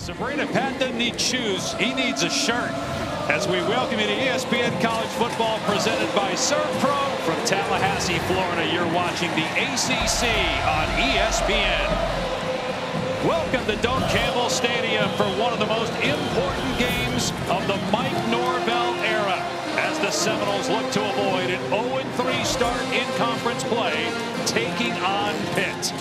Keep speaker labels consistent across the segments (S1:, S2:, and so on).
S1: Sabrina, Pat doesn't need shoes. He needs a shirt. As we welcome you to ESPN College Football presented by ServPro from Tallahassee, Florida. You're watching the ACC on ESPN. Welcome to Doak Campbell Stadium for one of the most important games of the Mike Norvell era, as the Seminoles look to avoid an 0-3 start in conference play, taking on Pitt.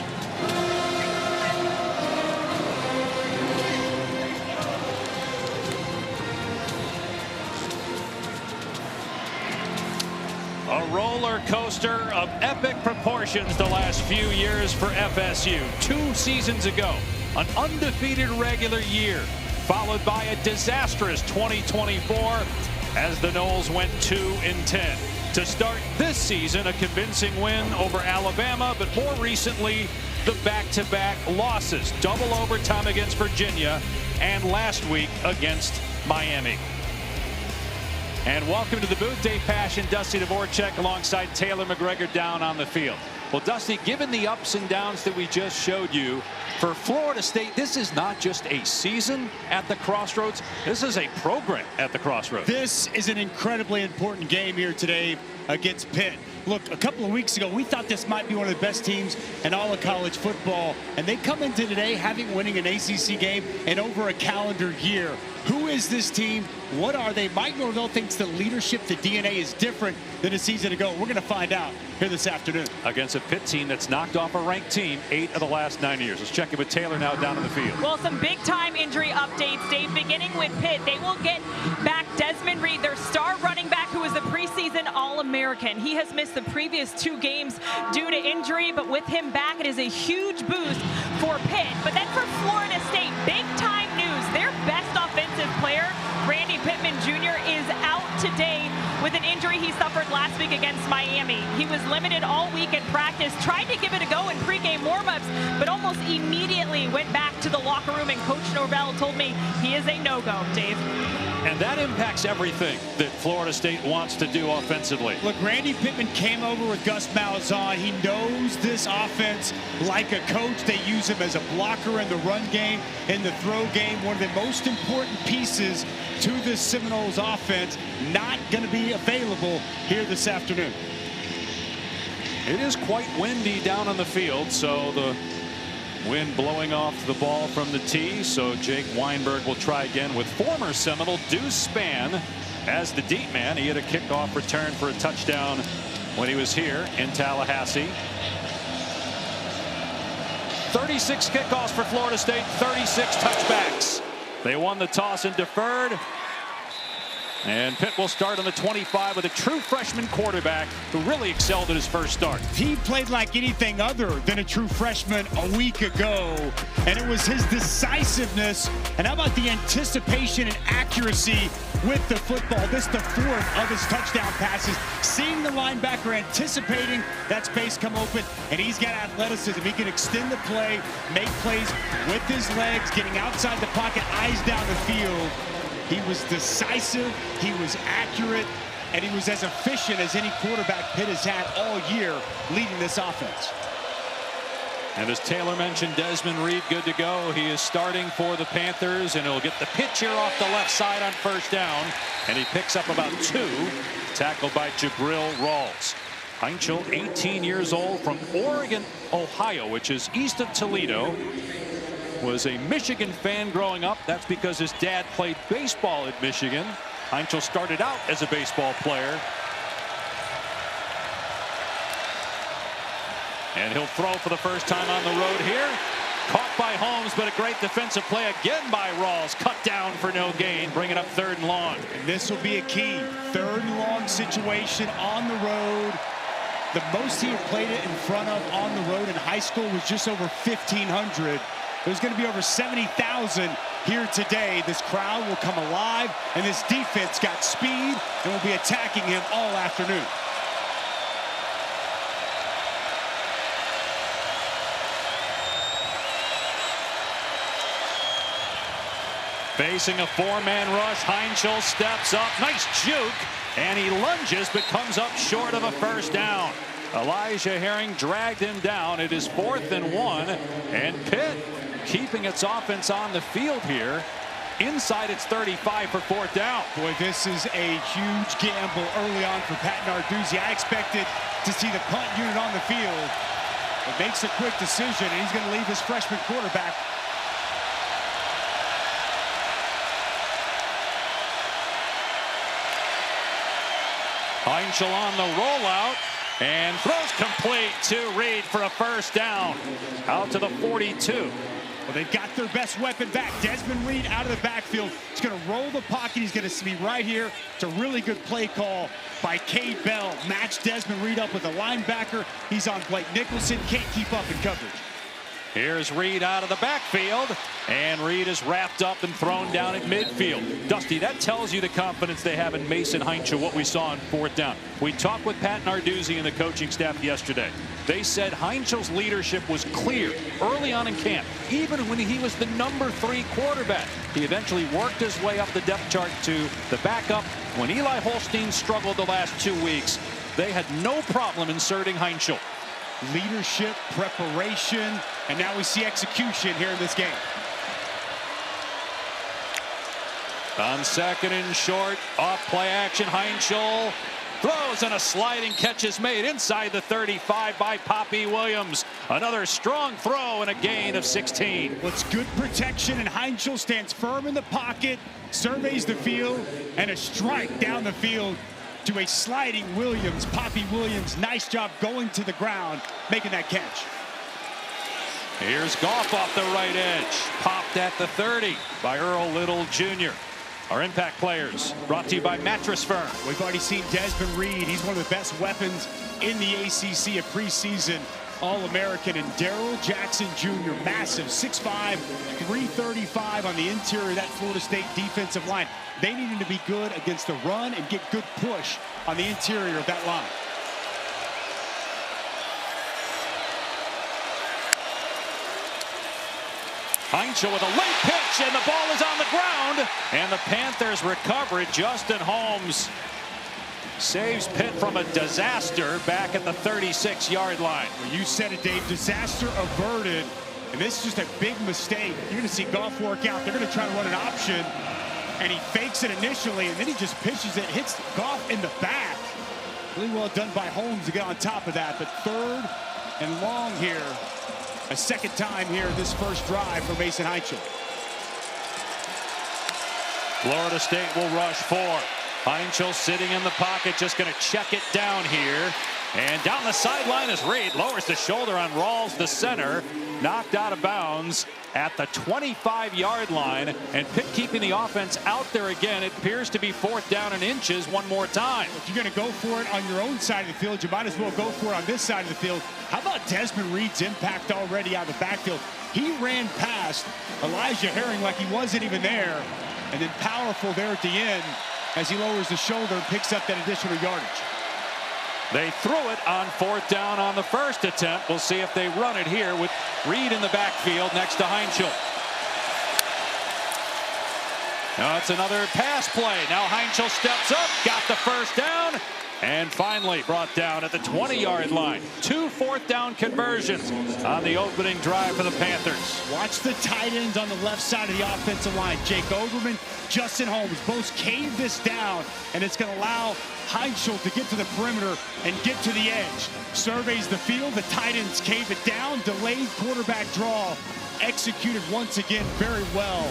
S1: A roller coaster of epic proportions the last few years for FSU. 2 seasons ago, an undefeated regular year, followed by a disastrous 2024 as the Noles went 2-10. To start this season, a convincing win over Alabama, but more recently, the back-to-back losses. Double overtime against Virginia and last week against Miami. And welcome to the booth, Dave Pash and Dusty Dvorak alongside Taylor McGregor down on the field. Well, Dusty, given the ups and downs that we just showed you, for Florida State, this is not just a season at the Crossroads. This is a program at the Crossroads.
S2: This is an incredibly important game here today against Pitt. Look, a couple of weeks ago, we thought this might be one of the best teams in all of college football. And they come into today having winning an ACC game in over a calendar year. Who is this team? What are they? Mike Norvell thinks the leadership, the DNA is different than a season ago. We're going to find out here this afternoon.
S1: Against a Pitt team that's knocked off a ranked team 8 of the last 9 years. Let's check in with Taylor now down on the field.
S3: Well, some big-time injury updates, Dave. Beginning with Pitt, they will get back Desmond Reed, their star running back, who was the preseason All-American. He has missed the previous 2 games due to injury, but with him back, it is a huge boost for Pitt. But then for Florida State, big-time news. Their best offensive player, Randy Pittman Jr., is out today with an injury he suffered last week against Miami. He was limited all week in practice, tried to give it a go in pregame warmups, but almost immediately went back to the locker room, and Coach Norvell told me he is a no-go, Dave.
S1: And that impacts everything that Florida State wants to do offensively.
S2: Look, Randy Pittman came over with Gus Malzahn. He knows this offense like a coach. They use him as a blocker in the run game, in the throw game. One of the most important pieces to this Seminoles offense, not going to be available here this afternoon.
S1: It is quite windy down on the field, so the wind blowing off the ball from the tee. So Jake Weinberg will try again with former Seminole Deuce Spann as the deep man. He had a kickoff return for a touchdown when he was here in Tallahassee. 36 kickoffs for Florida State, 36 touchbacks. They won the toss and deferred. And Pitt will start on the 25 with a true freshman quarterback who really excelled at his first start.
S2: He played like anything other than a true freshman a week ago, and it was his decisiveness. And how about the anticipation and accuracy with the football? This is the 4th of his touchdown passes. Seeing the linebacker anticipating that space come open, and he's got athleticism. He can extend the play, make plays with his legs, getting outside the pocket, eyes down the field. He was decisive, he was accurate, and he was as efficient as any quarterback Pitt has had all year leading this offense.
S1: And as Taylor mentioned, Desmond Reed good to go. He is starting for the Panthers, and he'll get the pitch here off the left side on first down. And he picks up about 2, tackled by Jabril Rawls. Heinchel, 18 years old, from Oregon, Ohio, which is east of Toledo. Was a Michigan fan growing up. That's because his dad played baseball at Michigan. Heinchel started out as a baseball player. And he'll throw for the first time on the road here. Caught by Holmes, but a great defensive play again by Rawls. Cut down for no gain, bringing up 3rd and long.
S2: And this will be a key 3rd and long situation on the road. The most he had played it in front of on the road in high school was just over 1,500. There's going to be over 70,000 here today. This crowd will come alive, and this defense got speed and will be attacking him all afternoon.
S1: Facing a 4-man rush, Heinchel steps up. Nice juke, and he lunges, but comes up short of a first down. Elijah Herring dragged him down. It is 4th and 1, and Pitt keeping its offense on the field here inside its 35 for 4th down.
S2: Boy, this is a huge gamble early on for Pat Narduzzi. I expected to see the punt unit on the field. It makes a quick decision, and he's going to leave his freshman quarterback.
S1: Heinzel on the rollout and throws complete to Reed for a 1st down out to the 42.
S2: Well, they've got their best weapon back. Desmond Reed out of the backfield. He's going to roll the pocket. He's going to be right here. It's a really good play call by Cade Bell. Match Desmond Reed up with a linebacker. He's on Blake Nicholson. Can't keep up in coverage.
S1: Here's Reed out of the backfield, and Reed is wrapped up and thrown down at midfield. Dusty, that tells you the confidence they have in Mason Heinzel, what we saw on 4th down. We talked with Pat Narduzzi and the coaching staff yesterday. They said Heinzel's leadership was clear early on in camp, even when he was the number 3 quarterback. He eventually worked his way up the depth chart to the backup. When Eli Holstein struggled the last 2 weeks, they had no problem inserting Heinzel.
S2: Leadership, preparation, and now we see execution here in this game.
S1: On 2nd and short, off play action, Heinzel throws, and a sliding catch is made inside the 35 by Poppy Williams. Another strong throw and a gain of 16.
S2: Well, it's good protection, and Heinzel stands firm in the pocket, surveys the field, and a strike down the field to a sliding Williams. Poppy Williams, nice job going to the ground, making that catch.
S1: Here's Goff off the right edge. Popped at the 30 by Earl Little Jr. Our impact players brought to you by Mattress Firm.
S2: We've already seen Desmond Reed. He's one of the best weapons in the ACC, a preseason All-American. And Darrell Jackson Jr., massive, 6'5", 335 on the interior of that Florida State defensive line. They needed to be good against the run and get good push on the interior of that line.
S1: Heinzel with a late pitch, and the ball is on the ground. And the Panthers recover it. Justin Holmes saves Pitt from a disaster back at the 36-yard line.
S2: Well, you said it, Dave. Disaster averted. And this is just a big mistake. You're going to see Goff work out. They're going to try to run an option. And he fakes it initially, and then he just pitches it, hits Goff in the back. Really well done by Holmes to get on top of that. But 3rd and long here. A 2nd time here in this first drive for Mason Heinzel.
S1: Florida State will rush 4. Heinzel sitting in the pocket, just going to check it down here. And down the sideline is Reed. Lowers the shoulder on Rawls, the center. Knocked out of bounds at the 25-yard line. And Pitt keeping the offense out there again. It appears to be 4th down and inches one more time.
S2: If you're going to go for it on your own side of the field, you might as well go for it on this side of the field. How about Desmond Reed's impact already out of the backfield? He ran past Elijah Herring like he wasn't even there. And then powerful there at the end as he lowers the shoulder and picks up that additional yardage.
S1: They threw it on 4th down on the first attempt. We'll see if they run it here with Reed in the backfield next to Heinzel. Now it's another pass play. Now Heinzel steps up, got the 1st down, and finally brought down at the 20-yard line. 2 4th down conversions on the opening drive for the Panthers.
S2: Watch the tight ends on the left side of the offensive line. Jake Overman, Justin Holmes both cave this down, and it's going to allow Heinzel to get to the perimeter and get to the edge. Surveys the field, the tight ends cave it down, delayed quarterback draw, executed once again very well.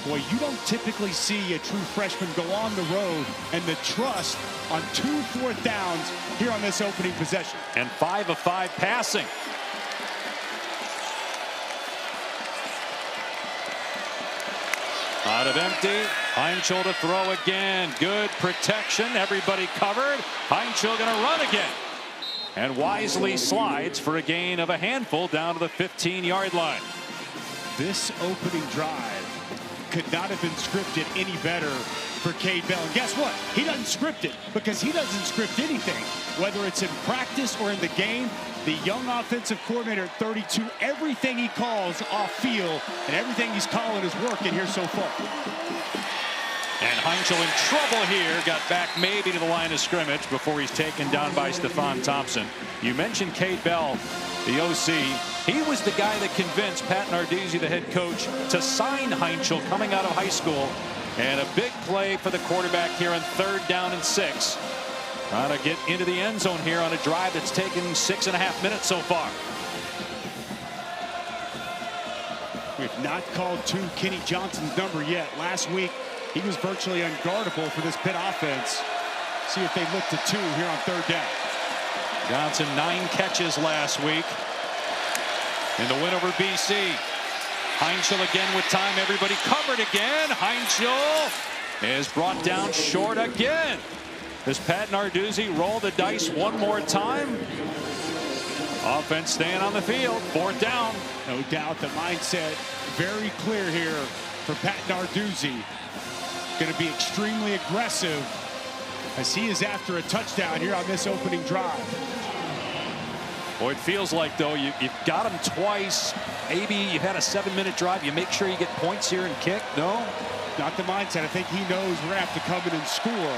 S2: Boy, you don't typically see a true freshman go on the road and the trust on 2 4th downs here on this opening possession.
S1: And 5 of 5 passing. Out of empty, Heinzel to throw again. Good protection, everybody covered. Heinzel going to run again. And wisely slides for a gain of a handful down to the 15-yard line.
S2: This opening drive could not have been scripted any better for Cade Bell. And guess what? He doesn't script it because he doesn't script anything. Whether it's in practice or in the game, the young offensive coordinator at 32, everything he calls off field and everything he's calling is working here so far.
S1: And Heinzel in trouble here. Got back maybe to the line of scrimmage before he's taken down by Stephon Thompson. You mentioned Cade Bell the OC. He was the guy that convinced Pat Narduzzi, the head coach, to sign Heinzel coming out of high school. And a big play for the quarterback here on 3rd down and 6. Trying to get into the end zone here on a drive that's taken 6.5 minutes so far.
S2: We've not called to Kenny Johnson's number yet. Last week, he was virtually unguardable for this Pitt offense. See if they look to 2 here on 3rd down.
S1: Johnson 9 catches last week in the win over BC. Heinzel again with time. Everybody covered again. Heinzel is brought down short again. Does Pat Narduzzi roll the dice one more time? Offense staying on the field. 4th down.
S2: No doubt the mindset very clear here for Pat Narduzzi. Going to be extremely aggressive as he is after a touchdown here on this opening drive.
S1: Boy, it feels like, though, you've got him twice. Maybe you've had a 7-minute drive. You make sure you get points here and kick. No?
S2: Not the mindset. I think he knows we're going to have to come in and score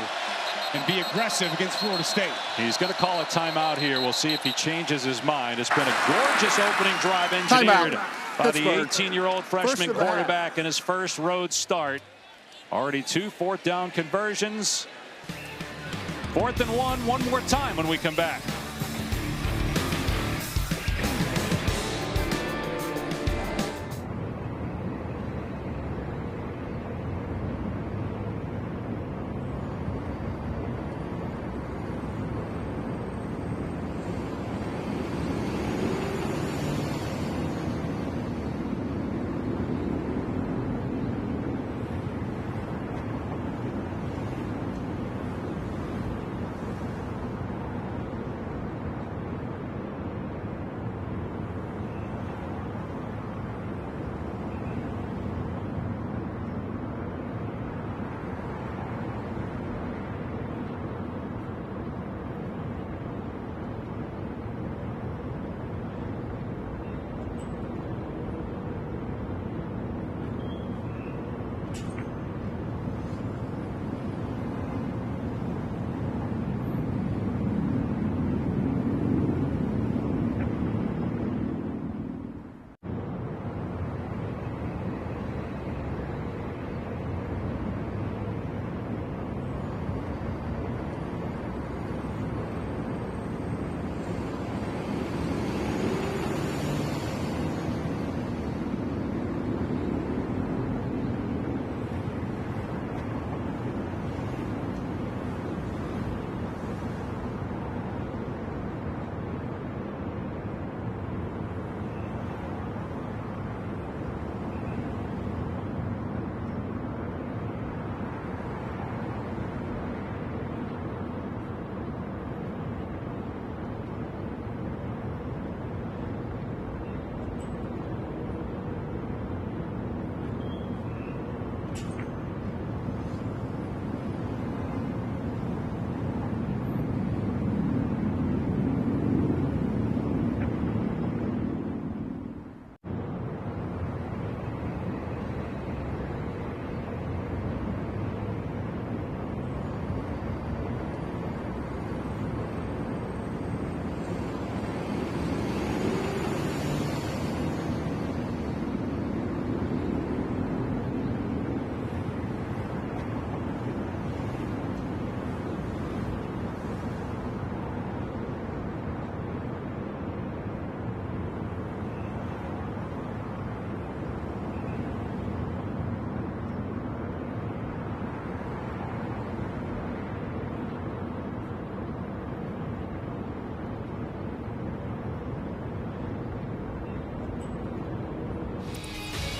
S2: and be aggressive against Florida State.
S1: He's going to call a timeout here. We'll see if he changes his mind. It's been a gorgeous opening drive engineered by the 18-year-old freshman quarterback in his first road start. Already 2 4th down conversions. 4th and 1 one more time when we come back.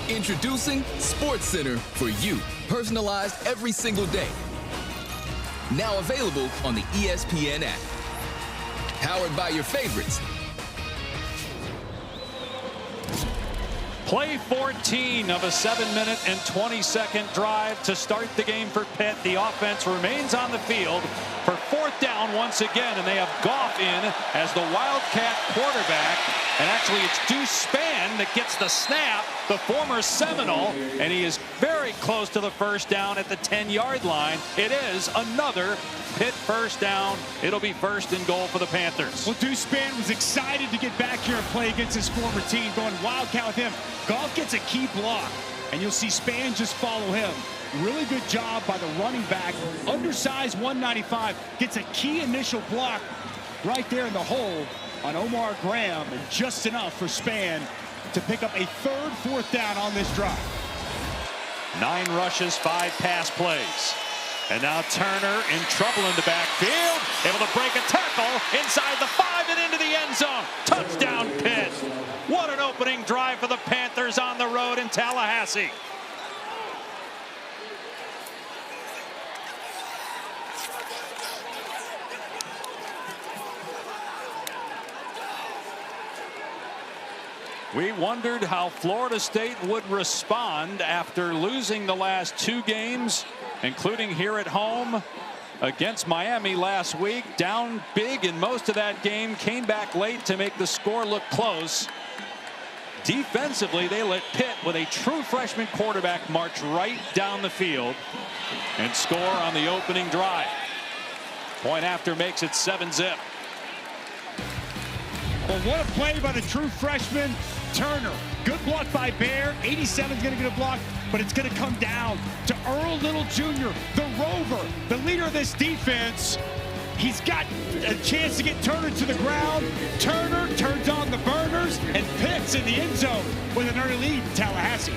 S4: Introducing SportsCenter for you, personalized every single day. Now available on the ESPN app. Powered by your favorites.
S1: Play 14 of a 7-minute and 20-second drive to start the game for Pitt. The offense remains on the field for 4th down once again, and they have Goff in as the Wildcat quarterback. And actually, it's Deuce Spann Graham that gets the snap, the former Seminole, and he is very close to the first down at the 10-yard line. It is another Pitt first down. It'll be first and goal for the Panthers.
S2: Well, Deuce Spann was excited to get back here and play against his former team, going wildcat with him. Goff gets a key block, and you'll see Spann just follow him. Really good job by the running back. Undersized 195, gets a key initial block right there in the hole on Omar Graham, and just enough for Spann to pick up a third fourth down on this drive.
S1: 9 rushes, 5 pass plays. And now Turner in trouble in the backfield, able to break a tackle inside the 5 and into the end zone. Touchdown Pitt. What an opening drive for the Panthers on the road in Tallahassee. We wondered how Florida State would respond after losing the last 2 games, including here at home against Miami last week. Down big in most of that game, came back late to make the score look close. Defensively, they let Pitt, with a true freshman quarterback, march right down the field and score on the opening drive. Point after makes it 7-zip.
S2: Well, what a play by the true freshman, Turner. Good block by Bear. 87 is going to get a block, but it's going to come down to Earl Little Jr., the rover, the leader of this defense. He's got a chance to get Turner to the ground. Turner turns on the burners, and Pitt's in the end zone with an early lead in Tallahassee.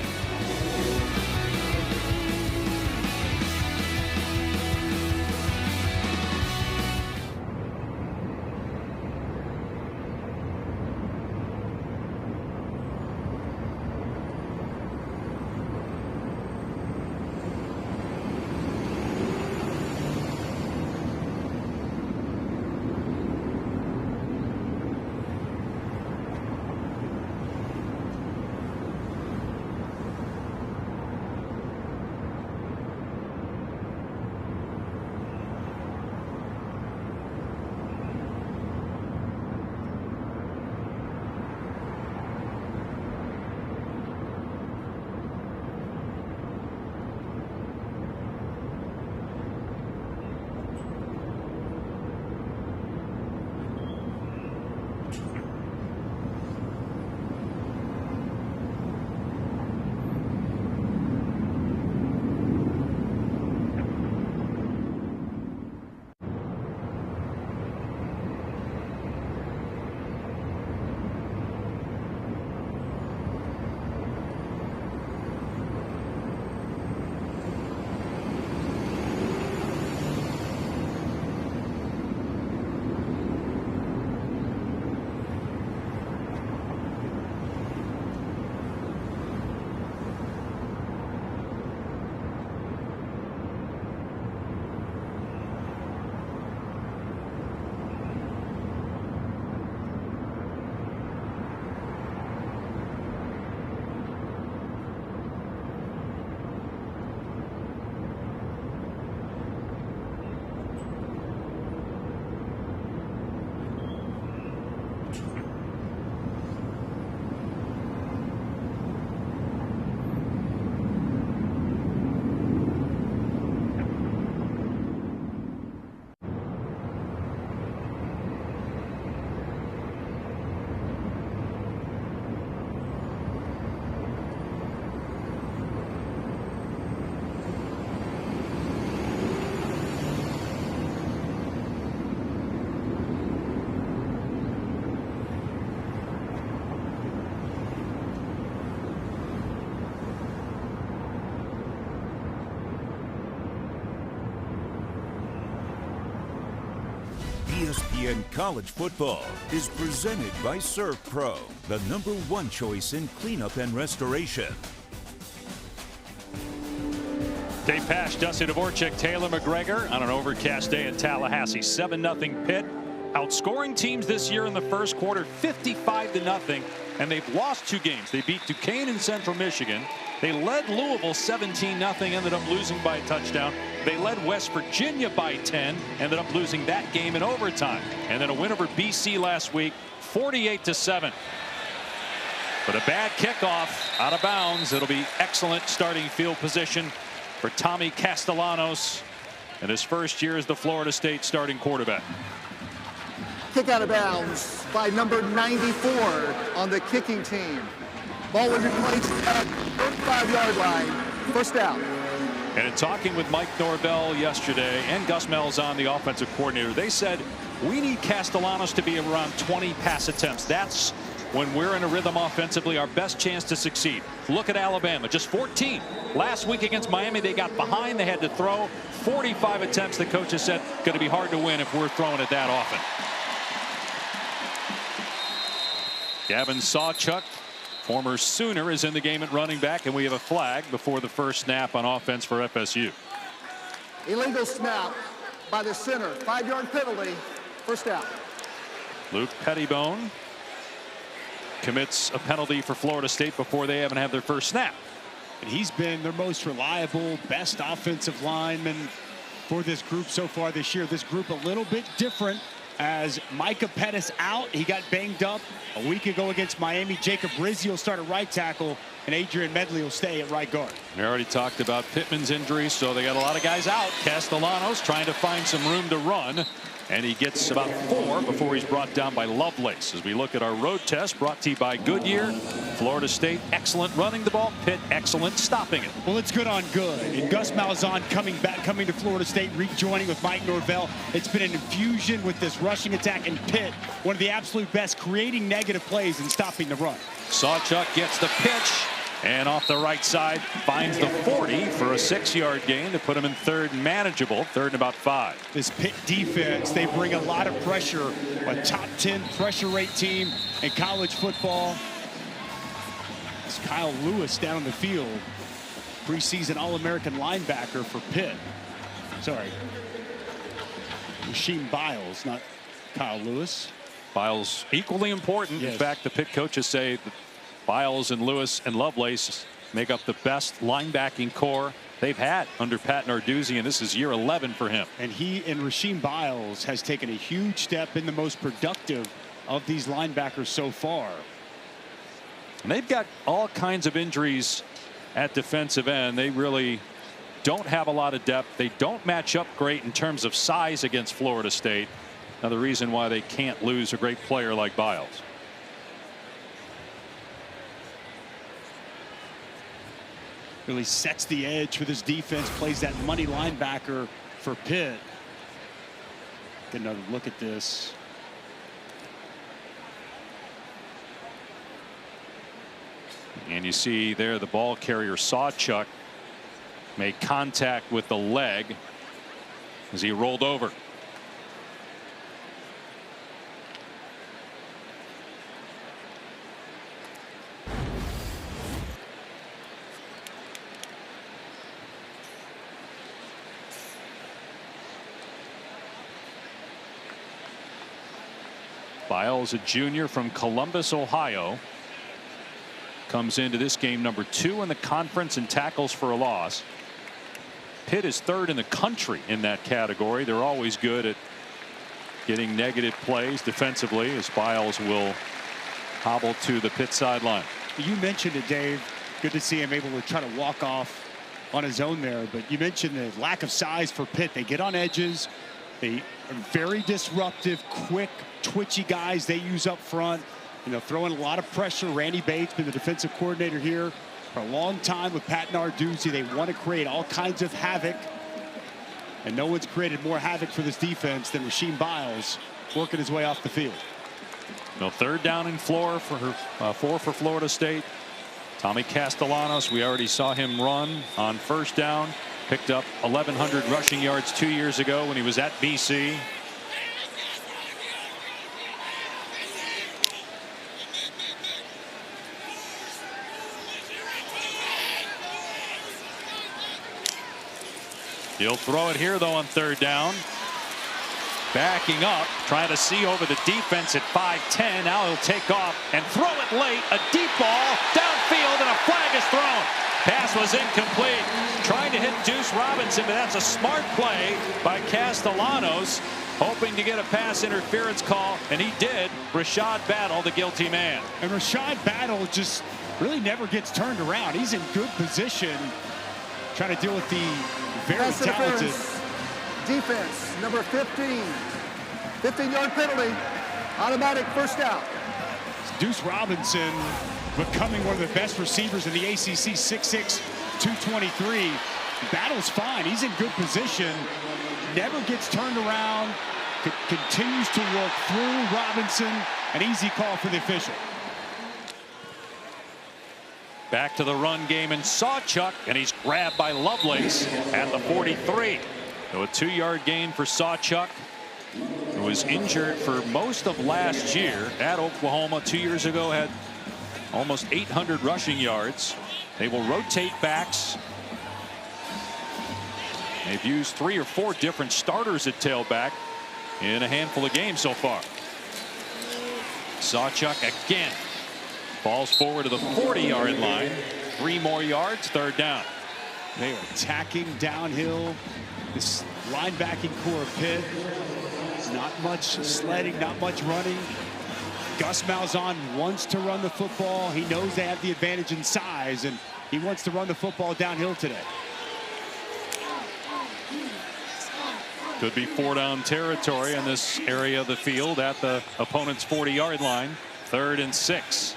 S5: ESPN College Football is presented by Surf Pro, the #1 choice in cleanup and restoration.
S1: Dave Pasch, Dusty Dvorak, Taylor McGregor on an overcast day in Tallahassee. 7-0 Pitt. Outscoring teams this year in the first quarter 55-0, and they've lost 2 games. They beat Duquesne and Central Michigan. They led Louisville 17-0, ended up losing by a touchdown. They led West Virginia by 10, ended up losing that game in overtime. And then a win over BC last week, 48-7. But a bad kickoff out of bounds. It'll be excellent starting field position for Tommy Castellanos in his first year as the Florida State starting quarterback.
S6: Kick out of bounds by number 94 on the kicking team. Ball will be placed at the 35-yard line. First down.
S1: And in talking with Mike Norvell yesterday and Gus Malzahn, the offensive coordinator, they said we need Castellanos to be around 20 pass attempts. That's when we're in a rhythm offensively, our best chance to succeed. Look at Alabama, just 14. Last week against Miami, they got behind. They had to throw 45 attempts. The coaches said going to be hard to win if we're throwing it that often. Gavin Sawchuk, former Sooner, is in the game at running back, and we have a flag before the first snap on offense for FSU.
S6: Illegal snap by the center. 5-yard penalty. First down.
S1: Luke Pettibone commits a penalty for Florida State before they even have their first snap.
S2: And he's been their most reliable, best offensive lineman for this group so far this year. This group a little bit different as Micah Pettis out. He got banged up a week ago against Miami. Jacob Rizzi will start at right tackle, and Adrian Medley will stay at right guard.
S1: We already talked about Pittman's injury, so they got a lot of guys out. Castellanos trying to find some room to run, and he gets about 4 before he's brought down by Lovelace. As we look at our road test brought to you by Goodyear, Florida State excellent running the ball, Pitt excellent stopping it.
S2: Well, it's good on good. And Gus Malzahn coming to Florida State, rejoining with Mike Norvell. It's been an infusion with this rushing attack, and Pitt, one of the absolute best, creating negative plays and stopping the run.
S1: Sawchuk gets the pitch, and off the right side finds the 40 for a 6-yard gain to put him in third and manageable, third and about 5.
S2: This Pitt defense, they bring a lot of pressure, a top 10 pressure rate team in college football. It's Kyle Lewis down on the field, preseason All-American linebacker for Pitt. Sorry, Rasheem Biles, not Kyle Lewis.
S1: Biles equally important.
S2: Yes.
S1: In fact, the Pitt coaches say that Biles and Lewis and Lovelace make up the best linebacking core they've had under Pat Narduzzi, and this is year 11 for him.
S2: And he and Rasheem Biles has taken a huge step in the most productive of these linebackers so far.
S1: And they've got all kinds of injuries at defensive end. They really don't have a lot of depth. They don't match up great in terms of size against Florida State. Another reason why they can't lose a great player like Biles.
S2: Really sets the edge for this defense, plays that money linebacker for Pitt. Get another look at this.
S1: And you see there the ball carrier Sawchuk made contact with the leg as he rolled over. Biles, a junior from Columbus, Ohio, comes into this game number 2 in the conference in tackles for a loss. Pitt is 3rd in the country in that category. They're always good at getting negative plays defensively, as Biles will hobble to the Pitt sideline.
S2: You mentioned it, Dave. Good to see him able to try to walk off on his own there. But you mentioned the lack of size for Pitt. They get on edges. They are very disruptive, quick, twitchy guys they use up front. You know, throwing a lot of pressure. Randy Bates, been the defensive coordinator here for a long time with Pat Narduzzi. They want to create all kinds of havoc. And no one's created more havoc for this defense than Rasheem Biles, working his way off the field.
S1: No, 3rd down and 4 for Florida State. Tommy Castellanos, we already saw him run on 1st down. Picked up 1,100 rushing yards 2 years ago when he was at BC. He'll throw it here, though, on 3rd down. Backing up, trying to see over the defense at 5'10". Now he'll take off and throw it late. A deep ball downfield, and a flag is thrown. Pass was incomplete. Trying to hit Deuce Robinson, but that's a smart play by Castellanos. hoping to get a pass interference call, and he did. Rashad Battle, the guilty man.
S2: And Rashad Battle just really never gets turned around. He's in good position, trying to deal with the very
S6: Pass
S2: talented
S6: interference. Defense, number 15. 15-yard penalty. Automatic first down.
S2: Deuce Robinson becoming one of the best receivers in the ACC, 6'6", 223. Battle's fine. He's in good position. Never gets turned around. Continues to work through Robinson. An easy call for the official.
S1: Back to the run game in Sawchuk, and he's grabbed by Lovelace at the 43. So a 2-yard gain for Sawchuk, who was injured for most of last year at Oklahoma. 2 years ago had almost 800 rushing yards. They will rotate backs. They've used 3 or 4 different starters at tailback in a handful of games so far. Sawchuk again falls forward to the 40-yard line. 3 more yards, third down.
S2: They are attacking downhill. This linebacking core of Pitt. Not much sledding, not much running. Gus Malzahn wants to run the football. He knows they have the advantage in size, and he wants to run the football downhill today.
S1: Could be 4-down territory in this area of the field at the opponent's 40-yard line. 3rd and 6.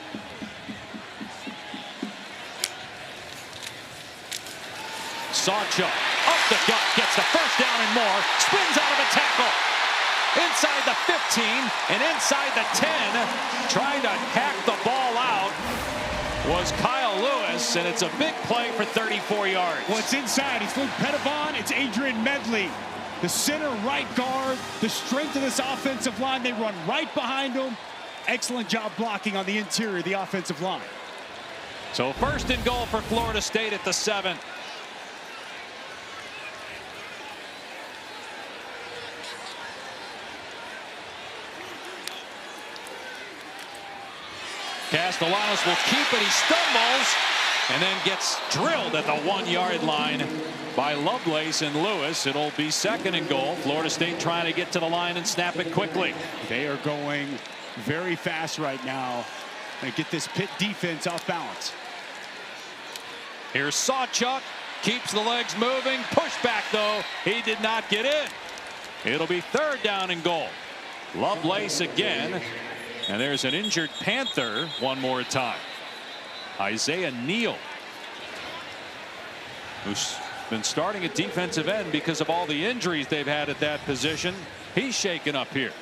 S1: Sawchuk up the gut, gets the first down and more, spins out of a tackle. Inside the 15 and inside the 10, trying to hack the ball out was Kyle Lewis, and it's a big play for 34 yards.
S2: Well, it's inside. It's Luke Pettivon. It's Adrian Medley. The center right guard, the strength of this offensive line. They run right behind him. Excellent job blocking on the interior of the offensive line.
S1: So 1st and goal for Florida State at the 7. Castellanos will keep it. He stumbles and then gets drilled at the 1-yard line by Lovelace and Lewis. It'll be 2nd and goal. Florida State trying to get to the line and snap it quickly.
S2: They are going very fast right now and get this Pitt defense off balance.
S1: Here's Sawchuk. Keeps the legs moving. Pushback, though. He did not get in. It'll be 3rd down and goal. Lovelace again. And there's an injured Panther one more time. Isaiah Neal, who's been starting at defensive end because of all the injuries they've had at that position. He's shaken up here.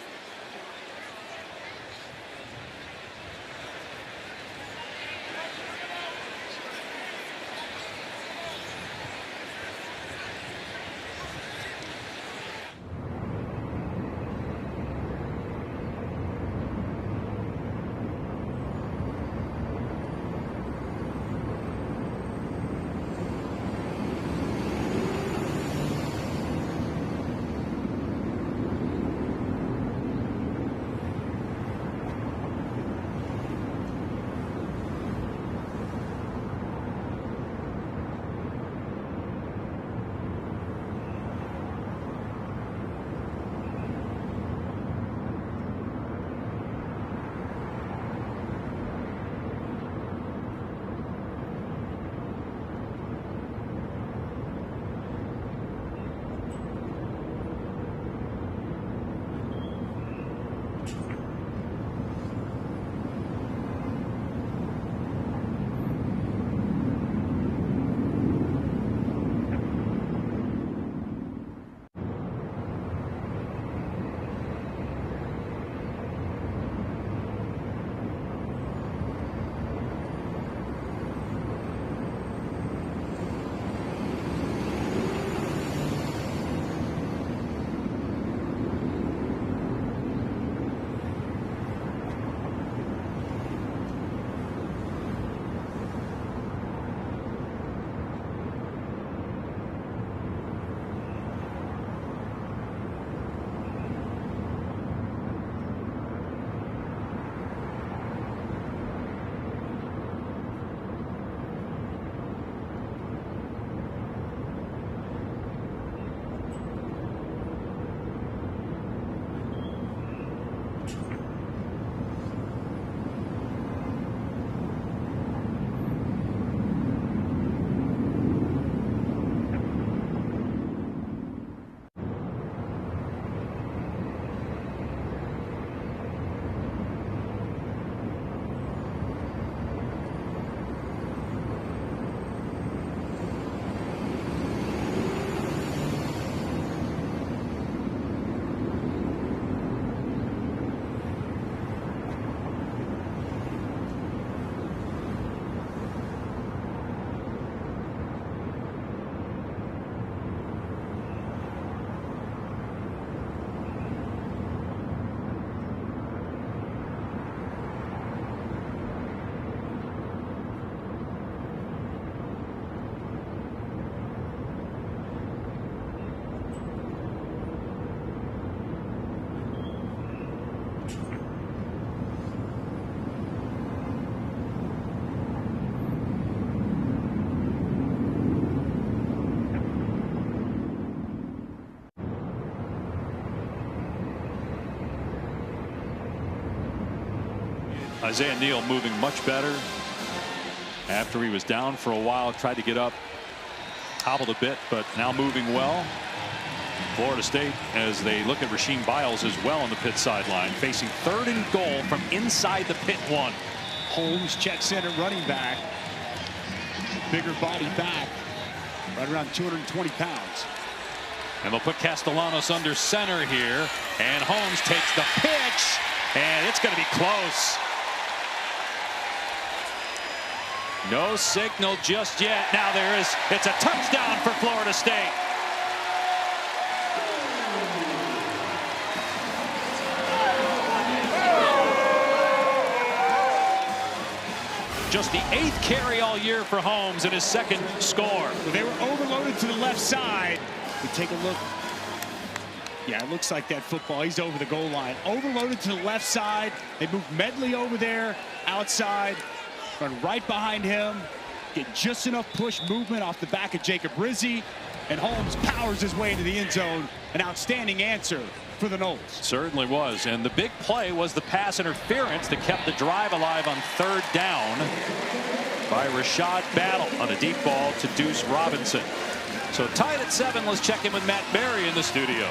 S1: Isaiah Neal moving much better after he was down for a while. Tried to get up, hobbled a bit, but now moving well. Florida State, as they look at Rasheem Biles as well on the Pitt sideline, facing 3rd and goal from inside the Pitt 1.
S2: Holmes checks in at running back. Bigger body back, right around 220 pounds.
S1: And they'll put Castellanos under center here, and Holmes takes the pitch, and it's going to be close. No signal just yet. Now there is. It's a touchdown for Florida State. Just the 8th carry all year for Holmes and his 2nd score.
S2: They were overloaded to the left side. We take a look. Yeah, it looks like that football. He's over the goal line. Overloaded to the left side. They move Medley over there, outside. Run right behind him. Get just enough push movement off the back of Jacob Rizzi. And Holmes powers his way into the end zone. An outstanding answer for the Noles.
S1: Certainly was. And the big play was the pass interference that kept the drive alive on 3rd down by Rashad Battle on a deep ball to Deuce Robinson. So tied at 7. Let's check in with Matt Berry in the studio.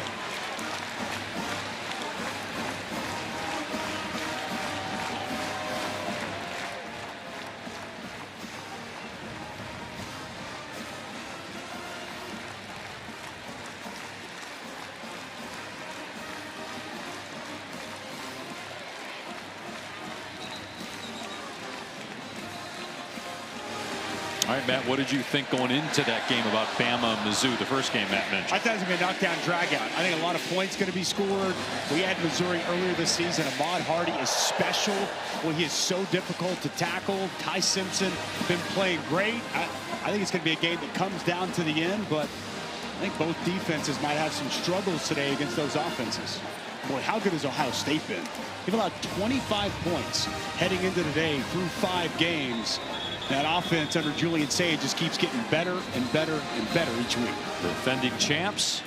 S1: All right, Matt, what did you think going into that game about Bama and Mizzou, the first game Matt mentioned?
S2: I thought it was going to be a knockdown drag-out. I think a lot of points going to be scored. We had Missouri earlier this season. Ahmad Hardy is special. Well, he is so difficult to tackle. Ty Simpson been playing great. I think it's going to be a game that comes down to the end, but I think both defenses might have some struggles today against those offenses. Boy, how good has Ohio State been? They've allowed 25 points heading into today through 5 games. That offense under Julian Sage just keeps getting better and better and better each week.
S1: Defending champs.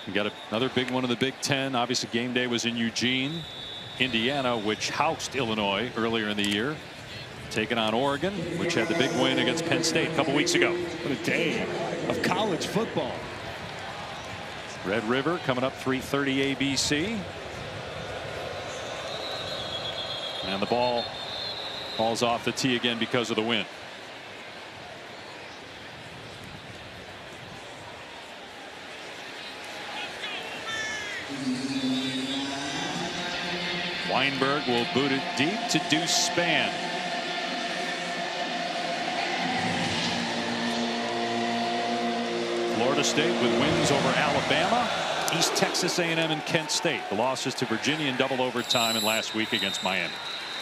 S1: We got another big one in the Big Ten. Obviously, game day was in Eugene, Indiana, which housed Illinois earlier in the year. Taking on Oregon, which had the big win against Penn State a couple weeks ago.
S2: What a day of college football.
S1: Red River coming up 3:30 ABC. And the ball falls off the tee again because of the wind. Weinberg will boot it deep to Deuce Spann. Florida State with wins over Alabama, East Texas A&M, and Kent State. The losses to Virginia in double overtime and last week against Miami.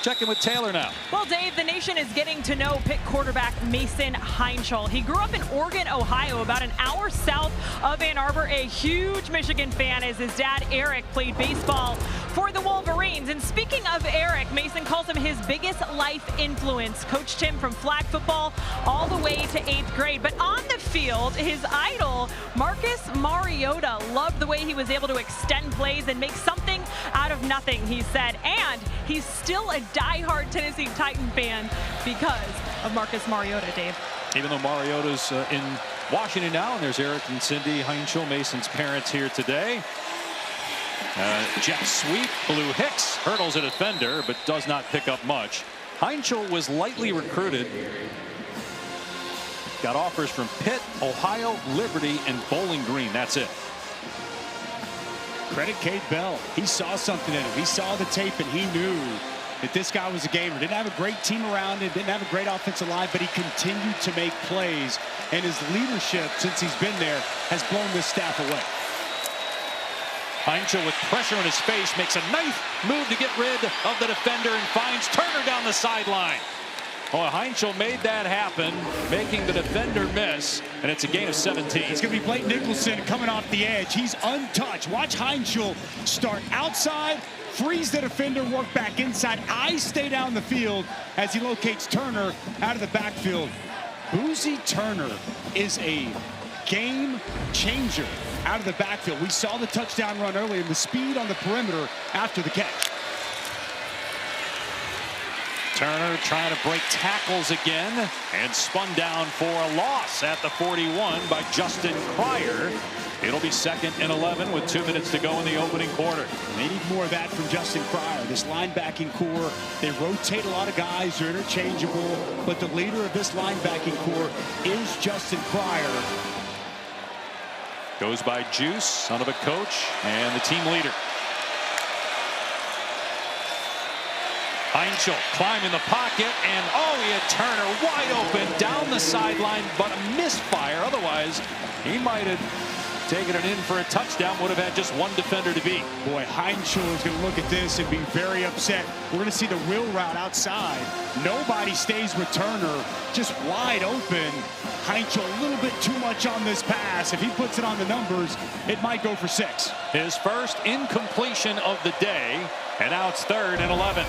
S1: Check in with Taylor now.
S3: Well, Dave, the nation is getting to know Pitt quarterback Mason Heinschel. He grew up in Oregon, Ohio, about an hour south of Ann Arbor. A huge Michigan fan, as his dad, Eric, played baseball for the Wolverines. And speaking of Eric, Mason calls him his biggest life influence. Coached him from flag football all the way to 8th grade. But on the field, his idol, Marcus Mariota, loved the way he was able to extend plays and make something out of nothing, he said. And he's still a diehard Tennessee Titan fan because of Marcus Mariota, Dave.
S1: Even though Mariota's in Washington now, and there's Eric and Cindy Heinschel, Mason's parents, here today. Jet sweep, Blue Hicks hurdles a defender, but does not pick up much. Heinschel was lightly recruited. Got offers from Pitt, Ohio, Liberty, and Bowling Green. That's it.
S2: Credit Cade Bell. He saw something in him. He saw the tape, and he knew that this guy was a gamer. Didn't have a great team around him, didn't have a great offensive line, but he continued to make plays. And his leadership, since he's been there, has blown this staff away.
S1: Heinschel with pressure in his face makes a nice move to get rid of the defender and finds Turner down the sideline. Oh, Heinschel made that happen, making the defender miss, and it's a gain of 17.
S2: It's going to be Blake Nicholson coming off the edge. He's untouched. Watch Heinschel start outside, freeze the defender, work back inside. Eyes stay down the field as he locates Turner out of the backfield. Boozy Turner is a game changer out of the backfield. We saw the touchdown run earlier and the speed on the perimeter after the catch.
S1: Turner trying to break tackles again and spun down for a loss at the 41 by Justin Cryer. It'll be 2nd and 11 with 2 minutes to go in the opening quarter.
S2: They need more of that from Justin Cryer. This linebacking core, they rotate a lot of guys. They're interchangeable. But the leader of this linebacking core is Justin Cryer.
S1: Goes by Juice, son of a coach, and the team leader. Heinschel climbing the pocket, and he had Turner wide open down the sideline, but a misfire. Otherwise, he might have taken it in for a touchdown. Would have had just one defender to beat.
S2: Boy, Heinschel is going to look at this and be very upset. We're going to see the wheel route outside. Nobody stays with Turner, just wide open. Heinschel a little bit too much on this pass. If he puts it on the numbers, it might go for 6.
S1: His first incompletion of the day, and now it's 3rd and 11.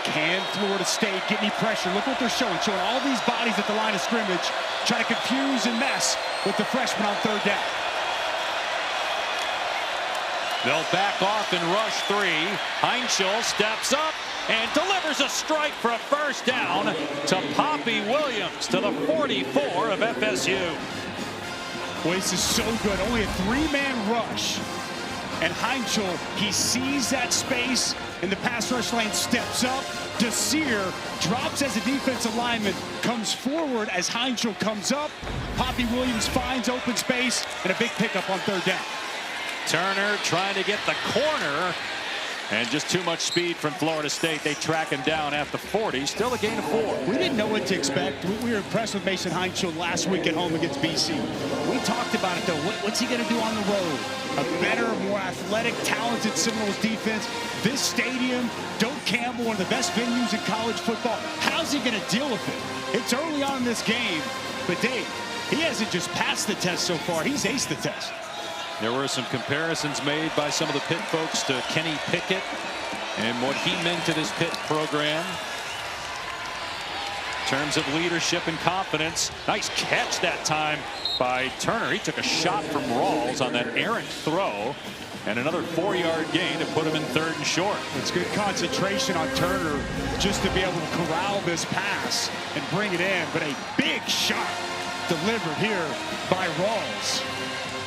S2: Can Florida State get any pressure? Look what they're showing all these bodies at the line of scrimmage, trying to confuse and mess with the freshman on 3rd down.
S1: They'll back off and rush 3. Heinschel steps up and delivers a strike for a first down to Poppy Williams to the 44 of FSU.
S2: Boy, this is so good. Only a 3-man rush. And Heinschel, he sees that space in the pass rush lane, steps up. Desir drops as a defensive lineman, comes forward as Heinschel comes up. Poppy Williams finds open space and a big pickup on 3rd down.
S1: Turner trying to get the corner, and just too much speed from Florida State. They track him down at the 40. Still a gain of 4.
S2: We didn't know what to expect. We were impressed with Mason Heinschel last week at home against BC. We talked about it, though. What's he going to do on the road? A better, more athletic, talented Seminoles defense. This stadium, Doak Campbell, one of the best venues in college football. How's he going to deal with it? It's early on in this game, but Dave, he hasn't just passed the test so far. He's aced the test.
S1: There were some comparisons made by some of the Pitt folks to Kenny Pickett and what he meant to this Pitt program in terms of leadership and confidence. Nice catch that time by Turner. He took a shot from Rawls on that errant throw, and another 4-yard gain to put him in 3rd and short.
S2: It's good concentration on Turner just to be able to corral this pass and bring it in, but a big shot delivered here by Rawls.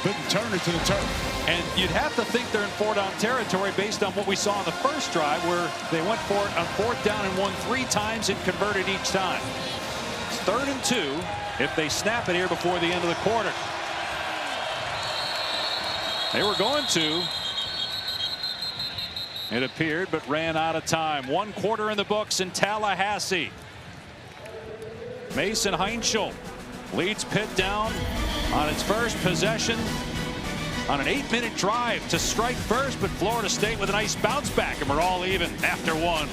S2: Putting Turner to the turf.
S1: And you'd have to think they're in 4-down territory based on what we saw on the first drive, where they went for it on 4th down and won 3 times and converted each time. It's 3rd and 2 if they snap it here before the end of the quarter. They were going to, it appeared, but ran out of time. 1 quarter in the books in Tallahassee. Mason Heinschel leads Pitt down on its first possession on an 8-minute drive to strike first, but Florida State with a nice bounce back, and we're all even after 1.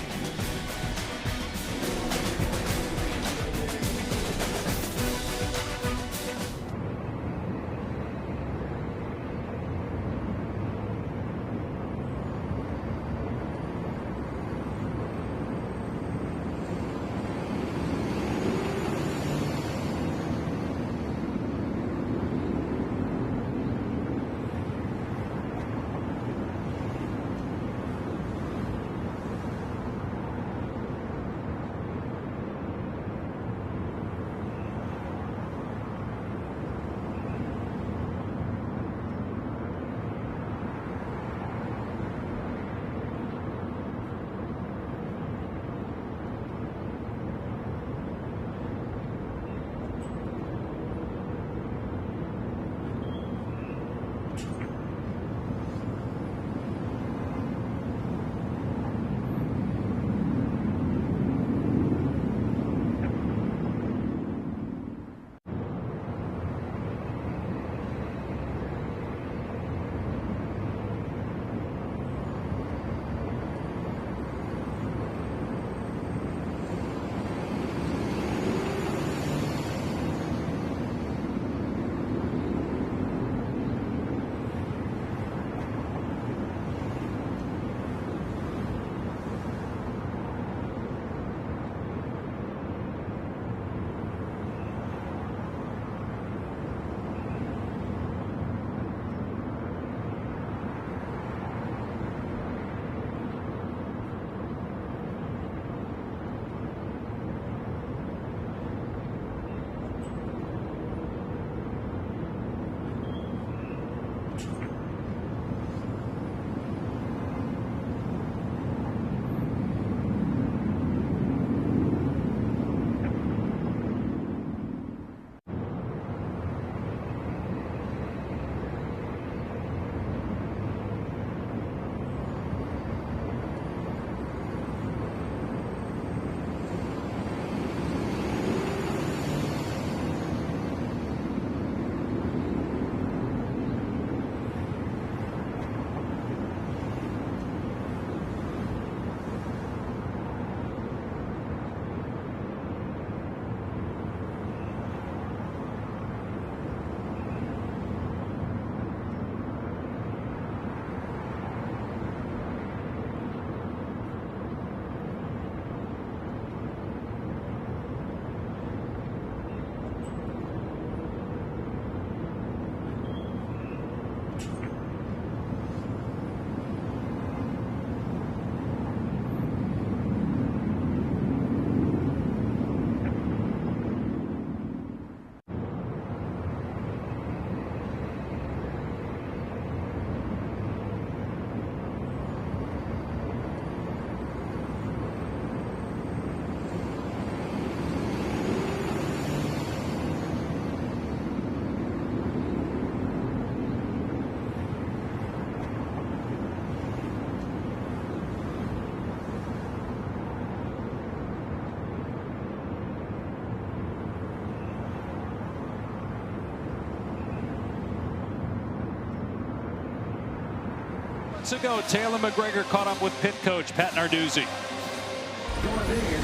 S1: minutes ago, Taylor McGregor caught up with Pitt coach Pat Narduzzi.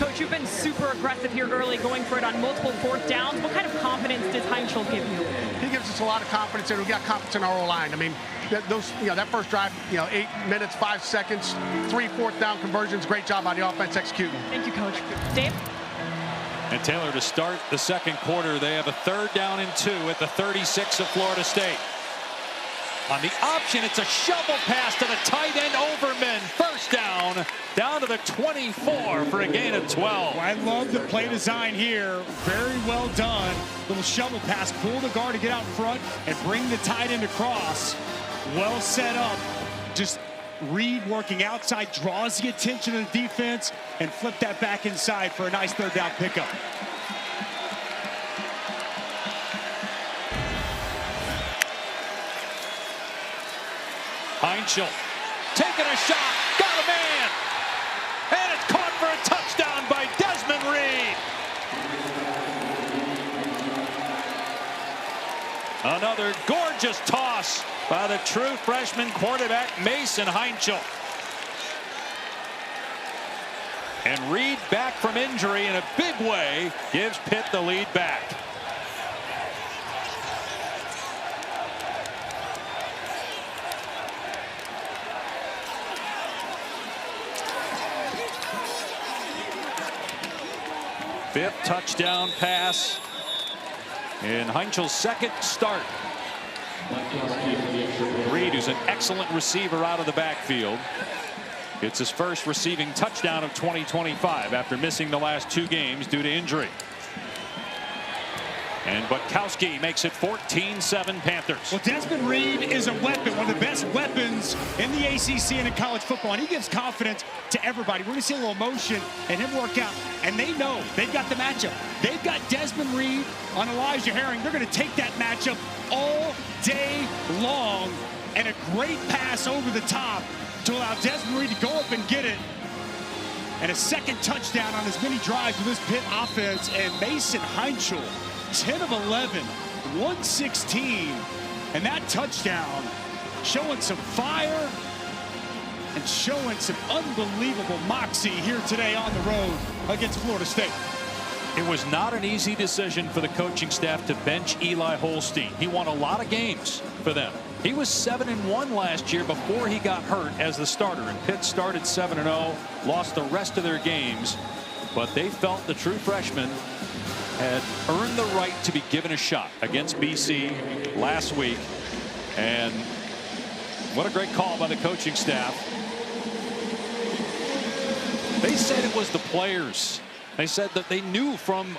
S3: Coach, you've been super aggressive here early, going for it on multiple fourth downs. What kind of confidence does Heinschel give you?
S7: He gives us a lot of confidence, and we got confidence in our O-line. I mean, that first drive, 8 minutes, 5 seconds, 3 fourth down conversions. Great job by the offense executing.
S3: Thank you, Coach. Dave?
S1: And Taylor, to start the second quarter, they have a 3rd down and 2 at the 36 of Florida State. On the option, it's a shovel pass to the tight end Overman. First down to the 24 for a gain of 12.
S2: I love the play design here. Very well done. Little shovel pass, pull the guard to get out front and bring the tight end across. Well set up. Just Reed working outside, draws the attention of the defense, and flip that back inside for a nice 3rd down pickup.
S1: Heinschel taking a shot, got a man, and it's caught for a touchdown by Desmond Reed. Another gorgeous toss by the true freshman quarterback Mason Heinschel. And Reed, back from injury in a big way, gives Pitt the lead back. Fifth touchdown pass in Heinschel's second start. Reed, who's an excellent receiver out of the backfield, gets his first receiving touchdown of 2025 after missing the last 2 games due to injury. And Butkowski makes it 14-7 Panthers.
S2: Well, Desmond Reed is a weapon, one of the best weapons in the ACC and in college football, and he gives confidence to everybody. We're going to see a little motion and him work out, and they know they've got the matchup. They've got Desmond Reed on Elijah Herring. They're going to take that matchup all day long, and a great pass over the top to allow Desmond Reed to go up and get it. And a second touchdown on as many drives with this Pitt offense, and Mason Heinschel, 10 of 11, 116, and that touchdown showing some fire and showing some unbelievable moxie here today on the road against Florida State.
S1: It was not an easy decision for the coaching staff to bench Eli Holstein. He won a lot of games for them. He was 7-1 last year before he got hurt as the starter, and Pitt started 7-0, lost the rest of their games, but they felt the true freshman had earned the right to be given a shot against BC last week. And what a great call by the coaching staff. They said it was the players. They said that they knew from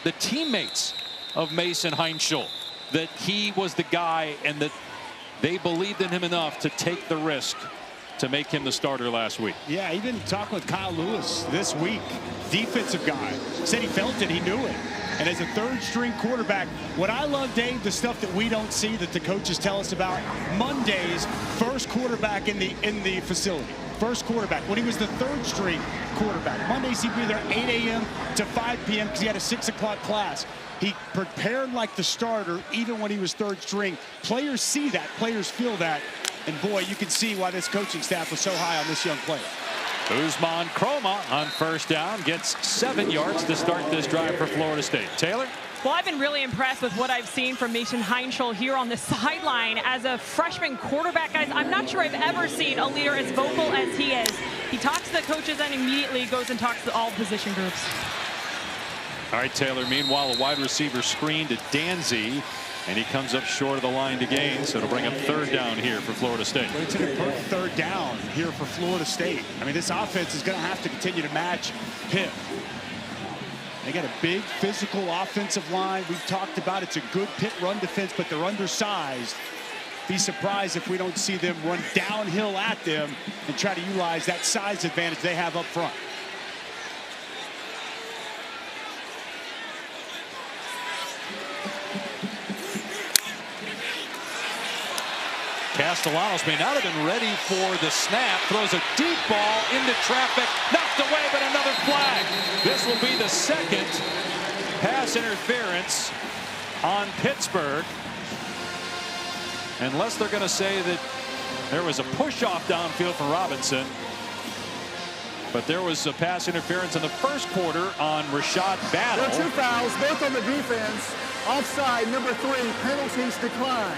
S1: the teammates of Mason Heinschel that he was the guy, and that they believed in him enough to take the risk to make him the starter last week.
S2: Yeah, even talking with Kyle Lewis this week, defensive guy, said he felt it, he knew it. And as a 3rd string quarterback, what I love, Dave, the stuff that we don't see that the coaches tell us about. Mondays, first quarterback in the facility. First quarterback when he was the 3rd string quarterback. Mondays he'd be there 8 a.m. to 5 p.m. because he had a 6 o'clock class. He prepared like the starter even when he was 3rd string. Players see that, players feel that, and boy, you can see why this coaching staff was so high on this young player.
S1: Usman Kroma on first down gets 7 yards to start this drive for Florida State. Taylor?
S3: Well, I've been really impressed with what I've seen from Mason Heinschel here on the sideline as a freshman quarterback. Guys, I'm not sure I've ever seen a leader as vocal as he is. He talks to the coaches and immediately goes and talks to all position groups.
S1: All right, Taylor. Meanwhile, a wide receiver screen to Danzy, and he comes up short of the line to gain, so it'll bring up 3rd down here for Florida State.
S2: But it's an important 3rd down here for Florida State. I mean, this offense is going to have to continue to match Pitt. They got a big physical offensive line. We've talked about it's a good Pitt run defense, but they're undersized. Be surprised if we don't see them run downhill at them and try to utilize that size advantage they have up front.
S1: Castellanos may not have been ready for the snap. Throws a deep ball into traffic. Knocked away, but another flag. This will be the 2nd pass interference on Pittsburgh. Unless they're going to say that There was a push-off downfield for Robinson. But there was a pass interference in the first quarter on Rashad Battle.
S6: There are 2 fouls, both on the defense. Offside, number 3, penalties decline.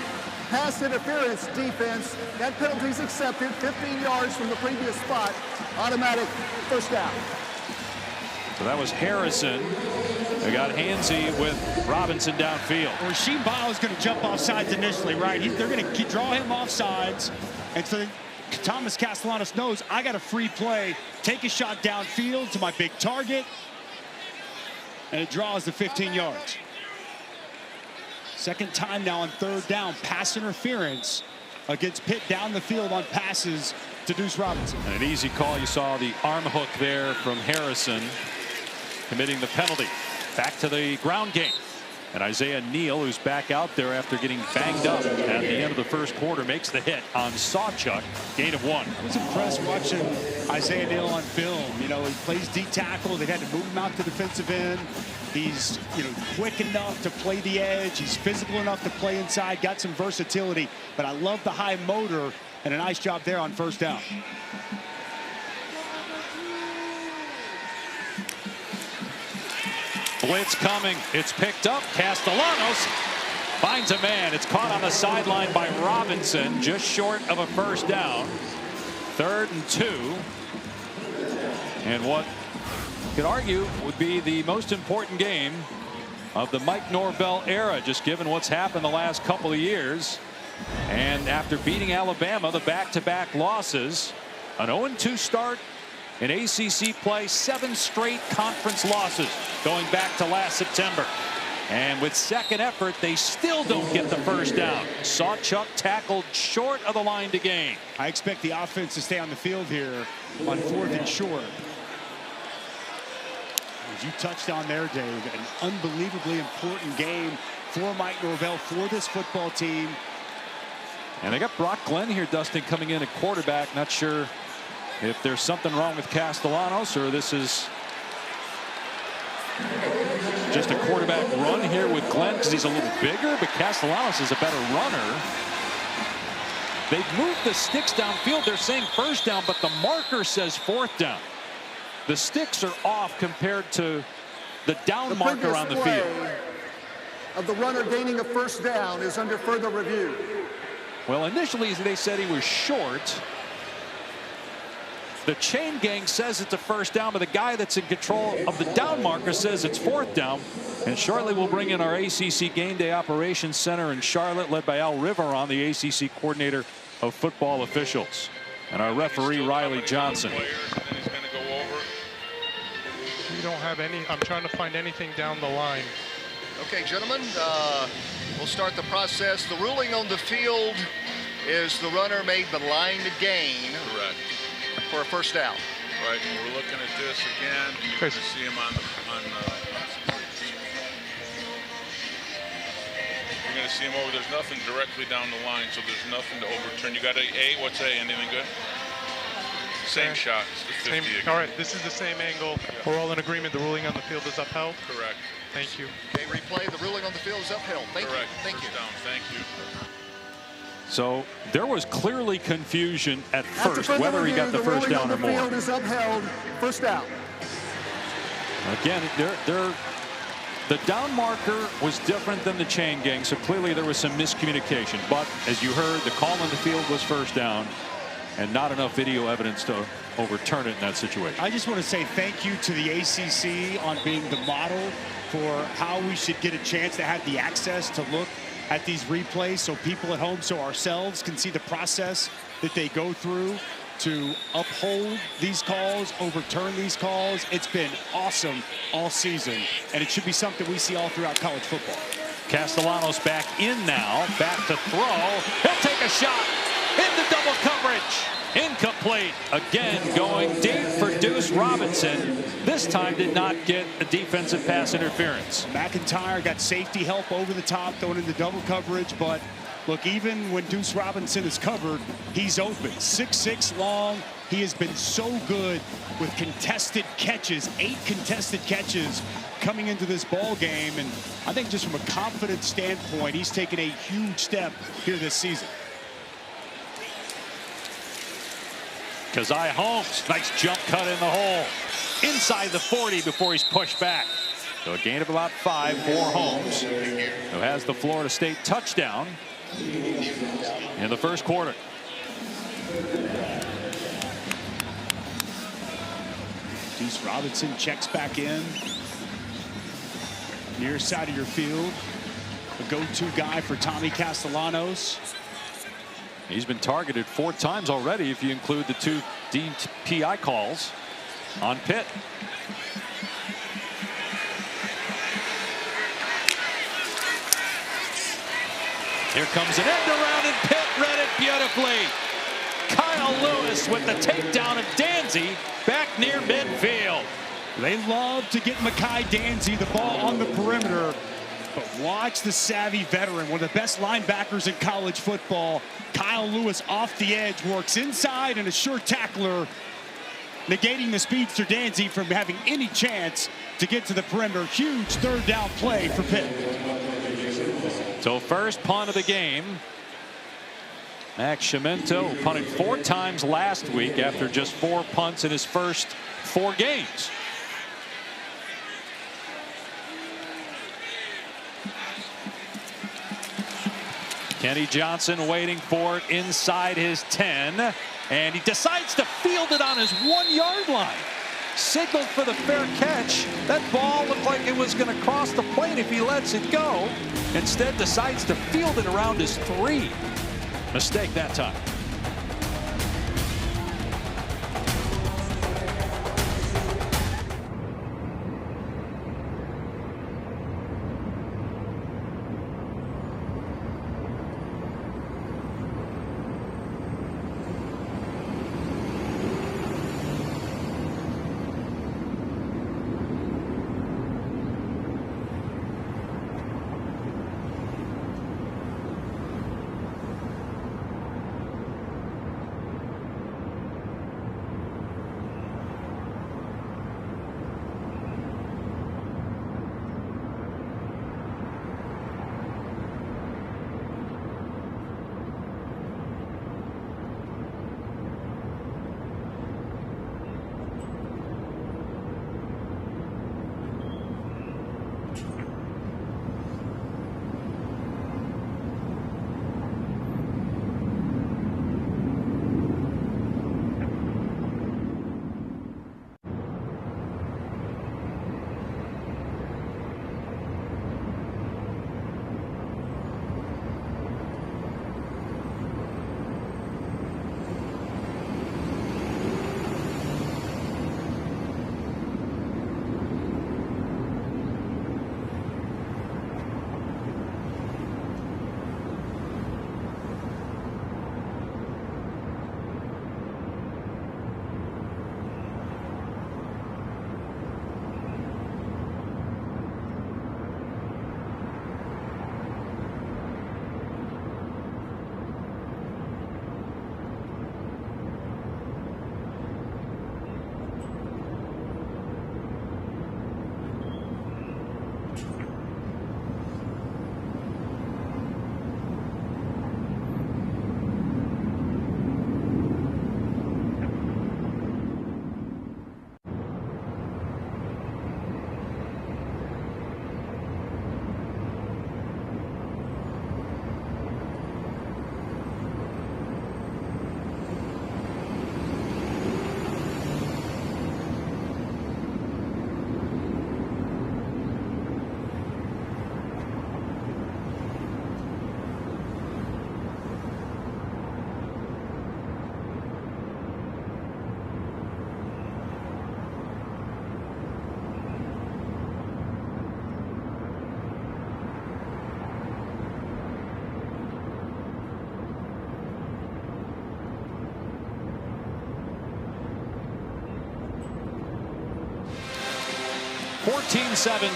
S6: Pass interference, defense, that penalty's accepted, 15 yards from the previous spot. Automatic first down.
S1: So that was Harrison. They got handsy with Robinson downfield.
S2: Rasheed Bile is going to jump off sides initially, right? They're going to draw him off sides. And so Thomas Castellanos knows I got a free play. Take a shot downfield to my big target. And it draws the 15 yards. Second time now on third down. Pass interference against Pitt down the field on passes to Deuce Robinson.
S1: And an easy call. You saw the arm hook there from Harrison, committing the penalty. Back to the ground game. And Isaiah Neal, who's back out there after getting banged up at the end of the first quarter, makes the hit on Sawchuk. Gain of 1.
S2: I was impressed watching Isaiah Neal on film. You know, he plays D tackle. They had to move him out to defensive end. He's, quick enough to play the edge. He's physical enough to play inside. Got some versatility. But I love the high motor and a nice job there on first down.
S1: Blitz coming. It's picked up. Castellanos finds a man. It's caught on the sideline by Robinson, just short of a first down. 3rd and 2. And what you could argue would be the most important game of the Mike Norvell era, just given what's happened the last couple of years. And after beating Alabama, the back-to-back losses, an 0-2 start in ACC play, 7 straight conference losses going back to last September. And with second effort, they still don't get the first down. Sawchuk tackled short of the line to gain.
S2: I expect the offense to stay on the field here on 4th and short. As you touched on there, Dave, an unbelievably important game for Mike Norvell, for this football team.
S1: And they got Brock Glenn here, Dustin, coming in at quarterback. Not sure if there's something wrong with Castellanos or this is just a quarterback run here with Glenn because he's a little bigger, but Castellanos is a better runner. They've moved the sticks downfield. They're saying first down, but the marker says 4th down. The sticks are off compared to the down marker on the field.
S6: Of the runner gaining a first down is under further review.
S1: Well, initially they said he was short. The chain gang says it's a first down, but the guy that's in control of the down marker says it's 4th down. And shortly we'll bring in our ACC Game Day Operations Center in Charlotte, led by Al Riveron, the ACC coordinator of football officials, and our referee Riley Johnson.
S8: We don't have any. I'm trying to find anything down the line.
S6: Okay, gentlemen, we'll start the process. The ruling on the field is the runner made the line to gain.
S9: Correct.
S6: For a first down.
S9: Right, and we're looking at this again. You can see him on you're going to see him over. There's nothing directly down the line, so there's nothing to overturn. You got A. What's A? Anything good? Same shot. It's the 50 again.
S8: All right, this is the same angle. Yeah. We're all in agreement. The ruling on the field is upheld.
S9: Correct.
S8: Thank you.
S6: Okay, replay. The ruling on the field is upheld.
S9: Correct.
S6: Thank you.
S9: Down. Thank you.
S1: So there was clearly confusion at first whether he got the first down or more.
S6: The field is upheld. First down.
S1: Again, the down marker was different than the chain gang, so clearly there was some miscommunication. But as you heard, the call on the field was first down, and not enough video evidence to overturn it in that situation.
S2: I just want to say thank you to the ACC on being the model for how we should get a chance to have the access to look at these replays, so people at home, so ourselves, can see the process that they go through to uphold these calls, overturn these calls. It's been awesome all season, and it should be something we see all throughout college football.
S1: Castellanos back in now, back to throw. He'll take a shot into double coverage. Incomplete. Again, going deep for Deuce Robinson. This time did not get a defensive pass interference.
S2: McIntyre got safety help over the top, throwing into double coverage, but look, even when Deuce Robinson is covered, he's open. 6'6" long. He has been so good with contested catches, 8 contested catches coming into this ball game. And I think just from a confidence standpoint, he's taken a huge step here this season.
S1: Kazai Holmes, nice jump cut in the hole. Inside the 40 before he's pushed back. So a gain of about 5 for Holmes, who has the Florida State touchdown in the first quarter.
S2: Deuce Robinson checks back in. Near side of your field. A go-to guy for Tommy Castellanos.
S1: He's been targeted 4 times already if you include the 2 deemed PI calls on Pitt. Here comes an end around, and Pitt read it beautifully. Kyle Lewis with the takedown of Danzy back near midfield.
S2: They love to get Makai Danzy the ball on the perimeter. But watch the savvy veteran, one of the best linebackers in college football. Kyle Lewis off the edge, works inside, and a sure tackler, negating the speedster Danzy from having any chance to get to the perimeter. Huge third down play for Pitt.
S1: So first punt of the game. Max Chiamento punted 4 times last week after just 4 punts in his first 4 games. Kenny Johnson waiting for it inside his 10, and he decides to field it on his 1-yard line. Signaled for the fair catch. That ball looked like it was going to cross the plane if he lets it go. Instead decides to field it around his 3. Mistake that time.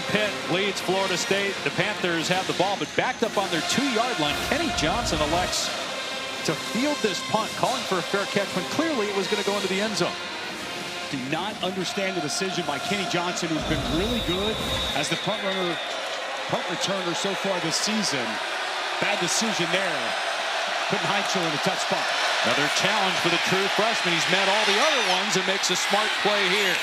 S1: Pitt leads Florida State. The Panthers have the ball, but backed up on their 2-yard line. Kenny Johnson elects to field this punt, calling for a fair catch when clearly it was going to go into the end zone.
S2: Do not understand the decision by Kenny Johnson, who's been really good as the punt returner so far this season. Bad decision there. Putting Heinzel in a tough spot.
S1: Another challenge for the true freshman. He's met all the other ones and makes a smart play here.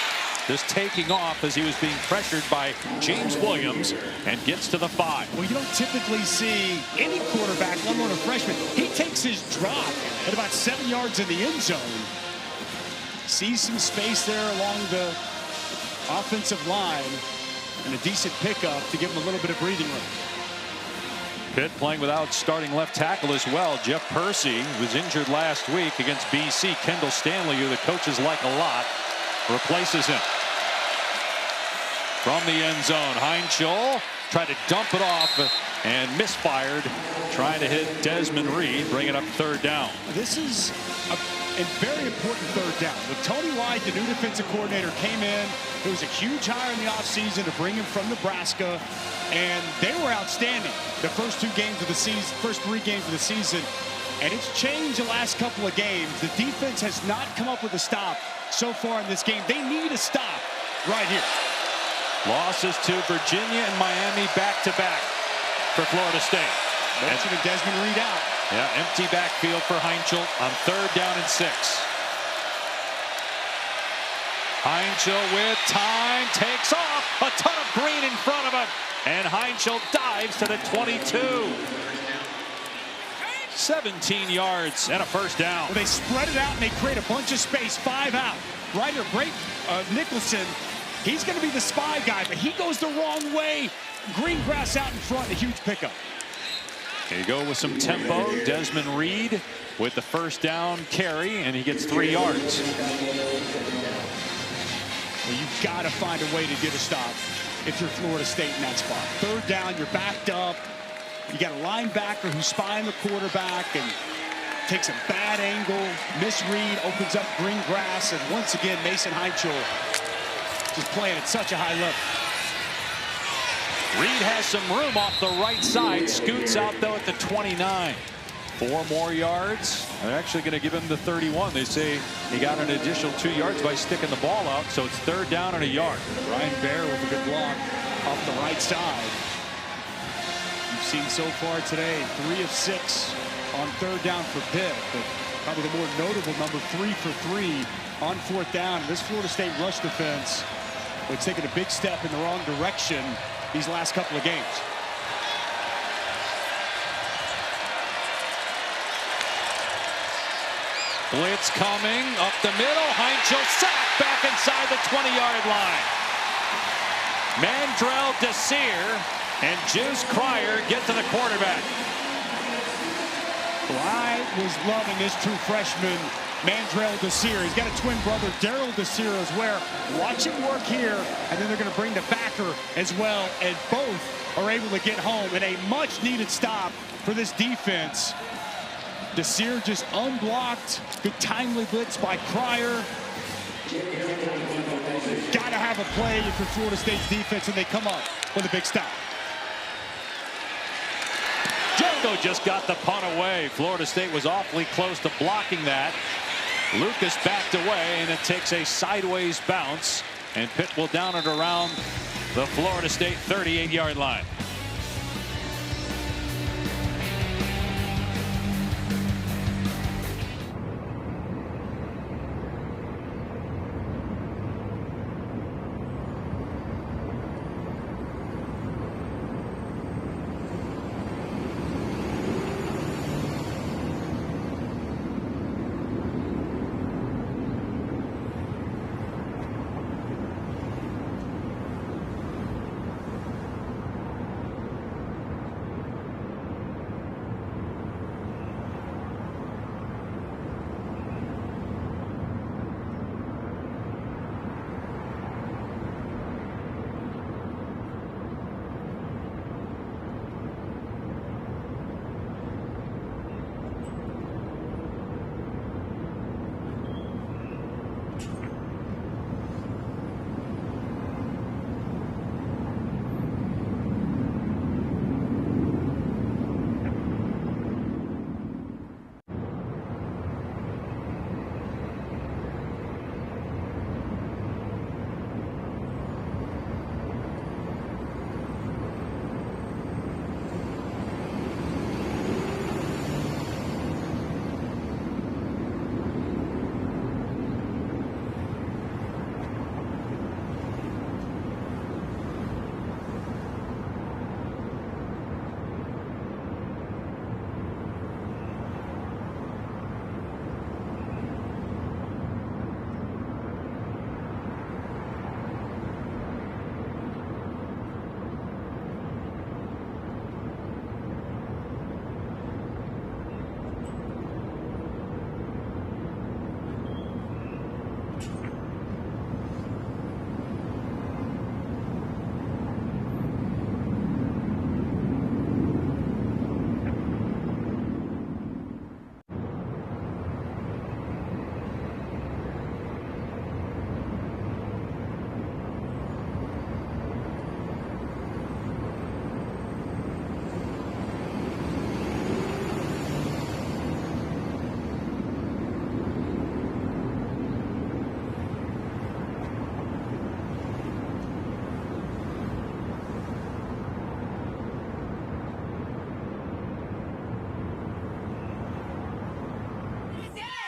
S1: Just taking off as he was being pressured by James Williams and gets to the 5.
S2: Well, you don't typically see any quarterback, let alone a freshman. He takes his drop at about 7 yards in the end zone. Sees some space there along the offensive line and a decent pickup to give him a little bit of breathing room.
S1: Pitt playing without starting left tackle as well. Jeff Percy was injured last week against BC. Kendall Stanley, who the coaches like a lot, replaces him. From the end zone, Heinschel tried to dump it off and misfired, trying to hit Desmond Reed, bring it up 3rd down.
S2: This is a very important 3rd down. With Tony White, the new defensive coordinator, came in. It was a huge hire in the offseason to bring him from Nebraska, and they were outstanding the first 2 games of the season, first 3 games of the season, and it's changed the last couple of games. The defense has not come up with a stop so far in this game. They need a stop right here.
S1: Losses to Virginia and Miami back-to-back for Florida State.
S2: Mentioned Desmond Reed out.
S1: Yeah, empty backfield for Heinschel on 3rd down and 6. Heinschel with time, takes off, a ton of green in front of him, and Heinschel dives to the 22. 17 yards and a 1st down.
S2: Well, they spread it out and they create a bunch of space. 5 out. Right here, Nicholson. He's going to be the spy guy, but he goes the wrong way. Green grass out in front, a huge pickup.
S1: There you go with some tempo. Desmond Reed with the 1st down carry, and he gets 3 yards.
S2: Well, you've got to find a way to get a stop if you're Florida State in that spot. 3rd down, you're backed up. You got a linebacker who's spying the quarterback and takes a bad angle. Misread, opens up green grass, and once again, Mason Heinschel just playing at such a high level.
S1: Reed has some room off the right side. Scoots out, though, at the 29. 4 more yards. They're actually going to give him the 31. They say he got an additional 2 yards by sticking the ball out, so it's 3rd down and a yard.
S2: Ryan Baer with a good block off the right side. You've seen so far today 3 of 6 on 3rd down for Pitt, but probably the more notable number, 3 for 3 on 4th down. This Florida State rush defense was taking a big step in the wrong direction these last couple of games.
S1: Blitz coming up the middle. Heinschel sacked back inside the 20-yard line. Mandrell Desir and Juice Cryer get to the quarterback.
S2: Well, I was loving this true freshman, Mandrell Desir. He's got a twin brother, Daryl Desir, as well. Watch him work here, and then they're going to bring the backer as well, and both are able to get home in a much-needed stop for this defense. Desir just unblocked. Good timely blitz by Cryer. Got to have a play if you're Florida State's defense, and they come up with a big stop.
S1: Django just got the punt away. Florida State was awfully close to blocking that. Lucas backed away, and it takes a sideways bounce, and Pitt will down it around the Florida State 38-yard line.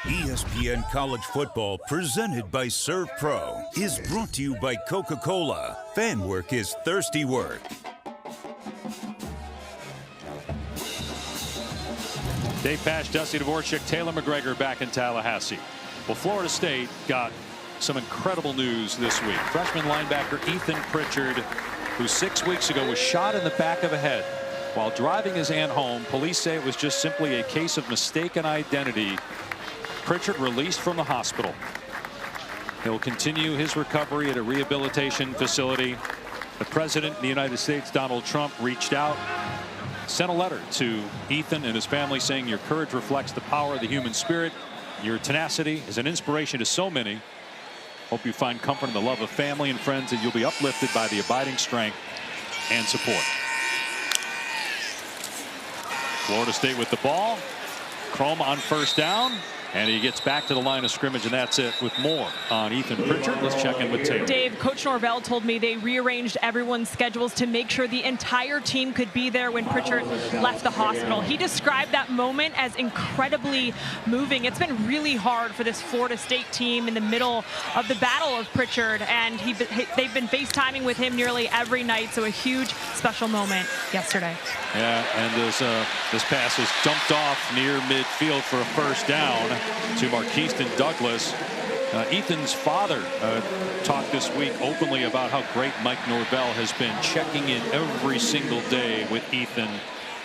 S5: ESPN College Football, presented by Serve Pro, is brought to you by Coca-Cola. Fan work is thirsty work.
S1: Dave Pasch, Dusty Dvorak, Taylor McGregor back in Tallahassee. Well, Florida State got some incredible news this week. Freshman linebacker Ethan Pritchard, who 6 weeks ago was shot in the back of the head while driving his aunt home. Police say it was just simply a case of mistaken identity. Pritchard released from the hospital. He'll continue his recovery at a rehabilitation facility. The president of the United States, Donald Trump, reached out, sent a letter to Ethan and his family saying, "Your courage reflects the power of the human spirit. Your tenacity is an inspiration to so many. Hope you find comfort in the love of family and friends, and you'll be uplifted by the abiding strength and support." Florida State with the ball. Chrome on first down. And he gets back to the line of scrimmage, and that's it. With more on Ethan Pritchard, let's check in with Taylor.
S3: Dave, Coach Norvell told me they rearranged everyone's schedules to make sure the entire team could be there when Pritchard left the hospital. He described that moment as incredibly moving. It's been really hard for this Florida State team in the middle of the battle of Pritchard, and they've been FaceTiming with him nearly every night, so a huge special moment yesterday.
S1: Yeah, and this pass is dumped off near midfield for a first down to Marquiston Douglas. Ethan's father talked this week openly about how great Mike Norvell has been, checking in every single day with Ethan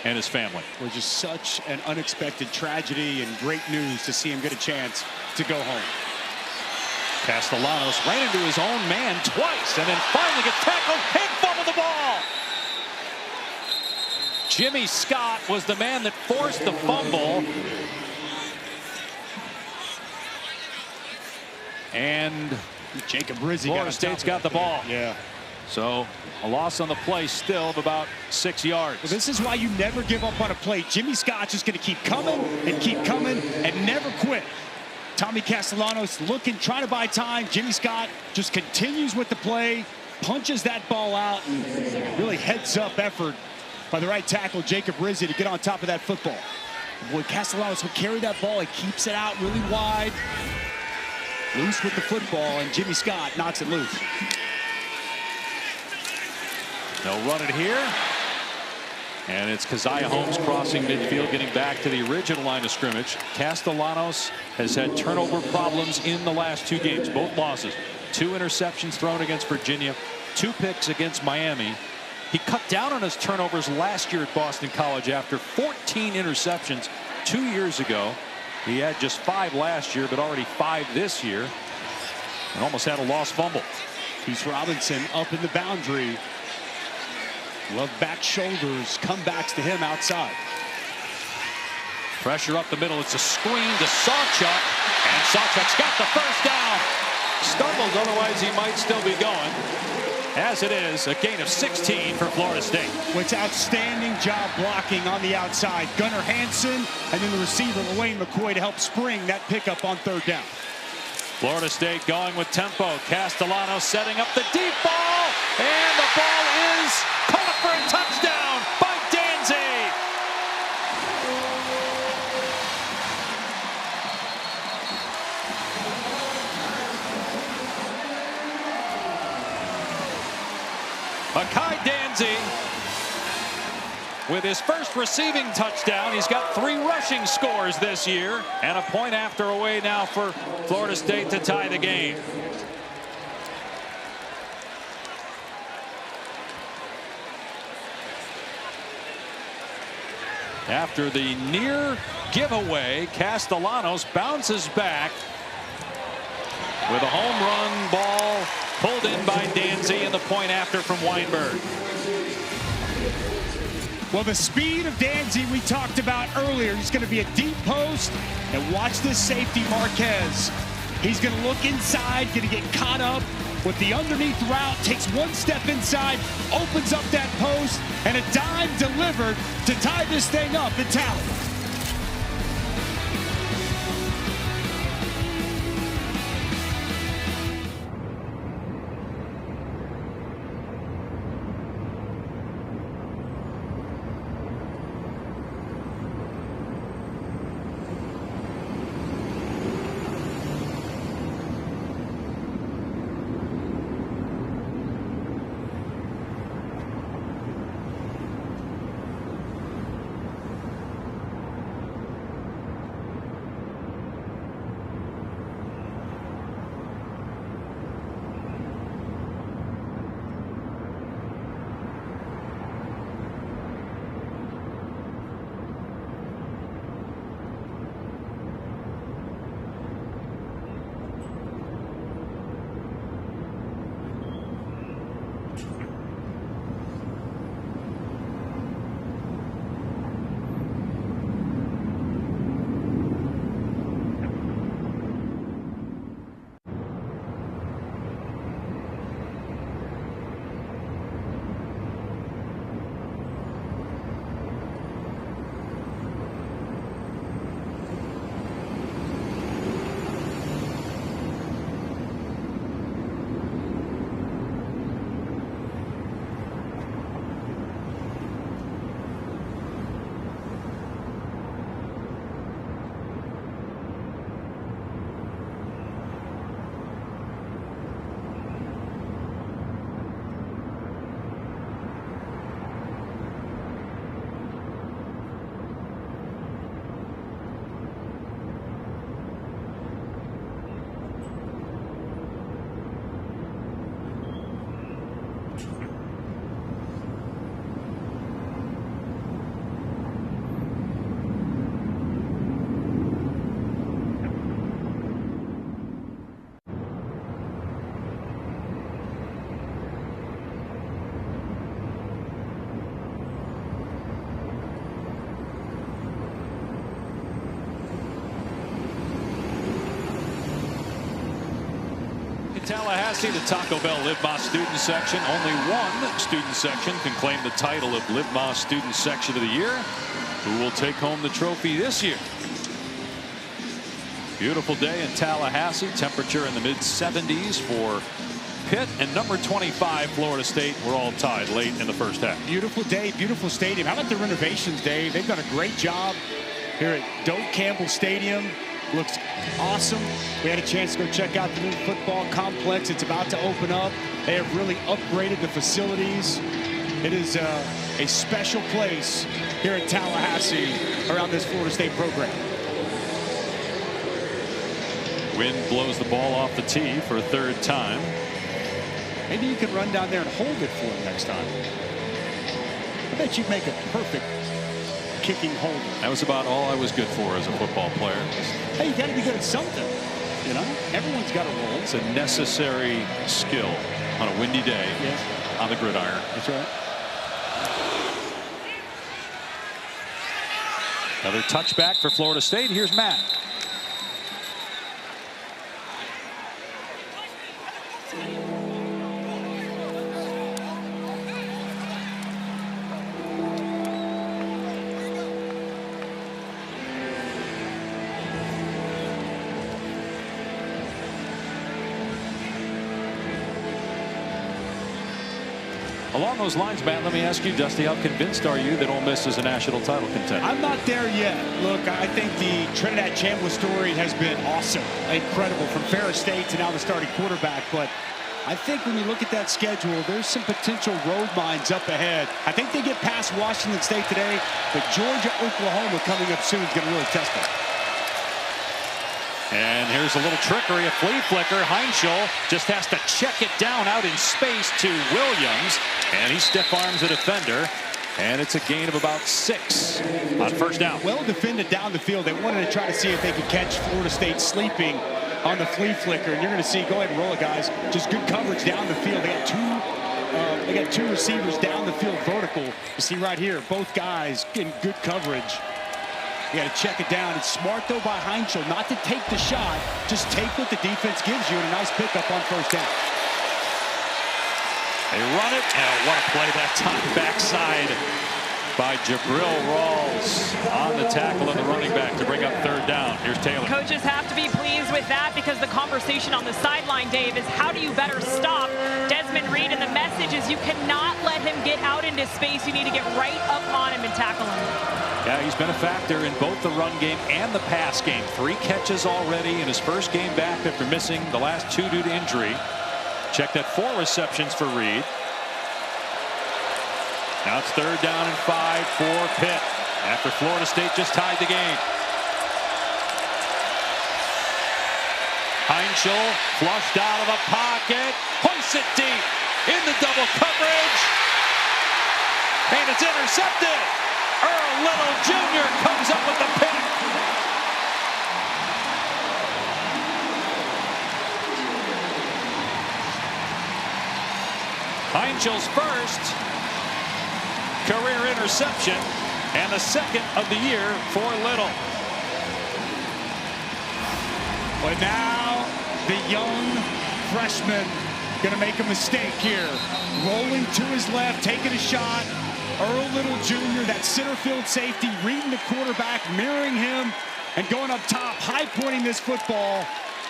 S1: and his family.
S2: It was just such an unexpected tragedy and great news to see him get a chance to go home.
S1: Castellanos ran into his own man twice and then finally gets tackled. Big fumble the ball. Jimmy Scott was the man that forced the fumble. And
S2: Jacob Rizzi
S1: Florida State's got the ball.
S2: Yeah.
S1: So a loss on the play still of about 6 yards.
S2: Well, this is why you never give up on a play. Jimmy Scott's just going to keep coming and never quit. Tommy Castellanos looking, trying to buy time. Jimmy Scott just continues with the play, punches that ball out, and really heads up effort by the right tackle, Jacob Rizzi, to get on top of that football. Boy, Castellanos will carry that ball. He keeps it out really wide. Loose with the football, and Jimmy Scott knocks it loose.
S1: They'll run it here. And it's Keziah Holmes crossing midfield, getting back to the original line of scrimmage. Castellanos has had turnover problems in the last 2 games, both losses. 2 interceptions thrown against Virginia, 2 picks against Miami. He cut down on his turnovers last year at Boston College after 14 interceptions 2 years ago. He had just 5 last year, but already 5 this year, and almost had a lost fumble.
S2: Keith Robinson up in the boundary. Love back shoulders, comebacks to him outside.
S1: Pressure up the middle. It's a screen to Sawchuk, and Sawchuk's got the first down. Stumbled, otherwise he might still be going. As it is, a gain of 16 for Florida State.
S2: With outstanding job blocking on the outside. Gunnar Hansen and then the receiver, Wayne McCoy, to help spring that pickup on 3rd down.
S1: Florida State going with tempo. Castellanos setting up the deep ball, and the ball is caught for a touchdown by Danzy. Makai Danzy with his first receiving touchdown. He's got 3 rushing scores this year, and a point after away now for Florida State to tie the game. After the near giveaway, Castellanos bounces back with a home run ball pulled in by Danzy, and the point after from Weinberg.
S2: Well, the speed of Danzy we talked about earlier. He's going to be a deep post, and watch this safety, Marquez. He's going to look inside, going to get caught up with the underneath route, takes 1 step inside, opens up that post, and a dime delivered to tie this thing up in Tally.
S1: Tallahassee, the Taco Bell Live Más student section. Only one student section can claim the title of Live Más student section of the year. Who will take home the trophy this year? Beautiful day in Tallahassee. Temperature in the mid-70s for Pitt and number 25 Florida State. We're all tied late in the first half.
S2: Beautiful day, beautiful stadium. How about the renovations, Dave? They've done a great job here at Doak Campbell Stadium. Looks awesome. We had a chance to go check out the new football complex. It's about to open up. They have really upgraded the facilities. It is a special place here in Tallahassee around this Florida State program.
S1: Wind blows the ball off the tee for a third time.
S2: Maybe you can run down there and hold it for him next time. I bet you'd make a perfect kicking holder.
S1: That was about all I was good for as a football player.
S2: Hey, you got to be good at something. You know, everyone's got a role.
S1: It's a necessary skill on a windy day on the gridiron.
S2: That's right.
S1: Another touchback for Florida State. Here's Matt. Along those lines, Matt, let me ask you, Dusty, how convinced are you that Ole Miss is a national title contender?
S2: I'm not there yet. Look, I think the Trinidad Chambliss story has been awesome, incredible, from Ferris State to now the starting quarterback. But I think when you look at that schedule, there's some potential road mines up ahead. I think they get past Washington State today, but Georgia, Oklahoma coming up soon is going to really test them.
S1: And here's a little trickery, a flea flicker. Heinschel just has to check it down out in space to Williams. And he stiff arms the defender. And it's a gain of about 6 on first down.
S2: Well defended down the field. They wanted to try to see if they could catch Florida State sleeping on the flea flicker. And you're going to see, go ahead and roll it, guys. Just good coverage down the field. They got two receivers down the field vertical. You see right here, both guys getting good coverage. You got to check it down. It's smart, though, by Heinschel not to take the shot. Just take what the defense gives you, and a nice pickup on first down.
S1: They run it, and what a play that time. Backside by Jabril Rawls on the tackle of the running back to bring up third down. Here's Taylor.
S3: Coaches have to be pleased with that because the conversation on the sideline, Dave, is how do you better stop Desmond Reed? And the message is you cannot let him get out into space. You need to get right up on him and tackle him.
S1: Yeah, he's been a factor in both the run game and the pass game. 3 catches already in his first game back after missing the last 2 due to injury. Check that 4 receptions for Reed. Now it's third down and 5 for Pitt after Florida State just tied the game. Heinschel flushed out of the pocket, hoists it deep in the double coverage, and it's intercepted. Earl Little Jr. comes up with the pick. Heinschel's first career interception and the second of the year for Little.
S2: But now the young freshman going to make a mistake here. Rolling to his left, taking a shot. Earl Little Jr., that center field safety, reading the quarterback, mirroring him, and going up top, high-pointing this football,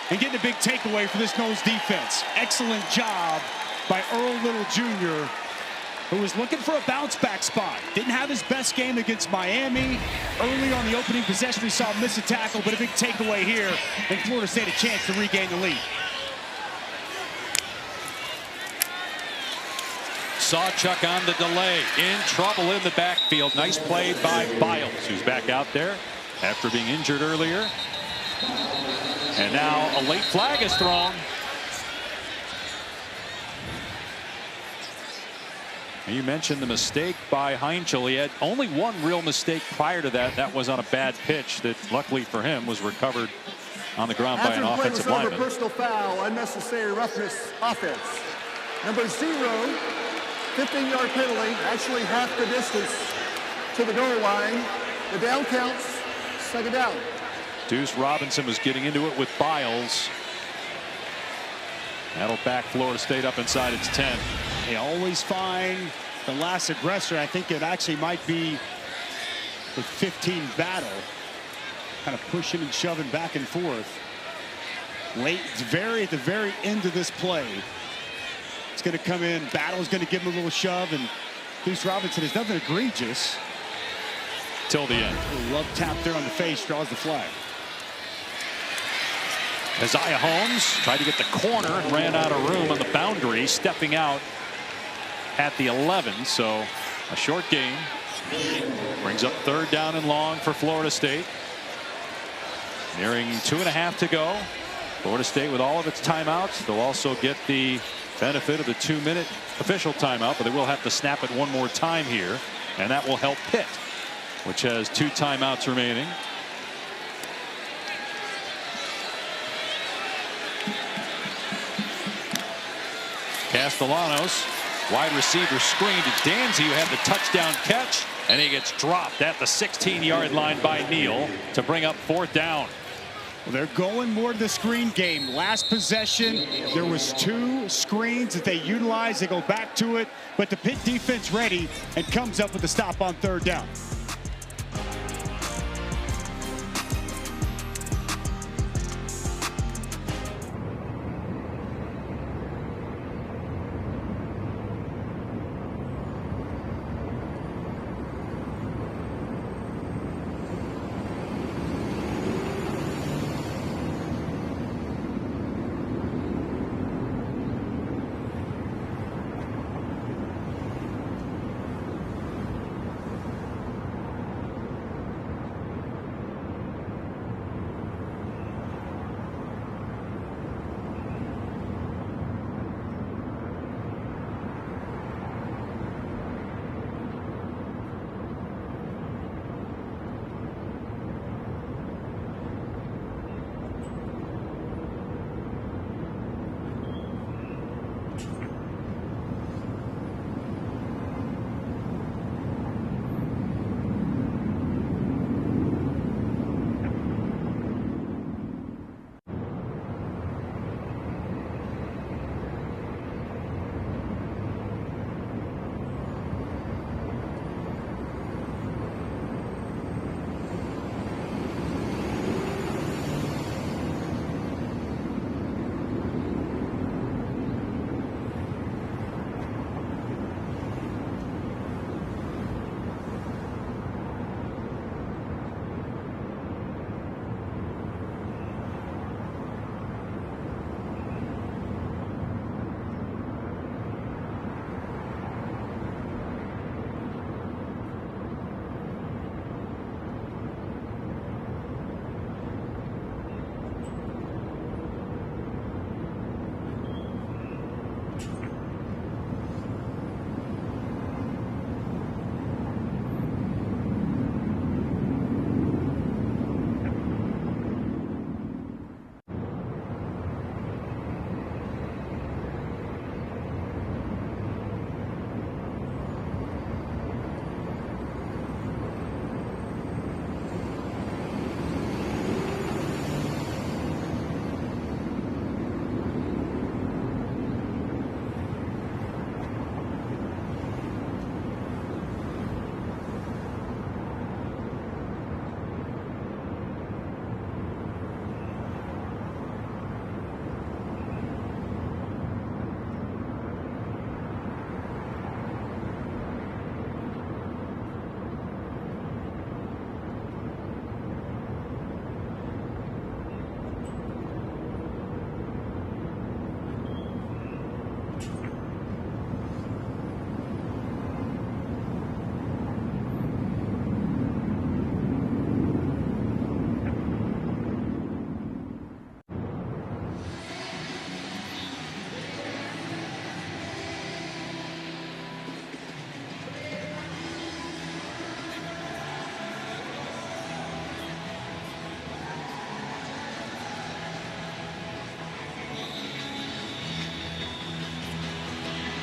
S2: and getting a big takeaway for this Noles defense. Excellent job by Earl Little Jr., who was looking for a bounce-back spot. Didn't have his best game against Miami. Early on the opening possession, we saw him miss a tackle, but a big takeaway here, and Florida State a chance to regain the lead.
S1: Sawchuk on the delay, in trouble in the backfield. Nice play by Biles, who's back out there after being injured earlier. And now a late flag is thrown. You mentioned the mistake by Heinschel. He had only one real mistake prior to that. That was on a bad pitch that, luckily for him, was recovered on the ground by an offensive lineman.
S6: Personal foul, unnecessary roughness, offense. Number 0, 15-yard penalty, actually half the distance to the goal line. The down counts, second down.
S1: Deuce Robinson was getting into it with Biles. That'll back Florida State up inside its 10.
S2: They always find the last aggressor. I think it actually might be the 15 battle. Kind of pushing and shoving back and forth. Late, it's at the very end of this play. It's going to come in. Battle's going to give him a little shove, and Deuce Robinson is nothing egregious.
S1: Till the end.
S2: A love tap there on the face, draws the flag.
S1: Isaiah Holmes tried to get the corner and ran out of room on the boundary, stepping out at the 11. So a short game. Brings up 3rd down and long for Florida State. Nearing 2.5 to go. Florida State with all of its timeouts. They'll also get the benefit of the 2-minute official timeout, but they will have to snap it one more time here, and that will help Pitt, which has 2 timeouts remaining. Castellanos, wide receiver screen to Danzy, who had the touchdown catch, and he gets dropped at the 16-yard line by Neal to bring up 4th down.
S2: Well, they're going more to the screen game. Last possession, there was 2 screens that they utilized. They go back to it, but the Pitt defense ready and comes up with a stop on 3rd down.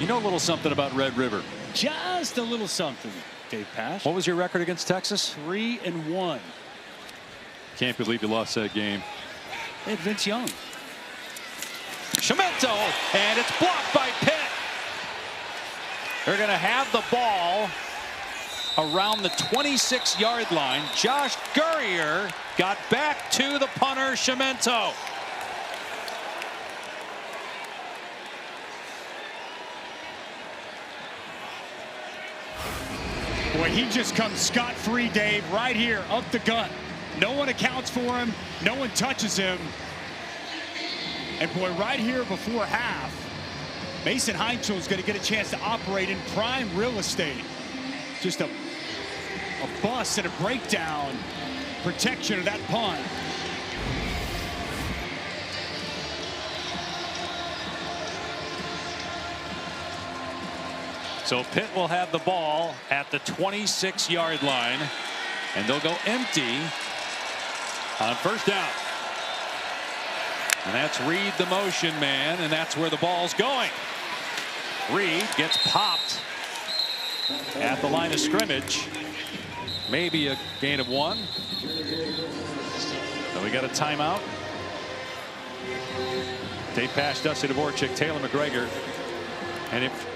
S1: You know a little something about Red River.
S2: Just a little something, Dave Pasch.
S1: What was your record against Texas?
S2: 3-1.
S1: Can't believe you lost that game.
S2: Hey, Vince Young.
S1: Cemento, and it's blocked by Pitt. They're going to have the ball around the 26-yard line. Josh Gurrier got back to the punter, Cemento.
S2: Boy, he just comes scot-free, Dave, right here, up the gut. No one accounts for him. No one touches him. And boy, right here before half, Mason Heinzel is going to get a chance to operate in prime real estate. Just a bust and a breakdown. Protection of that punt.
S1: So Pitt will have the ball at the 26-yard line, and they'll go empty on first down. And that's Reed, the motion man, and that's where the ball's going. Reed gets popped at the line of scrimmage. Maybe a gain of 1. So we got a timeout. Dave Pasch, Dusty Dvorak, Taylor McGregor. And if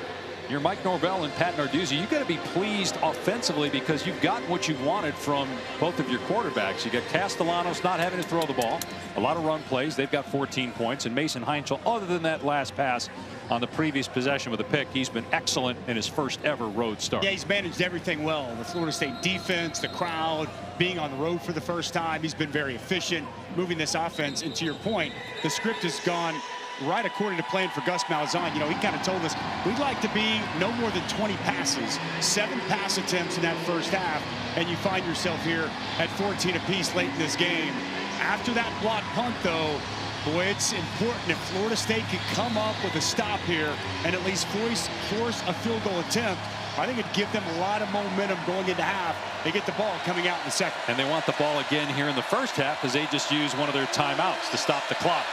S1: you're Mike Norvell and Pat Narduzzi, you've got to be pleased offensively because you've gotten what you wanted from both of your quarterbacks. You got Castellanos not having to throw the ball, a lot of run plays. They've got 14 points, and Mason Heinzel, other than that last pass on the previous possession with a pick, he's been excellent in his first ever road start.
S2: Yeah, he's managed everything well. The Florida State defense, the crowd, being on the road for the first time. He's been very efficient moving this offense. And to your point, the script has gone right according to plan for Gus Malzahn. You know, he kind of told us we'd like to be no more than 20 passes, 7 pass attempts in that first half, and you find yourself here at 14 apiece late in this game. After that blocked punt, though, boy, it's important if Florida State could come up with a stop here and at least force a field goal attempt. I think it'd give them a lot of momentum going into half. They get the ball coming out in the second.
S1: And they want the ball again here in the first half because they just used one of their timeouts to stop the clock.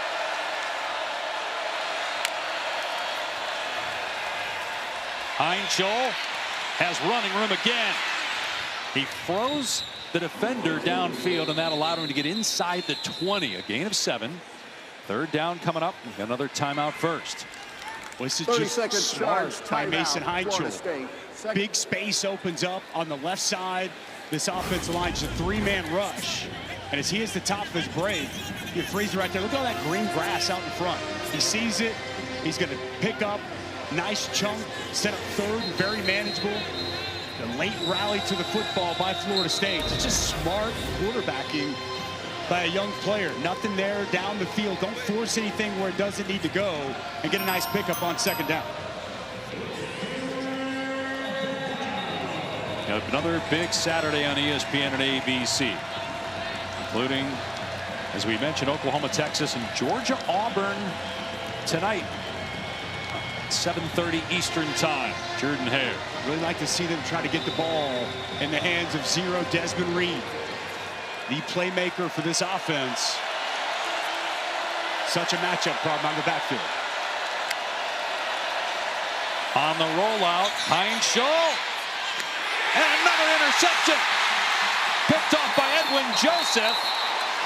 S1: Heinzel has running room again. He throws the defender downfield, and that allowed him to get inside the 20. A gain of 7. Third down coming up. We've got another timeout first.
S2: Well, this is just smart by Mason Heinzel. Big space opens up on the left side. This offensive line is a 3-man rush. And as he is the top of his break, you freeze right there. Look at all that green grass out in front. He sees it. He's going to pick up. Nice chunk, set up third, very manageable. The late rally to the football by Florida State. It's just smart quarterbacking by a young player. Nothing there down the field. Don't force anything where it doesn't need to go, and get a nice pickup on second down.
S1: Another big Saturday on ESPN and ABC, including, as we mentioned, Oklahoma, Texas, and Georgia, Auburn tonight. 7:30 Eastern time. Jordan Hare.
S2: Really like to see them try to get the ball in the hands of zero Desmond Reed, the playmaker for this offense. Such a matchup problem on the backfield.
S1: On the rollout, Heinzel, and another interception. Picked off by Edwin Joseph,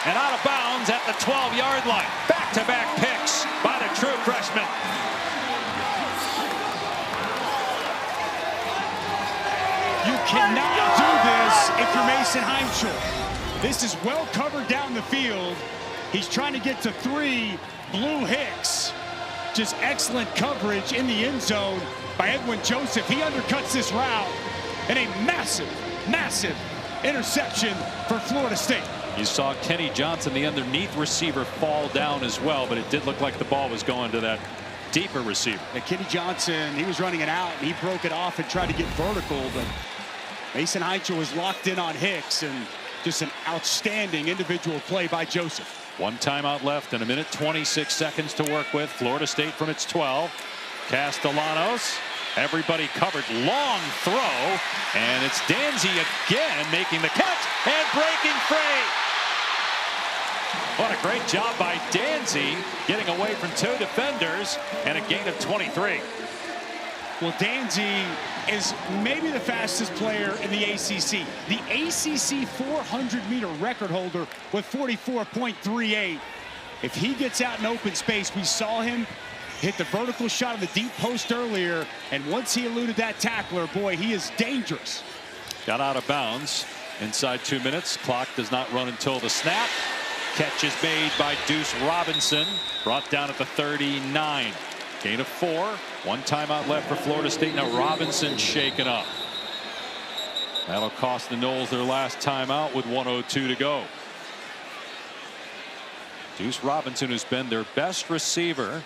S1: and out of bounds at the 12-yard line. Back-to-back picks by the true freshman.
S2: You cannot do this if you're Mason Heinzel. This is well covered down the field. He's trying to get to 3. Blue Hicks. Just excellent coverage in the end zone by Edwin Joseph. He undercuts this route, and a massive, massive interception for Florida State.
S1: You saw Kenny Johnson, the underneath receiver, fall down as well, but it did look like the ball was going to that deeper receiver.
S2: And Kenny Johnson, he was running it out, and he broke it off and tried to get vertical, but Mason Heinzel was locked in on Hicks, and just an outstanding individual play by Joseph.
S1: 1 timeout left and 1:26 seconds to work with. Florida State from its 12. Castellanos, everybody covered, long throw, and it's Danzy again making the catch and breaking free. What a great job by Danzy, getting away from 2 defenders, and a gain of 23.
S2: Well, Danzy is maybe the fastest player in the ACC. The ACC 400-meter record holder with 44.38. If he gets out in open space, we saw him hit the vertical shot of the deep post earlier, and once he eluded that tackler, boy, he is dangerous.
S1: Got out of bounds inside 2 minutes. Clock does not run until the snap. Catch is made by Deuce Robinson, brought down at the 39. Gain of 4. 1 timeout left for Florida State. Now Robinson shaken up. That'll cost the Noles their last timeout with 1:02 to go. Deuce Robinson, who's been their best receiver.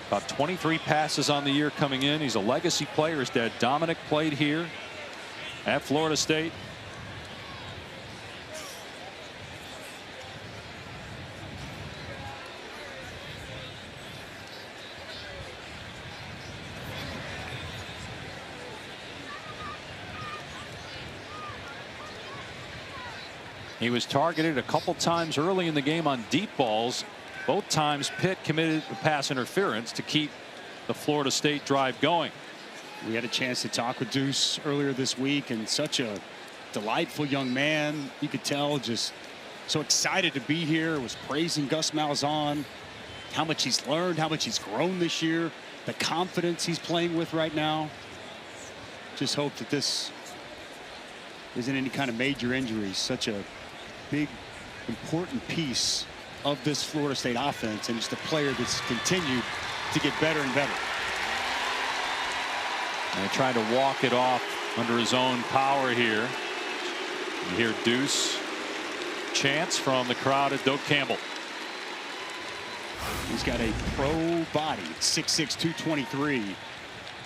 S1: About 23 passes on the year coming in. He's a legacy player. His dad Dominic played here at Florida State. He was targeted a couple times early in the game on deep balls. Both times Pitt committed a pass interference to keep the Florida State drive going.
S2: We had a chance to talk with Deuce earlier this week, and such a delightful young man. You could tell, just so excited to be here. Was praising Gus Malzahn, how much he's learned, how much he's grown this year, the confidence he's playing with right now. Just hope that this isn't any kind of major injuries. Such a big, important piece of this Florida State offense, and just a player that's continued to get better and better.
S1: And trying to walk it off under his own power here. You hear Deuce chants from the crowd at Doak Campbell.
S2: He's got a pro body, 6'6", 223.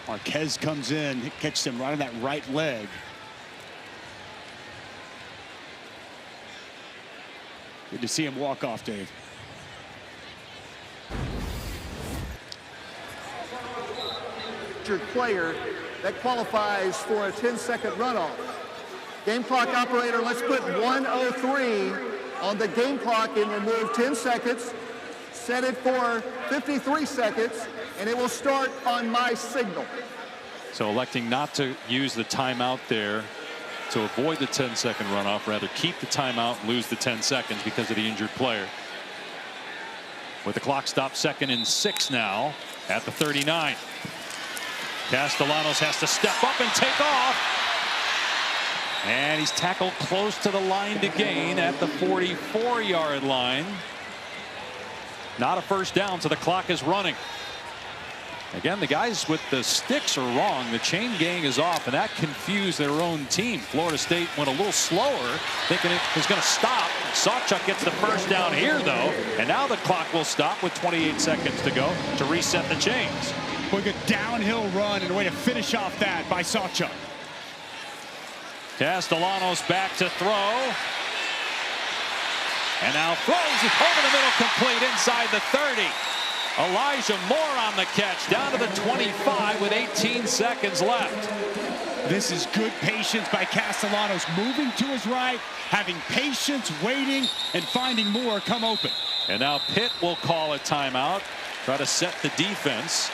S2: Marquez comes in, catches him right on that right leg. Good to see him walk off, Dave.
S6: Player that qualifies for a 10-second runoff. Game clock operator, let's put 1:03 on the game clock and remove 10 seconds. Set it for 53 seconds, and it will start on my signal.
S1: So electing not to use the timeout there to avoid the 10-second runoff, rather keep the timeout and lose the 10 seconds because of the injured player. With the clock stopped, 2nd and 6 now at the 39. Castellanos has to step up and take off. And he's tackled close to the line to gain at the 44-yard line. Not a first down, so the clock is running. Again, the guys with the sticks are wrong. The chain gang is off, and that confused their own team. Florida State went a little slower, thinking it was going to stop. Sawchuk gets the first down here, though, and now the clock will stop with 28 seconds to go to reset the chains.
S2: Look at downhill run and a way to finish off that by Sawchuk.
S1: Castellanos back to throw. And now throws it over the middle, complete inside the 30. Elijah Moore on the catch, down to the 25 with 18 seconds left.
S2: This is good patience by Castellanos, moving to his right, having patience, waiting, and finding Moore come open.
S1: And now Pitt will call a timeout, try to set the defense.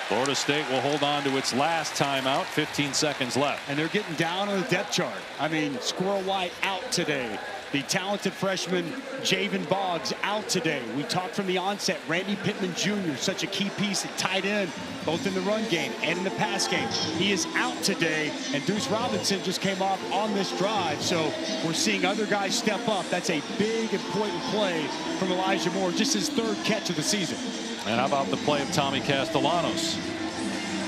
S1: Florida State will hold on to its last timeout, 15 seconds left.
S2: And they're getting down on the depth chart. I mean, Squirrel White out today. The talented freshman Javen Boggs out today. We talked from the onset, Randy Pittman Jr., such a key piece at tight end, both in the run game and in the pass game. He is out today, and Deuce Robinson just came off on this drive, so we're seeing other guys step up. That's a big, important play from Elijah Moore, just his 3rd catch of the season.
S1: And how about the play of Tommy Castellanos?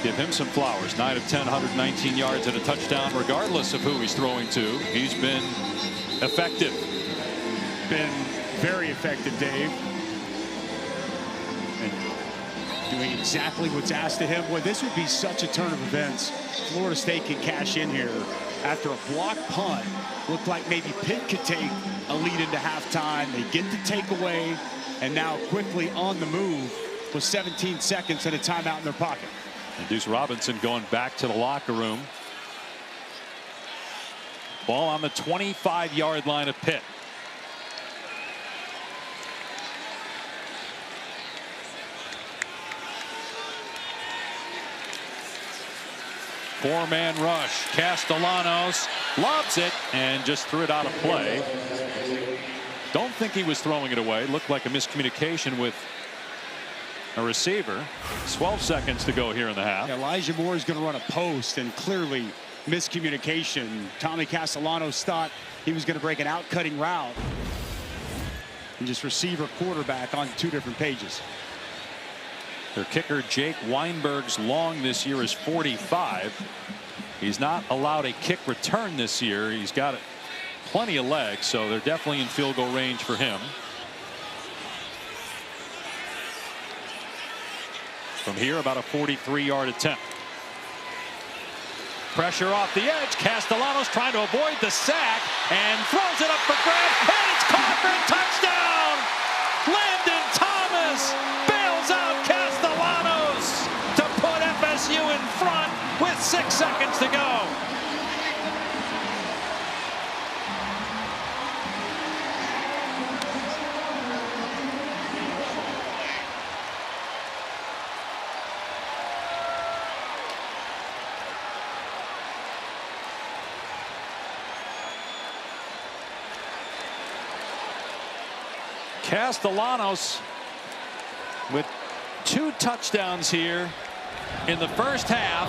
S1: Give him some flowers. 9 of 10, 119 yards and a touchdown, regardless of who he's throwing to. He's been effective.
S2: Been very effective, Dave. And doing exactly what's asked of him. Boy, this would be such a turn of events. Florida State can cash in here after a block punt. Looked like maybe Pitt could take a lead into halftime. They get the takeaway, and now quickly on the move with 17 seconds and a timeout in their pocket.
S1: And Deuce Robinson going back to the locker room. Ball on the 25-yard line of Pitt. Four-man rush. Castellanos loves it and just threw it out of play. Don't think he was throwing it away. Looked like a miscommunication with a receiver. 12 seconds to go here in the half.
S2: Elijah Moore is going to run a post, and clearly miscommunication. Tommy Castellanos thought he was going to break an out-cutting route. And just receiver quarterback on 2 different pages.
S1: Their kicker Jake Weinberg's long this year is 45. He's not allowed a kick return this year. He's got plenty of legs, so they're definitely in field goal range for him. From here, about a 43-yard attempt. Pressure off the edge. Castellanos trying to avoid the sack and throws it up for grabs, and it's caught for a touchdown. Landon Thomas bails out Castellanos to put FSU in front with 6 seconds to go. Castellanos with 2 touchdowns here in the first half.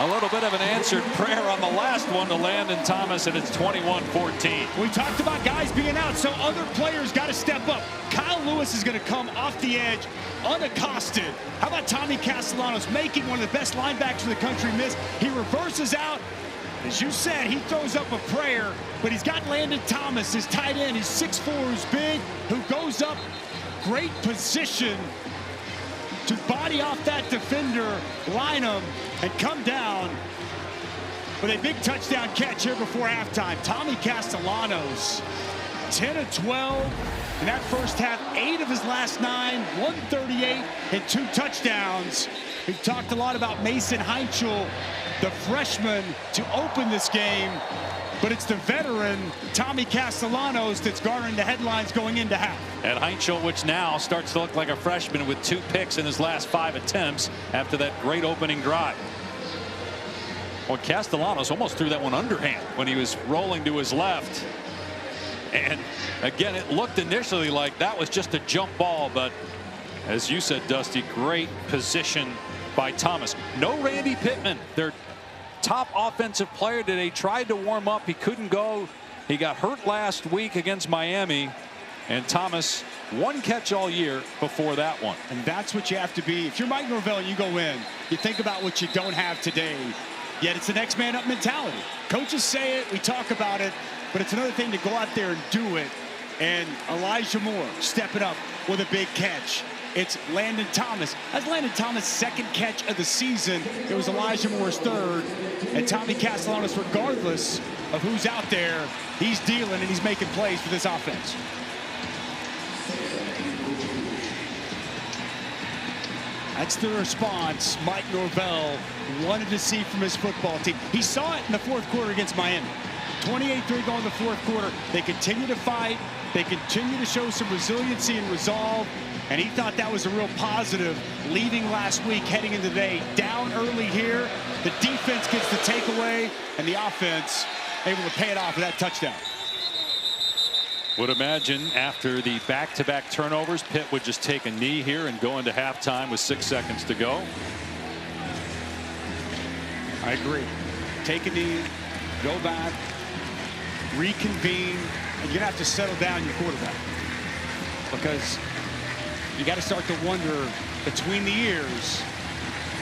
S1: A little bit of an answered prayer on the last one to Landon Thomas, and it's 21-14.
S2: We talked about guys being out, so other players got to step up. Kyle Lewis is going to come off the edge unaccosted. How about Tommy Castellanos making one of the best linebackers in the country miss? He reverses out. As you said, he throws up a prayer, but he's got Landon Thomas, his tight end, his 6'4", who's big, who goes up, great position to body off that defender, line him, and come down with a big touchdown catch here before halftime. Tommy Castellanos, 10 of 12 in that first half, 8 of his last 9, 138 and 2 touchdowns. We've talked a lot about Mason Heinchel, the freshman, to open this game, but it's the veteran Tommy Castellanos that's garnering the headlines going into half.
S1: And Heinchel, which now starts to look like a freshman with 2 picks in his last 5 attempts after that great opening drive. Well, Castellanos almost threw that one underhand when he was rolling to his left. And again, it looked initially like that was just a jump ball, but as you said, Dusty, great position by Thomas. No Randy Pittman, their top offensive player today, tried to warm up. He couldn't go. He got hurt last week against Miami. And Thomas, 1 catch all year before that one.
S2: And that's what you have to be. If you're Mike Norvell and you go in, you think about what you don't have today. Yet it's the next man up mentality. Coaches say it, we talk about it, but it's another thing to go out there and do it. And Elijah Moore stepping up with a big catch. It's Landon Thomas. That's Landon Thomas' 2nd catch of the season. It was Elijah Moore's 3rd. And Tommy Castellanos, regardless of who's out there, he's dealing and he's making plays for this offense. That's the response Mike Norvell wanted to see from his football team. He saw it in the 4th quarter against Miami. 28-3 going in the 4th quarter. They continue to fight. They continue to show some resiliency and resolve. And he thought that was a real positive leaving last week, heading into today. Down early here. The defense gets the takeaway, and the offense able to pay it off with that touchdown.
S1: Would imagine after the back-to-back turnovers, Pitt would just take a knee here and go into halftime with 6 seconds to go.
S2: I agree. Take a knee, go back, reconvene, and you're going to have to settle down your quarterback. Because you got to start to wonder between the ears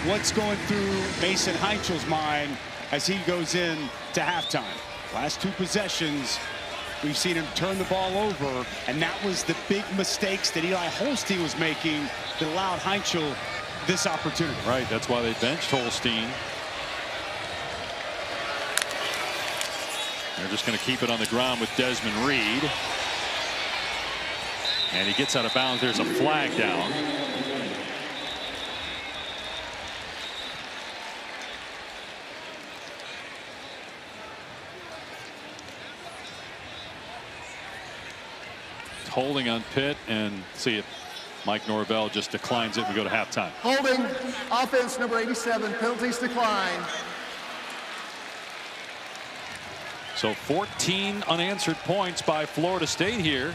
S2: what's going through Mason Heinchel's mind as he goes in to halftime. Last 2 possessions, we've seen him turn the ball over, and that was the big mistakes that Eli Holstein was making that allowed Heinchel this opportunity.
S1: Right, that's why they benched Holstein. They're just going to keep it on the ground with Desmond Reed. And he gets out of bounds. There's a flag down. Holding on Pitt, and see if Mike Norvell just declines it. We go to halftime.
S6: Holding, offense number 87, penalties decline.
S1: So 14 unanswered points by Florida State here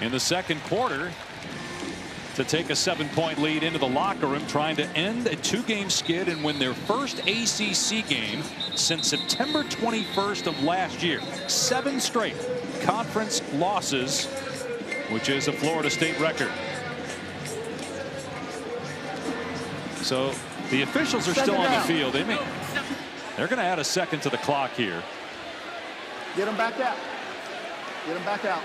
S1: in the second quarter to take a 7-point lead into the locker room, trying to end a 2-game skid and win their first ACC game since September 21st of last year. 7 straight conference losses, which is a Florida State record. So the officials are still on the field. They're going to add a second to the clock here.
S6: Get them back out. Get them back out.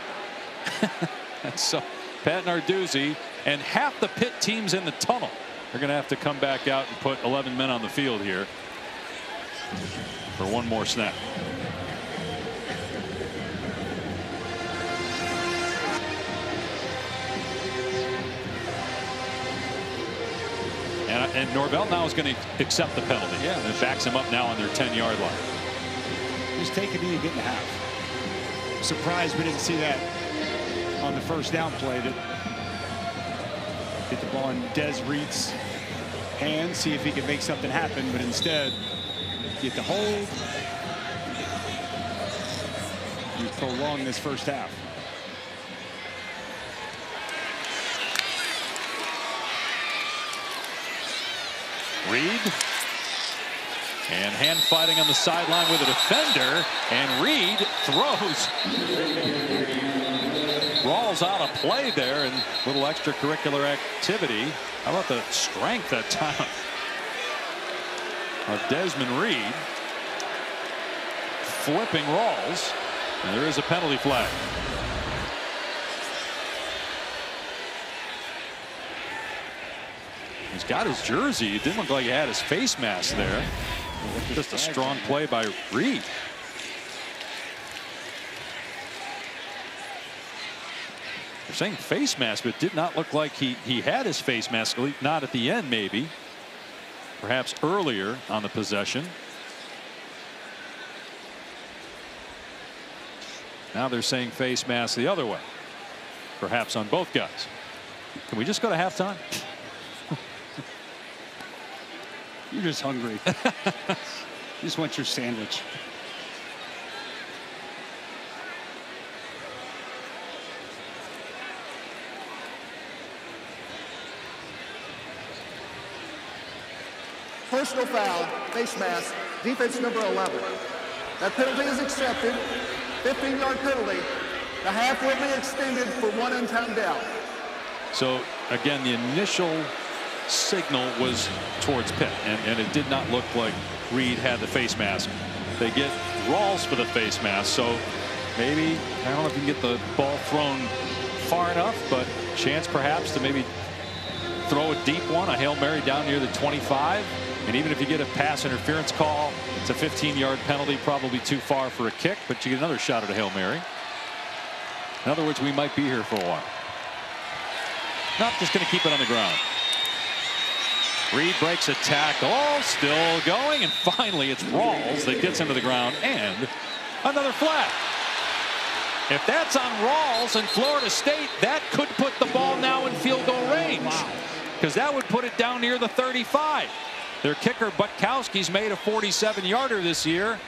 S1: And so Pat Narduzzi and half the Pitt teams in the tunnel are going to have to come back out and put 11 men on the field here for one more snap. And Norvell now is going to accept the penalty. Yeah, and it backs him up now on their 10-yard line.
S2: Just take a knee and get in the half. Surprised we didn't see that on the first down play. That get the ball in Des Reed's hands, see if he can make something happen, but instead get the hold. You prolong this first half.
S1: Reed, and hand fighting on the sideline with a defender, and Reed throws. Rawls out of play there, and a little extracurricular activity. How about the strength that time of Desmond Reed flipping Rawls, and there is a penalty flag. He's got his jersey. It didn't look like he had his face mask there. Just a strong play by Reed. They're saying face mask, but it did not look like he had his face mask, not at the end maybe. Perhaps earlier on the possession. Now they're saying face mask the other way. Perhaps on both guys. Can we just go to halftime?
S2: You're just hungry. You just want your sandwich.
S6: Personal foul, face mask, defense number 11. That penalty is accepted. 15-yard penalty. The half will be extended for one untimed out.
S1: So again, the initial signal was towards Pitt, and it did not look like Reed had the face mask. They get Rawls for the face mask, so maybe, I don't know if you can get the ball thrown far enough, but chance perhaps to maybe throw a deep one, a Hail Mary down near the 25. And even if you get a pass interference call, it's a 15-yard penalty, probably too far for a kick, but you get another shot at a Hail Mary. In other words, we might be here for a while. Not just going to keep it on the ground. Reed breaks a tackle, still going, and finally it's Rawls that gets into the ground, and another flag. If that's on Rawls and Florida State, that could put the ball now in field goal range. Because that would put it down near the 35. Their kicker, Butkowski's made a 47-yarder this year.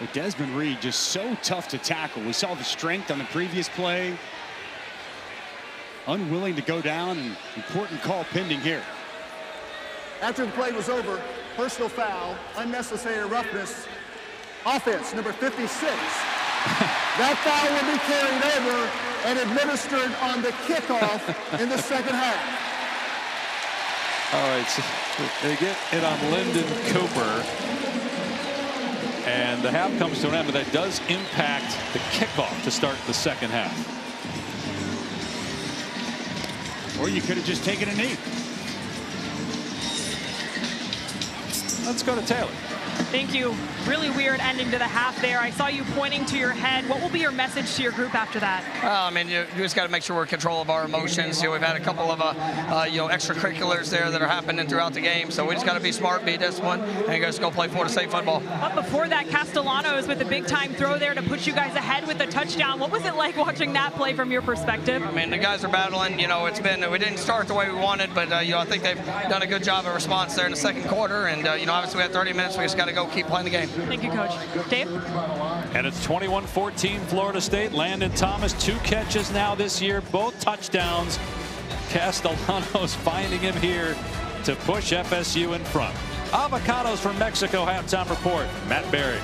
S2: But Desmond Reed just so tough to tackle. We saw the strength on the previous play. Unwilling to go down, and important call pending here.
S6: After the play was over, personal foul, unnecessary roughness, offense number 56. That foul will be carried over and administered on the kickoff in the second half.
S1: All right, so they get it on Lyndon Cooper, and the half comes to an end, but that does impact the kickoff to start the second half.
S2: Or you could have just taken a knee.
S1: Let's go to Taylor.
S3: Thank you. Really weird ending to the half there. I saw you pointing to your head. What will be your message to your group after that?
S10: I mean, you just got to make sure we're in control of our emotions. We've had a couple of extracurriculars there that are happening throughout the game, so we just got to be smart, be disciplined, and just go play Florida State football.
S3: But before that, Castellanos with a big-time throw there to put you guys ahead with a touchdown. What was it like watching that play from your perspective?
S10: I mean, the guys are battling. We didn't start the way we wanted, but I think they've done a good job of response there in the second quarter, and obviously we had 30 minutes. We just got got to go keep playing the game.
S3: Thank you, Coach. Dave?
S1: And it's 21-14 Florida State. Landon Thomas, 2 catches now this year, both touchdowns. Castellanos finding him here to push FSU in front. Avocados from Mexico halftime report. Matt Berry.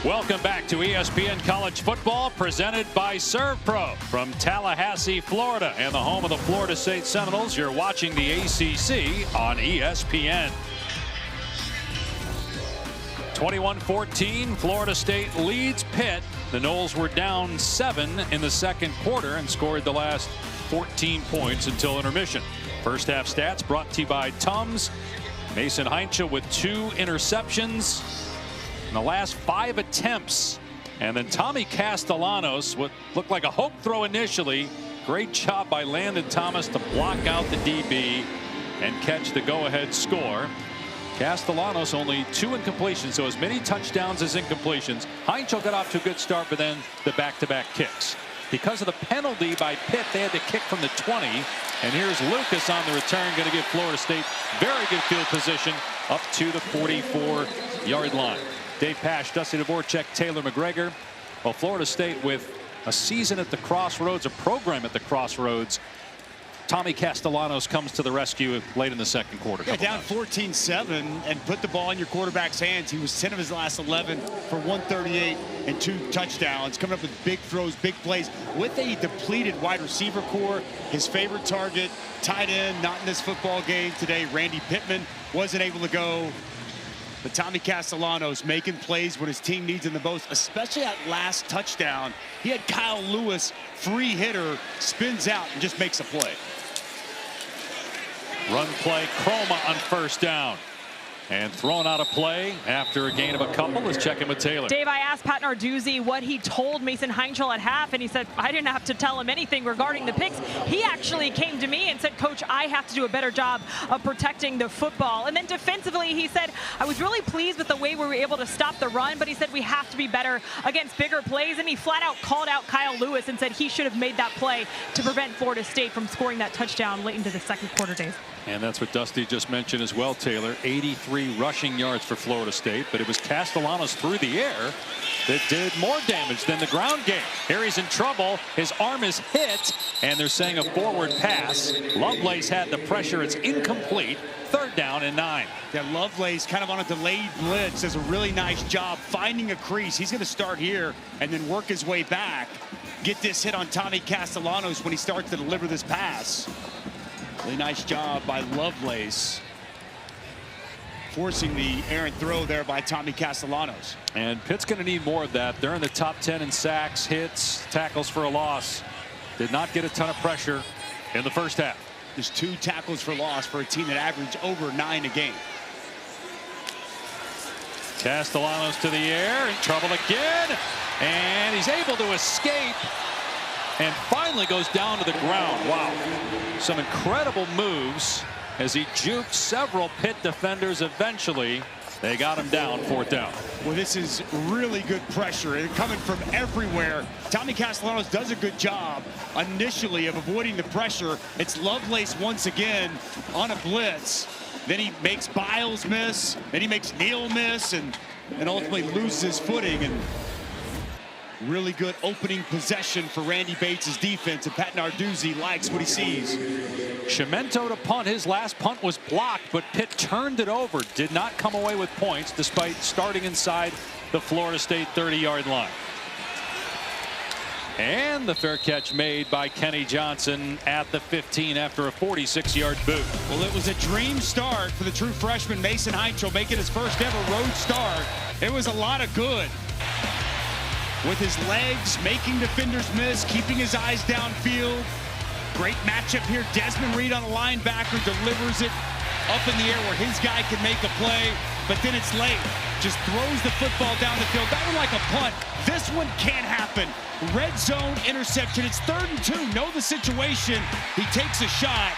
S1: Welcome back to ESPN College Football, presented by ServPro from Tallahassee, Florida, and the home of the Florida State Seminoles. You're watching the ACC on ESPN. 21-14, Florida State leads Pitt. The Noles were down 7 in the second quarter and scored the last 14 points until intermission. First half stats brought to you by Tums. Mason Heinchel with 2 interceptions in the last 5 attempts. And then Tommy Castellanos, what looked like a hope throw initially. Great job by Landon Thomas to block out the DB and catch the go-ahead score. Castellanos only 2 incompletions, so as many touchdowns as incompletions. Heinchel got off to a good start, but then the back-to-back kicks. Because of the penalty by Pitt, they had to kick from the 20. And here's Lucas on the return, going to give Florida State very good field position up to the 44-yard line. Dave Pasch, Dusty Dvorak, Taylor McGregor. Well, Florida State with a season at the crossroads, a program at the crossroads. Tommy Castellanos comes to the rescue late in the second quarter.
S2: Yeah, down 14-7 and put the ball in your quarterback's hands. He was 10 of his last 11 for 138 and 2 touchdowns. Coming up with big throws, big plays with a depleted wide receiver core. His favorite target, tight end, not in this football game today. Randy Pittman wasn't able to go. But Tommy Castellanos making plays when his team needs him the most, especially that last touchdown. He had Kyle Lewis, free hitter, spins out and just makes a play.
S1: Run play, Chroma on first down. And thrown out of play after a gain of a couple. Let's check in with Taylor.
S3: Dave, I asked Pat Narduzzi what he told Mason Heinchel at half, and he said, I didn't have to tell him anything regarding the picks. He actually came to me and said, Coach, I have to do a better job of protecting the football. And then defensively, he said, I was really pleased with the way we were able to stop the run, but he said we have to be better against bigger plays. And he flat out called out Kyle Lewis and said he should have made that play to prevent Florida State from scoring that touchdown late into the second quarter, Dave.
S1: And that's what Dusty just mentioned as well, Taylor. 83 rushing yards for Florida State, but it was Castellanos through the air that did more damage than the ground game. Here he's in trouble. His arm is hit, and they're saying a forward pass. Lovelace had the pressure. It's incomplete. 3rd down and 9.
S2: Yeah, Lovelace kind of on a delayed blitz does a really nice job finding a crease. He's going to start here and then work his way back. Get this hit on Tommy Castellanos when he starts to deliver this pass. Really nice job by Lovelace, forcing the errant throw there by Tommy Castellanos.
S1: And Pitt's going to need more of that. They're in the top 10 in sacks, hits, tackles for a loss. Did not get a ton of pressure in the first half.
S2: There's 2 tackles for loss for a team that averaged over 9 a game.
S1: Castellanos to the air, in trouble again, and he's able to escape and finally goes down to the ground. Wow. Some incredible moves as he juked several Pitt defenders. Eventually, they got him down, 4th down.
S2: Well, this is really good pressure and coming from everywhere. Tommy Castellanos does a good job initially of avoiding the pressure. It's Lovelace once again on a blitz. Then he makes Biles miss. Then he makes Neal miss and ultimately loses his footing. And really good opening possession for Randy Bates' defense, and Pat Narduzzi likes what he sees.
S1: Cimento to punt. His last punt was blocked, but Pitt turned it over. Did not come away with points despite starting inside the Florida State 30-yard line. And the fair catch made by Kenny Johnson at the 15 after a 46-yard boot.
S2: Well, it was a dream start for the true freshman Mason Heinchel, making his first ever road start. It was a lot of good. With his legs, making defenders miss, keeping his eyes downfield. Great matchup here. Desmond Reed on the linebacker delivers it up in the air where his guy can make a play, but then it's late. Just throws the football down the field. That one like a punt. This one can't happen. Red zone interception. It's 3rd and 2. Know the situation. He takes a shot.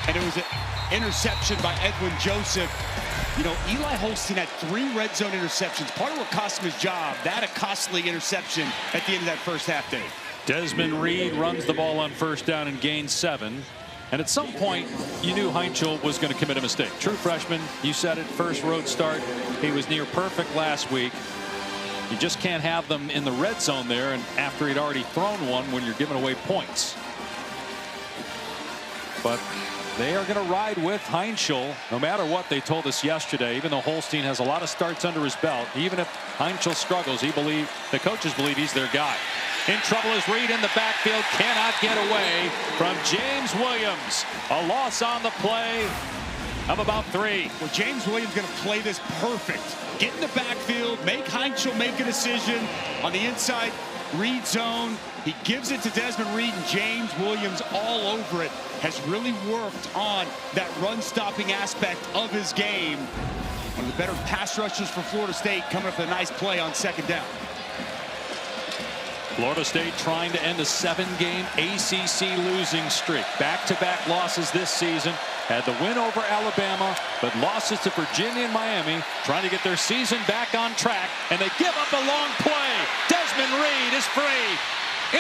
S2: And it was an interception by Edwin Joseph. You know, Eli Holston had 3 red zone interceptions. Part of what cost him his job, that a costly interception at the end of that first half day.
S1: Desmond Reed runs the ball on 1st down and gains 7. And at some point, you knew Heinchel was going to commit a mistake. True freshman, you said it, first road start. He was near perfect last week. You just can't have them in the red zone there, and after he'd already thrown one when you're giving away points. But they are going to ride with Heinzel no matter what. They told us yesterday, even though Holstein has a lot of starts under his belt, even if Heinzel struggles, the coaches believe he's their guy. In trouble is Reed in the backfield, cannot get away from James Williams. A loss on the play of about 3.
S2: Well, James Williams going to play this perfect. Get in the backfield, make Heinzel make a decision on the inside Reed zone. He gives it to Desmond Reed, and James Williams all over it. Has really worked on that run-stopping aspect of his game. One of the better pass rushers for Florida State, coming up with a nice play on 2nd down.
S1: Florida State trying to end a 7-game ACC losing streak. Back-to-back losses this season. Had the win over Alabama, but losses to Virginia and Miami, trying to get their season back on track, and they give up a long play. Desmond Reed is free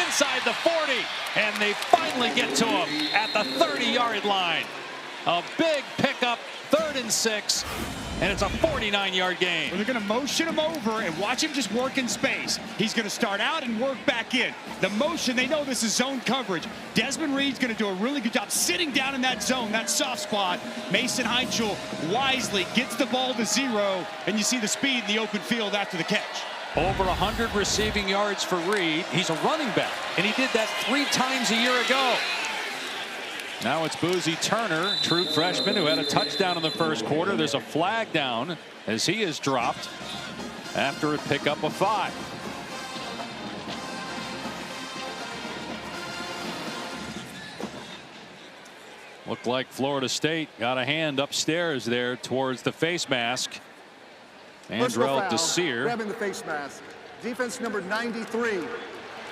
S1: inside the 40, and they finally get to him at the 30-yard line. A big pickup, 3rd and 6, and it's a 49-yard gain.
S2: Well, they're going to motion him over and watch him just work in space. He's going to start out and work back in. The motion, they know this is zone coverage. Desmond Reed's going to do a really good job sitting down in that zone, that soft spot. Mason Heinzel wisely gets the ball to 0, and you see the speed in the open field after the catch.
S1: Over 100 receiving yards for Reed. He's a running back, and he did that 3 times a year ago. Now it's Boozy Turner, true freshman, who had a touchdown in the first quarter. There's a flag down as he is dropped after a pickup of 5. Looked like Florida State got a hand upstairs there towards the face mask. Andrell Desir
S6: grabbing the face mask. Defense number 93.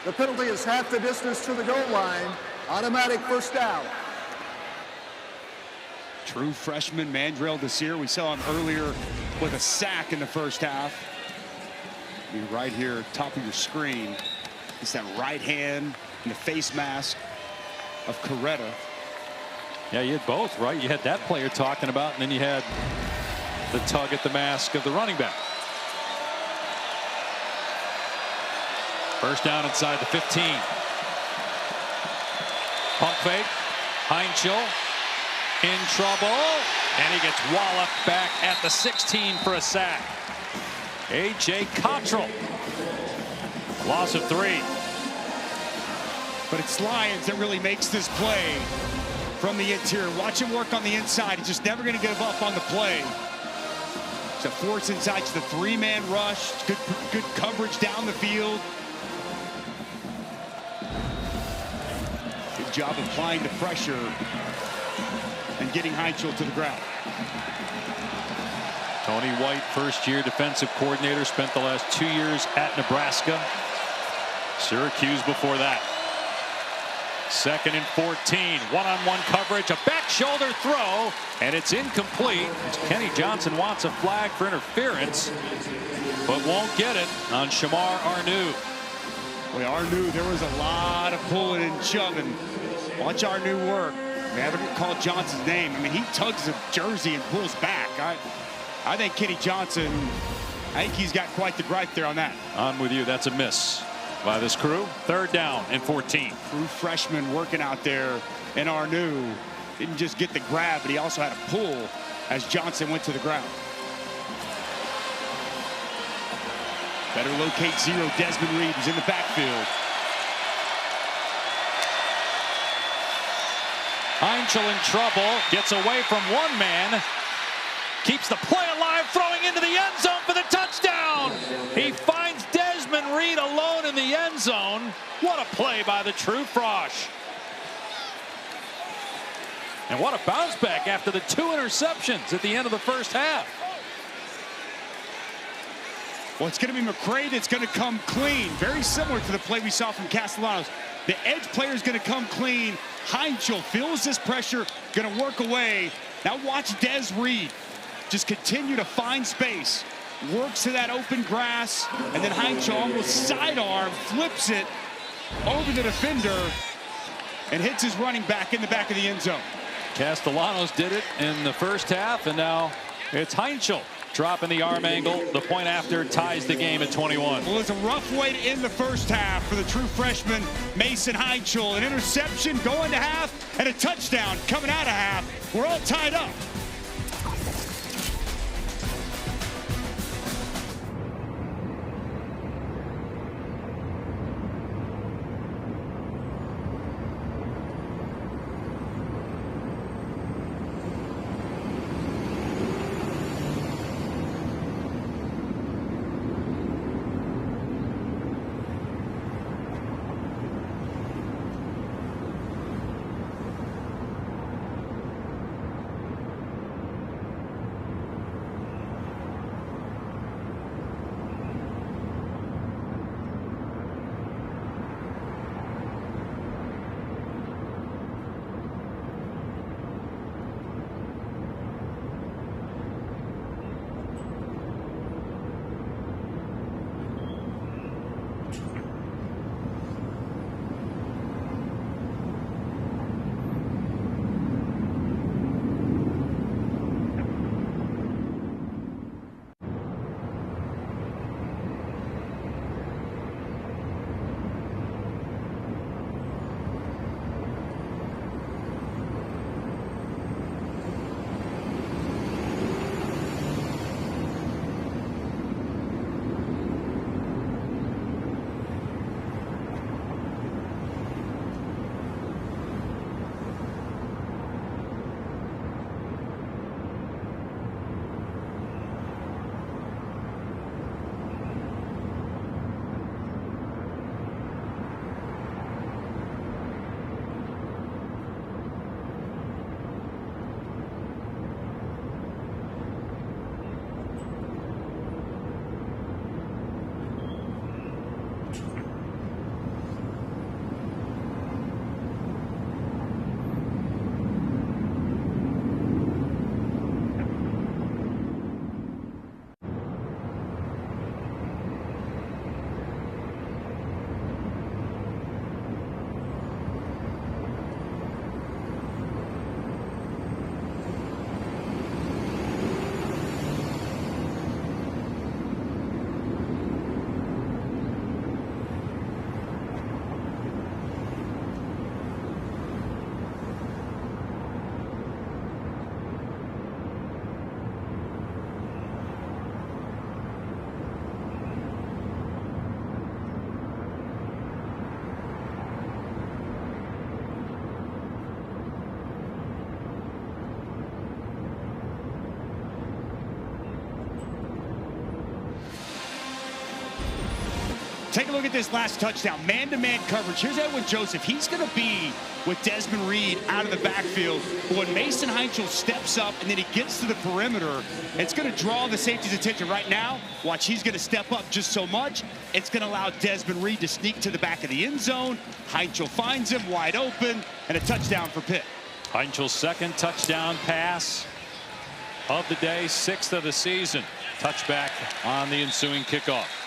S6: The penalty is half the distance to the goal line. Automatic 1st down.
S2: True freshman Mandrell Desir. We saw him earlier with a sack in the first half. Right here, top of your screen. It's that right hand and the face mask of Coretta.
S1: Yeah, you had both, right? You had that player talking about, and then you had the tug at the mask of the running back. 1st down inside the 15. Pump fake. Heinzel in trouble, and he gets walloped back at the 16 for a sack. A.J. Cottrell. Loss of 3.
S2: But it's Lyons that really makes this play from the interior. Watch him work on the inside. He's just never going to give up on the play. It's a force inside to the 3-man rush. Good coverage down the field. Good job applying the pressure and getting Heinzel to the ground.
S1: Tony White, first-year defensive coordinator, spent the last 2 years at Nebraska. Syracuse before that. 2nd and 14. One-on-one coverage, a back shoulder throw, and it's incomplete. Kenny Johnson wants a flag for interference, but won't get it on Shamar Arnew.
S2: Well, Arnew, there was a lot of pulling and shoving. Watch Arnew work. We haven't called Johnson's name. I mean, he tugs a jersey and pulls back. I think Kenny Johnson, I think he's got quite the gripe there on that.
S1: I'm with you. That's a miss by this crew. 3rd down and 14.
S2: True freshman working out there, and Arnew didn't just get the grab, but he also had a pull as Johnson went to the ground. Better locate 0. Desmond Reed was in the backfield.
S1: Heinzel in trouble, gets away from 1 man, keeps the play alive, throwing into the end zone for the touchdown. He finds Desmond Reed alone in the end zone. What a play by the true Frosh. And what a bounce back after the 2 interceptions at the end of the first half.
S2: Well, it's going to be McCray that's going to come clean. Very similar to the play we saw from Castellanos. The edge player is going to come clean. Heinzel feels this pressure, going to work away. Now watch Des Reed just continue to find space. Works to that open grass, and then Heinzel almost sidearm, flips it over the defender, and hits his running back in the back of the end zone.
S1: Castellanos did it in the first half, and now it's Heinzel Drop in the arm angle. The point after ties the game at 21.
S2: Well, it's a rough way to end the first half for the true freshman Mason Heinchel. An interception going to half and a touchdown coming out of half. We're all tied up. Take a look at this last touchdown. Man-to-man coverage. Here's Edwin Joseph. He's going to be with Desmond Reed out of the backfield. But when Mason Heinchel steps up and then he gets to the perimeter, it's going to draw the safety's attention. Right now, watch, he's going to step up just so much. It's going to allow Desmond Reed to sneak to the back of the end zone. Heinchel finds him wide open, and a touchdown for Pitt.
S1: Heinchel's second touchdown pass of the day, 6th of the season. Touchback on the ensuing kickoff.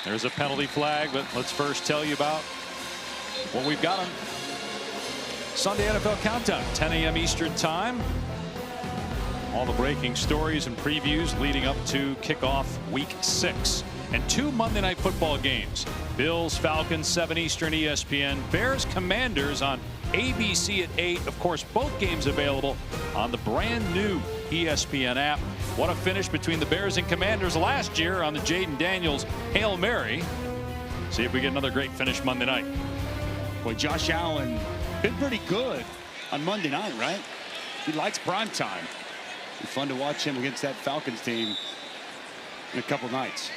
S1: There's a penalty flag, but let's first tell you about what we've got on Sunday NFL Countdown, 10 a.m. Eastern Time. All the breaking stories and previews leading up to kickoff week 6. And 2 Monday Night Football games. Bills, Falcons, 7 Eastern ESPN. Bears, Commanders on ABC at 8. Of course, both games available on the brand new ESPN app. What a finish between the Bears and Commanders last year on the Jaden Daniels Hail Mary. See if we get another great finish Monday night.
S2: Boy, Josh Allen been pretty good on Monday night, right? He likes prime time. Be fun to watch him against that Falcons team in a couple nights.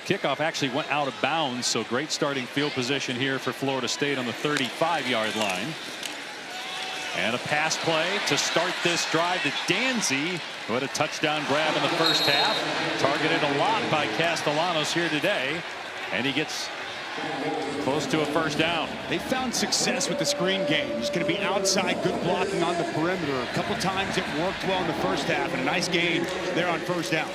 S1: Kickoff actually went out of bounds, so great starting field position here for Florida State on the 35-yard line. And a pass play to start this drive to Danzy, who had a touchdown grab in the first half. Targeted a lot by Castellanos here today, and he gets close to a first down.
S2: They found success with the screen game. He's going to be outside, good blocking on the perimeter. A couple times it worked well in the first half, and a nice game there on first down.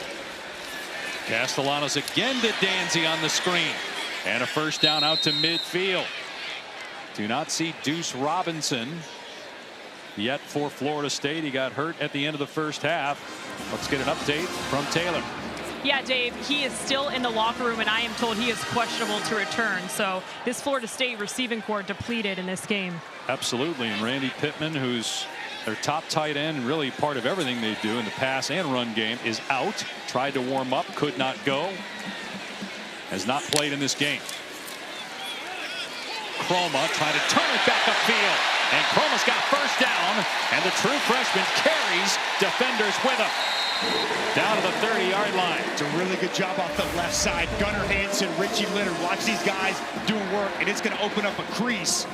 S1: Castellanos again to Danzy on the screen, and a first down out to midfield. Do not see Deuce Robinson yet for Florida State. He got hurt at the end of the first half. Let's get an update from Taylor.
S3: Yeah, Dave, he is still in the locker room, and I am told he is questionable to return. So this Florida State receiving corps depleted in this game.
S1: Absolutely. And Randy Pittman, who's their top tight end, really part of everything they do in the pass and run game, is out. Tried to warm up, could not go. Has not played in this game. Chroma trying to turn it back upfield. And Chroma's got first down. And the true freshman carries defenders with him. Down to the 30-yard line.
S2: It's a really good job off the left side. Gunnar Hansen, Richie Leonard. Watch these guys doing work, and it's going to open up a crease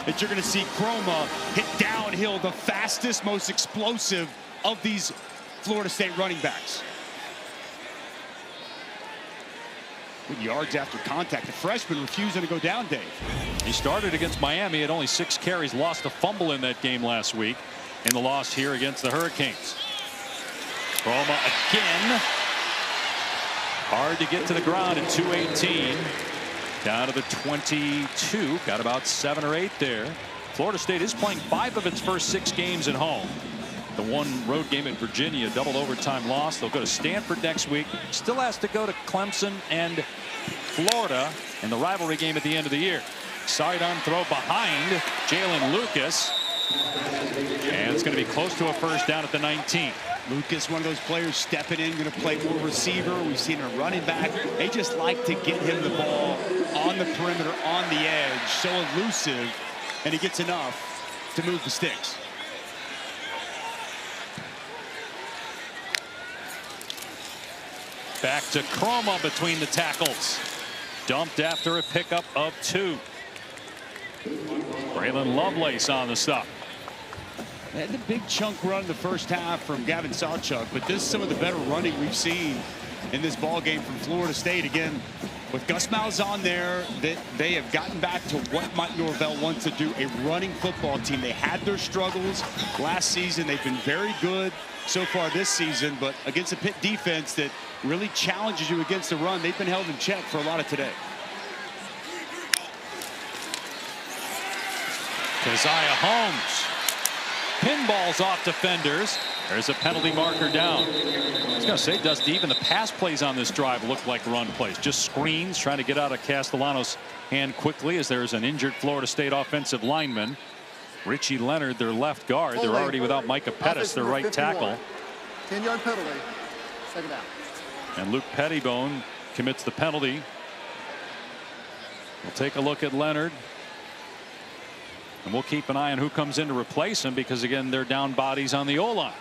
S2: that you're going to see Chroma hit downhill, the fastest, most explosive of these Florida State running backs. Good yards after contact. The freshman refusing to go down, Dave.
S1: He started against Miami, had only 6 carries, lost a fumble in that game last week in the loss here against the Hurricanes. Chroma again. Hard to get to the ground in 2:18. Down to the 22. Got about 7 or 8 there. Florida State is playing 5 of its first 6 games at home. The one road game in Virginia, double overtime loss. They'll go to Stanford next week. Still has to go to Clemson and Florida in the rivalry game at the end of the year. Sidearm throw behind Jalen Lucas. And it's going to be close to a first down at the 19.
S2: Lucas, one of those players stepping in, going to play more receiver. We've seen him running back. They just like to get him the ball on the perimeter, on the edge, so elusive, and he gets enough to move the sticks.
S1: Back to Chroma between the tackles. Dumped after a pickup of 2. Braylon Lovelace on the stop.
S2: They had the big chunk run in the first half from Gavin Sawchuk, but this is some of the better running we've seen in this ball game from Florida State. Again, with Gus Malzahn there, they have gotten back to what Mike Norvell wants to do, a running football team. They had their struggles last season. They've been very good so far this season, but against a Pitt defense that really challenges you against the run, they've been held in check for a lot of today.
S1: Keziah Holmes pinballs off defenders. There's a penalty marker down. I was going to say, Dusty, even the pass plays on this drive look like run plays. Just screens trying to get out of Castellanos' hand quickly as there's an injured Florida State offensive lineman. Richie Leonard, their left guard. They're already without Micah Pettis, their right tackle.
S6: 10-yard penalty. Second down.
S1: And Luke Pettibone commits the penalty. We'll take a look at Leonard. And we'll keep an eye on who comes in to replace him, because again, they're down bodies on the O-line.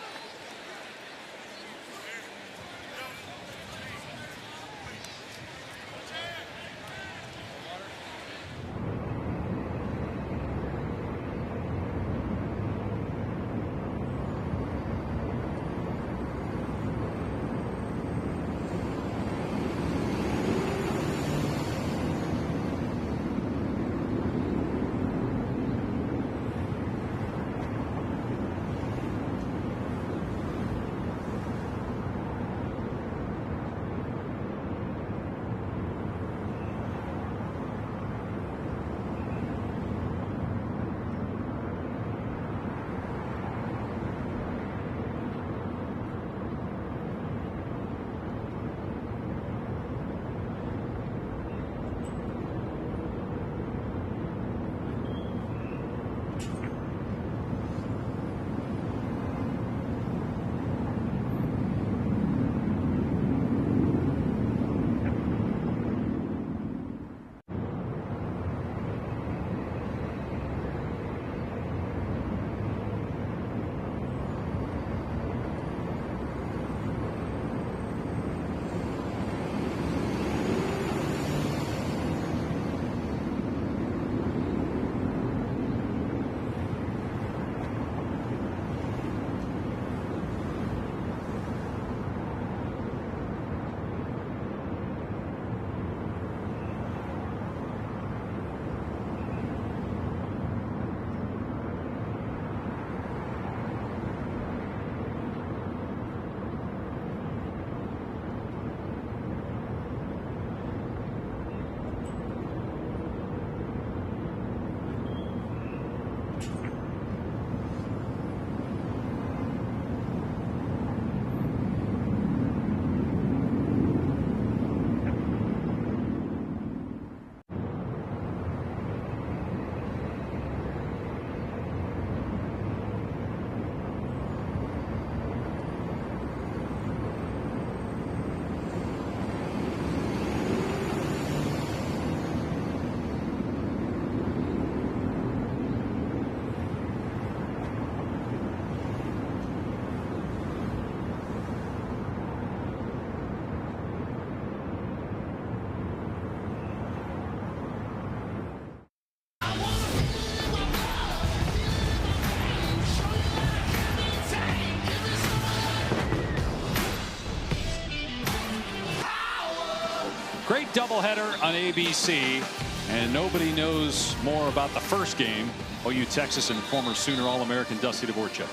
S1: great doubleheader on ABC, and nobody knows more about the first game. OU Texas and former Sooner All-American Dusty Dvorak.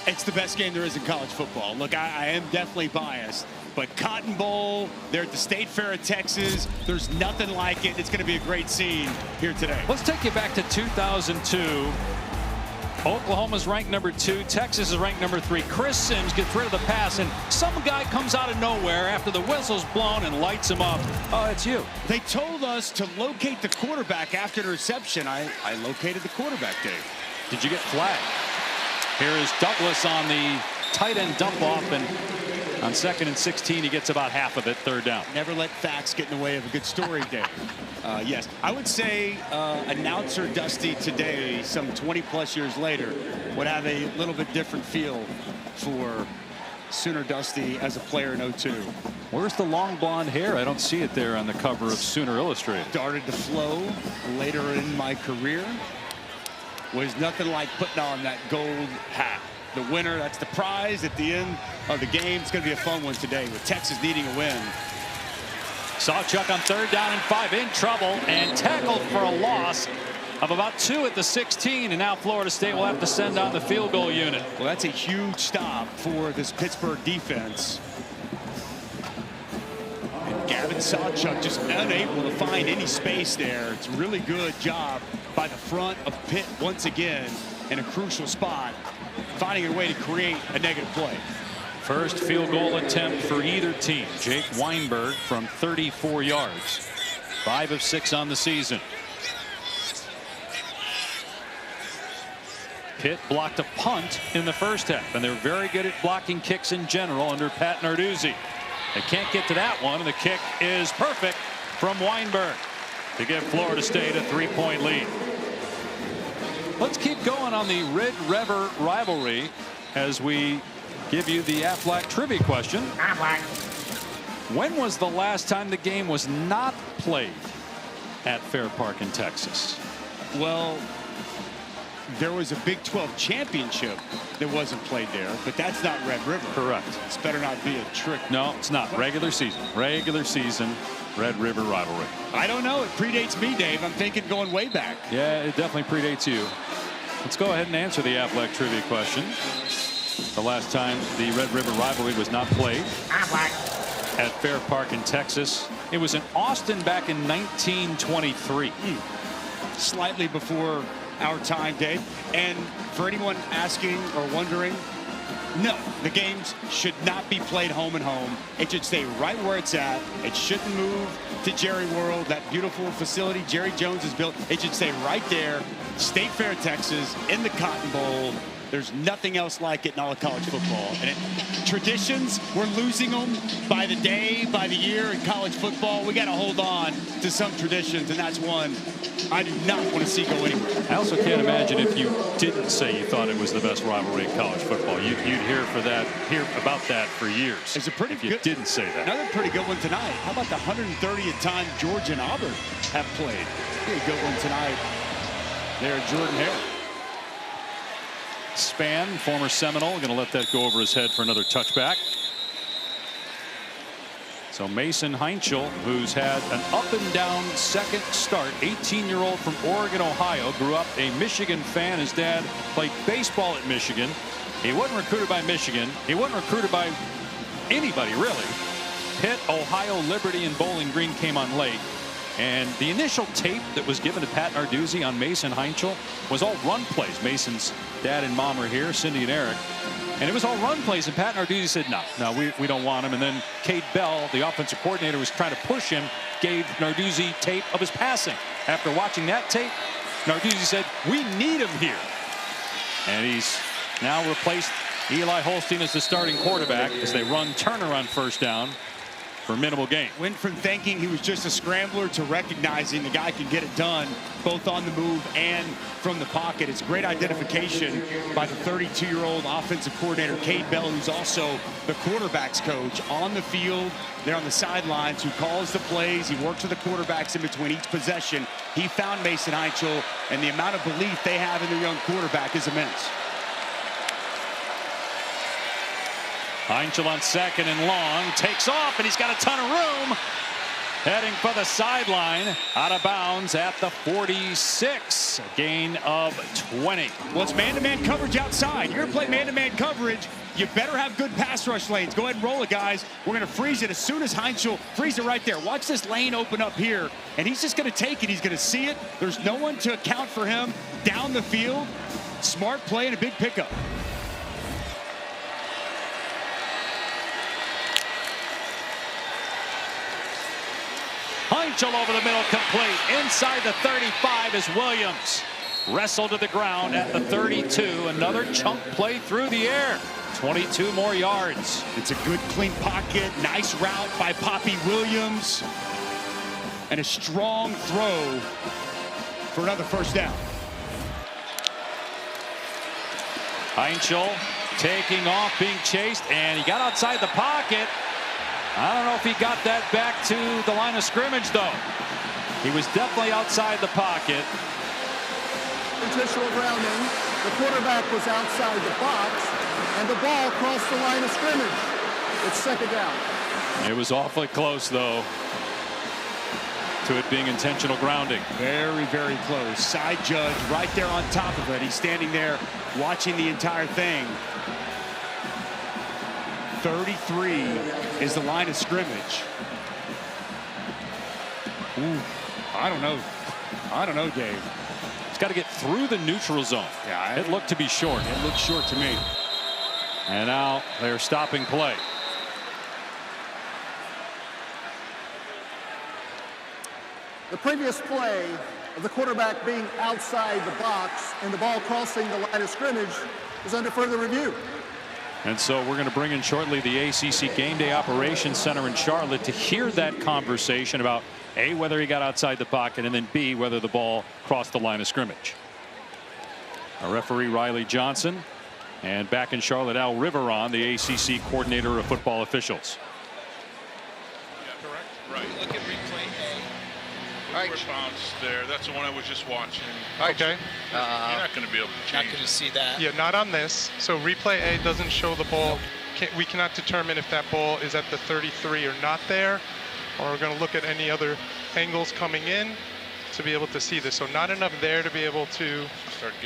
S2: It's the best game there is in college football. Look, I am definitely biased, but Cotton Bowl, they're at the State Fair of Texas. There's nothing like it. It's going to be a great scene here today.
S1: Let's take you back to 2002. Oklahoma's ranked number 2. Texas is ranked number 3. Chris Sims gets rid of the pass, and some guy comes out of nowhere after the whistle's blown and lights him up. Oh, it's you.
S2: They told us to locate the quarterback after the reception. I located the quarterback, Dave.
S1: Did you get flagged? Here is Douglas on the tight end dump off, and on 2nd and 16, he gets about half of it, 3rd down.
S2: Never let facts get in the way of a good story, Dave. Yes, I would say announcer Dusty today, some 20-plus years later, would have a little bit different feel for Sooner Dusty as a player in 02.
S1: Where's the long blonde hair? I don't see it there on the cover of Sooner Illustrated.
S2: Started to flow later in my career. Was nothing like putting on that gold hat. The winner, that's the prize at the end of the game. It's going to be a fun one today with Texas needing a win.
S1: Sawchuk on 3rd down and 5, in trouble and tackled for a loss of about 2 at the 16, and now Florida State will have to send on the field goal unit.
S2: Well, that's a huge stop for this Pittsburgh defense. And Gavin Sawchuk just unable to find any space there. It's a really good job by the front of Pitt once again in a crucial spot, finding a way to create a negative play.
S1: First field goal attempt for either team. Jake Weinberg from 34 yards. 5 of 6 on the season. Pitt blocked a punt in the first half, and they're very good at blocking kicks in general under Pat Narduzzi. They can't get to that one, and the kick is perfect from Weinberg to give Florida State a 3-point lead. Let's keep going on the Red River rivalry as we give you the Aflac trivia question. When was the last time the game was not played at Fair Park in Texas?
S2: Well, there was a Big 12 championship that wasn't played there, but that's not Red River.
S1: Correct.
S2: This better not be a trick.
S1: No, it's not. Regular season. Regular season Red River rivalry.
S2: I don't know. It predates me, Dave. I'm thinking going way back.
S1: Yeah, it definitely predates you. Let's go ahead and answer the Aflac trivia question. The last time the Red River rivalry was not played at Fair Park in Texas, it was in Austin back in 1923.
S2: Slightly before our time, Dave. And for anyone asking or wondering, no, the games should not be played home and home. It should stay right where it's at. It shouldn't move to Jerry World, that beautiful facility Jerry Jones has built. It should stay right there, State Fair, Texas, in the Cotton Bowl. There's nothing else like it in all of college football. And traditions, we're losing them by the day, by the year in college football. We got to hold on to some traditions, and that's one I do not want to see go anywhere.
S1: I also can't imagine if you didn't say you thought it was the best rivalry in college football. You'd hear about that for years.
S2: It's a pretty
S1: if you
S2: good,
S1: didn't say that.
S2: Another pretty good one tonight. How about the 130th time Georgia and Auburn have played? Pretty good one tonight there, Jordan Hare.
S1: Span, former Seminole, going to let that go over his head for another touchback. So Mason Heinchel, who's had an up-and-down second start, 18-year-old from Oregon, Ohio, grew up a Michigan fan. His dad played baseball at Michigan. He wasn't recruited by Michigan. He wasn't recruited by anybody, really. Pitt, Ohio, Liberty, and Bowling Green came on late. And the initial tape that was given to Pat Narduzzi on Mason Heinchel was all run plays. Mason's dad and mom are here, Cindy and Eric. And it was all run plays, and Pat Narduzzi said, no, we don't want him. And then Cade Bell, the offensive coordinator, was trying to push him, gave Narduzzi tape of his passing. After watching that tape, Narduzzi said, we need him here. And he's now replaced Eli Holstein as the starting quarterback as they run Turner on first down for minimal gain.
S2: Went from thinking he was just a scrambler to recognizing the guy can get it done both on the move and from the pocket. It's great identification by the 32-year-old offensive coordinator Cade Bell, who's also the quarterback's coach on the field. They're on the sidelines, who calls the plays. He works with the quarterbacks in between each possession. He found Mason Heinchel, and the amount of belief they have in their young quarterback is immense.
S1: Heinchel on second and long, takes off, and he's got a ton of room. heading for the sideline, out of bounds at the 46. A gain of 20.
S2: Well, it's man-to-man coverage outside. You're going to play man-to-man coverage. You better have good pass rush lanes. Go ahead and roll it, guys. We're going to freeze it as soon as Heinz will freeze it right there. Watch this lane open up here, and he's just going to take it. He's going to see it. There's no one to account for him down the field. Smart play and a big pickup.
S1: Heinzel over the middle, complete. Inside the 35 is Williams. Wrestled to the ground at the 32. Another chunk play through the air. 22 more yards.
S2: It's a good, clean pocket. Nice route by Poppy Williams. And a strong throw for another first down.
S1: Heinzel taking off, being chased, and he got outside the pocket. I don't know if he got that back to the line of scrimmage, though. He was definitely outside the pocket.
S6: Intentional grounding. The quarterback was outside the box, and the ball crossed the line of scrimmage. It's second down.
S1: It was awfully close, though, to it being intentional grounding.
S2: Very, very close. Side judge right there on top of it. He's standing there watching the entire thing. 33 is the line of scrimmage. Ooh, I don't know, Dave.
S1: It's got to get through the neutral zone.
S2: Yeah,
S1: it looked to be short.
S2: It looked short to me.
S1: And now they're stopping play.
S6: The previous play of the quarterback being outside the box and the ball crossing the line of scrimmage is under further review.
S1: And so we're going to bring in shortly the ACC Game Day Operations Center in Charlotte to hear that conversation about A, whether he got outside the pocket, and then B, whether the ball crossed the line of scrimmage. Our referee Riley Johnson, and back in Charlotte, Al Riveron, the ACC coordinator of football officials.
S9: Yeah, correct. Right. Look at replay A. Bounce there. That's the one I was just watching.
S8: Okay.
S9: You're not going to be able to change.
S11: Not going to see that.
S8: Yeah, not on this. So replay A doesn't show the ball. We cannot determine if that ball is at the 33 or not there. Or we're going to look at any other angles coming in to be able to see this. So not enough there to be able to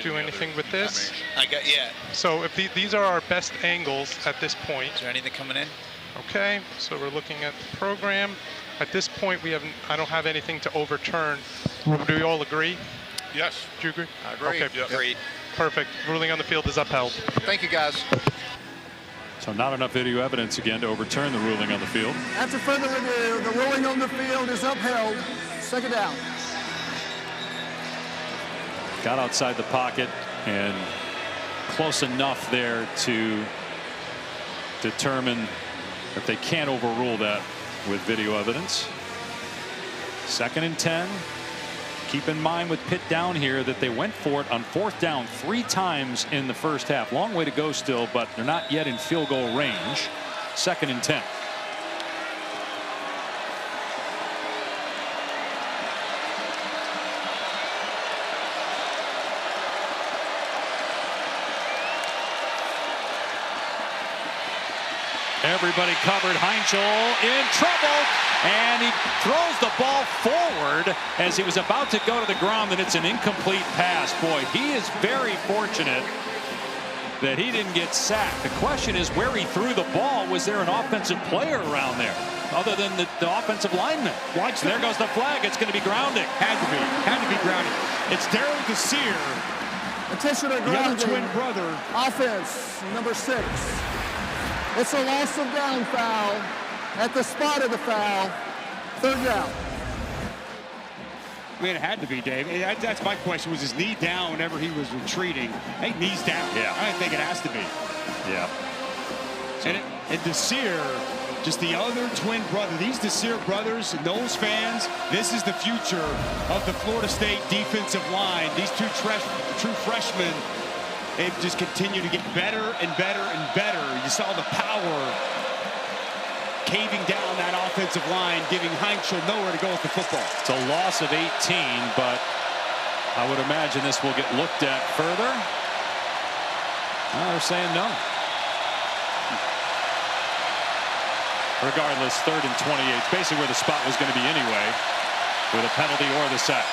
S8: do anything with this.
S11: Yeah.
S8: So if these are our best angles at this point.
S11: Is there anything coming in?
S8: Okay. So we're looking at the program. At this point, I don't have anything to overturn. Do we all agree?
S9: Yes.
S8: Do you agree?
S11: I agree.
S8: Okay.
S9: Yep.
S11: Agreed.
S8: Perfect. Ruling on the field is upheld.
S11: Thank you, guys.
S1: So not enough video evidence again to overturn the ruling on the field.
S6: After further review, the ruling on the field is upheld. Second down.
S1: Got outside the pocket and close enough there to determine that they can't overrule that with video evidence. 2nd and 10. Keep in mind with Pitt down here that they went for it on 4th down 3 times in the first half. Long way to go still, but they're not yet in field goal range. 2nd and 10. Everybody covered. Heinzel in trouble, and he throws the ball forward as he was about to go to the ground, and it's an incomplete pass. Boy, he is very fortunate that he didn't get sacked. The question is where he threw the ball. Was there an offensive player around there other than the offensive lineman?
S2: Watch.
S1: There goes the flag. It's going to be grounding.
S2: Had to be grounding. It's Daryl Desir,
S6: Intentional
S2: the other
S6: grounding.
S2: twin brother.
S6: Offense, number 6. It's a loss of down foul at the spot of the foul. 3rd down.
S2: I mean, it had to be, Dave. That's my question. Was his knee down whenever he was retreating? I think knee's down.
S1: Yeah.
S2: I think it has to be.
S1: Yeah.
S2: And Desir, just the other twin brother. These Desir brothers and those fans, this is the future of the Florida State defensive line. These two true freshmen, they've just continued to get better and better and better. You saw the power caving down that offensive line, giving Heinzel nowhere to go with the football.
S1: It's a loss of 18, but I would imagine this will get looked at further. They're saying no. Regardless, 3rd and 28. It's basically where the spot was going to be anyway, with a penalty or the sack.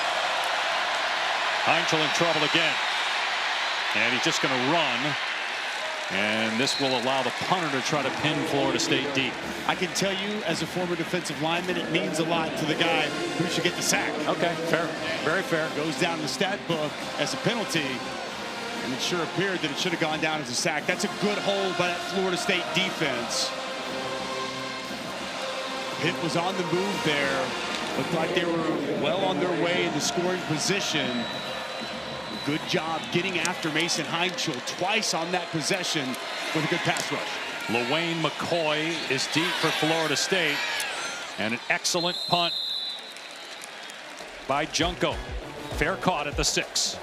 S1: Heinkel in trouble again. And he's just going to run. And this will allow the punter to try to pin Florida State deep.
S2: I can tell you, as a former defensive lineman, it means a lot to the guy who should get the sack.
S1: Okay, fair. Very fair.
S2: Goes down the stat book as a penalty. And it sure appeared that it should have gone down as a sack. That's a good hold by that Florida State defense. Pitt was on the move there. Looked like they were well on their way in the scoring position. Good job getting after Mason Heinkel twice on that possession with a good pass rush.
S1: LaWayne McCoy is deep for Florida State. And an excellent punt by Junko. Fair caught at the 6.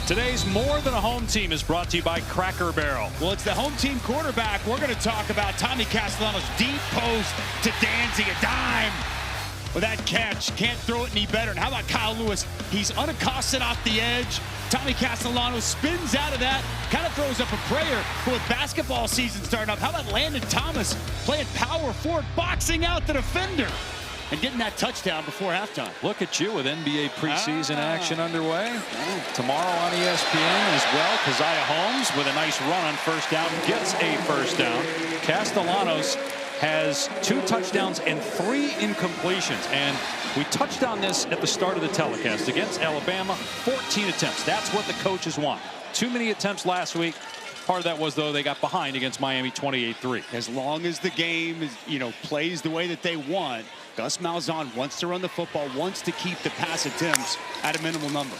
S1: Today's More Than a Home Team is brought to you by Cracker Barrel.
S2: Well, it's the home team quarterback. We're going to talk about Tommy Castellano's deep post to Danzig, a dime with that catch. Can't throw it any better. And how about Kyle Lewis? He's unaccosted off the edge. Tommy Castellano spins out of that, kind of throws up a prayer. But with basketball season starting up, how about Landon Thomas playing power forward, boxing out the defender and getting that touchdown before halftime?
S1: Look at you with NBA preseason action underway. Tomorrow on ESPN as well, Keziah Holmes with a nice run on first down, gets a first down. Castellanos has 2 touchdowns and 3 incompletions. And we touched on this at the start of the telecast. Against Alabama, 14 attempts. That's what the coaches want. Too many attempts last week. Part of that was, though, they got behind against Miami 28-3.
S2: As long as the game is, plays the way that they want, Gus Malzahn wants to run the football, wants to keep the pass attempts at a minimal number.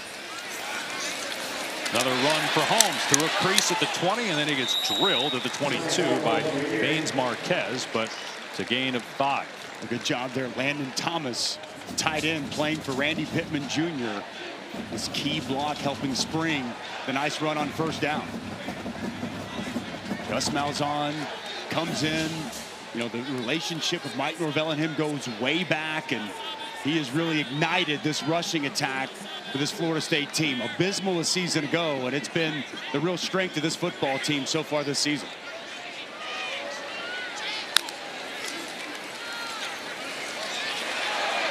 S1: Another run for Holmes through a crease at the 20, and then he gets drilled at the 22 by Baines Marquez, but it's a gain of 5.
S2: A good job there. Landon Thomas, tight end, playing for Randy Pittman Jr. This key block helping spring the nice run on first down. Gus Malzahn comes in. You know, the relationship with Mike Norvell and him goes way back, and he has really ignited this rushing attack for this Florida State team. Abysmal a season ago, and it's been the real strength of this football team so far this season.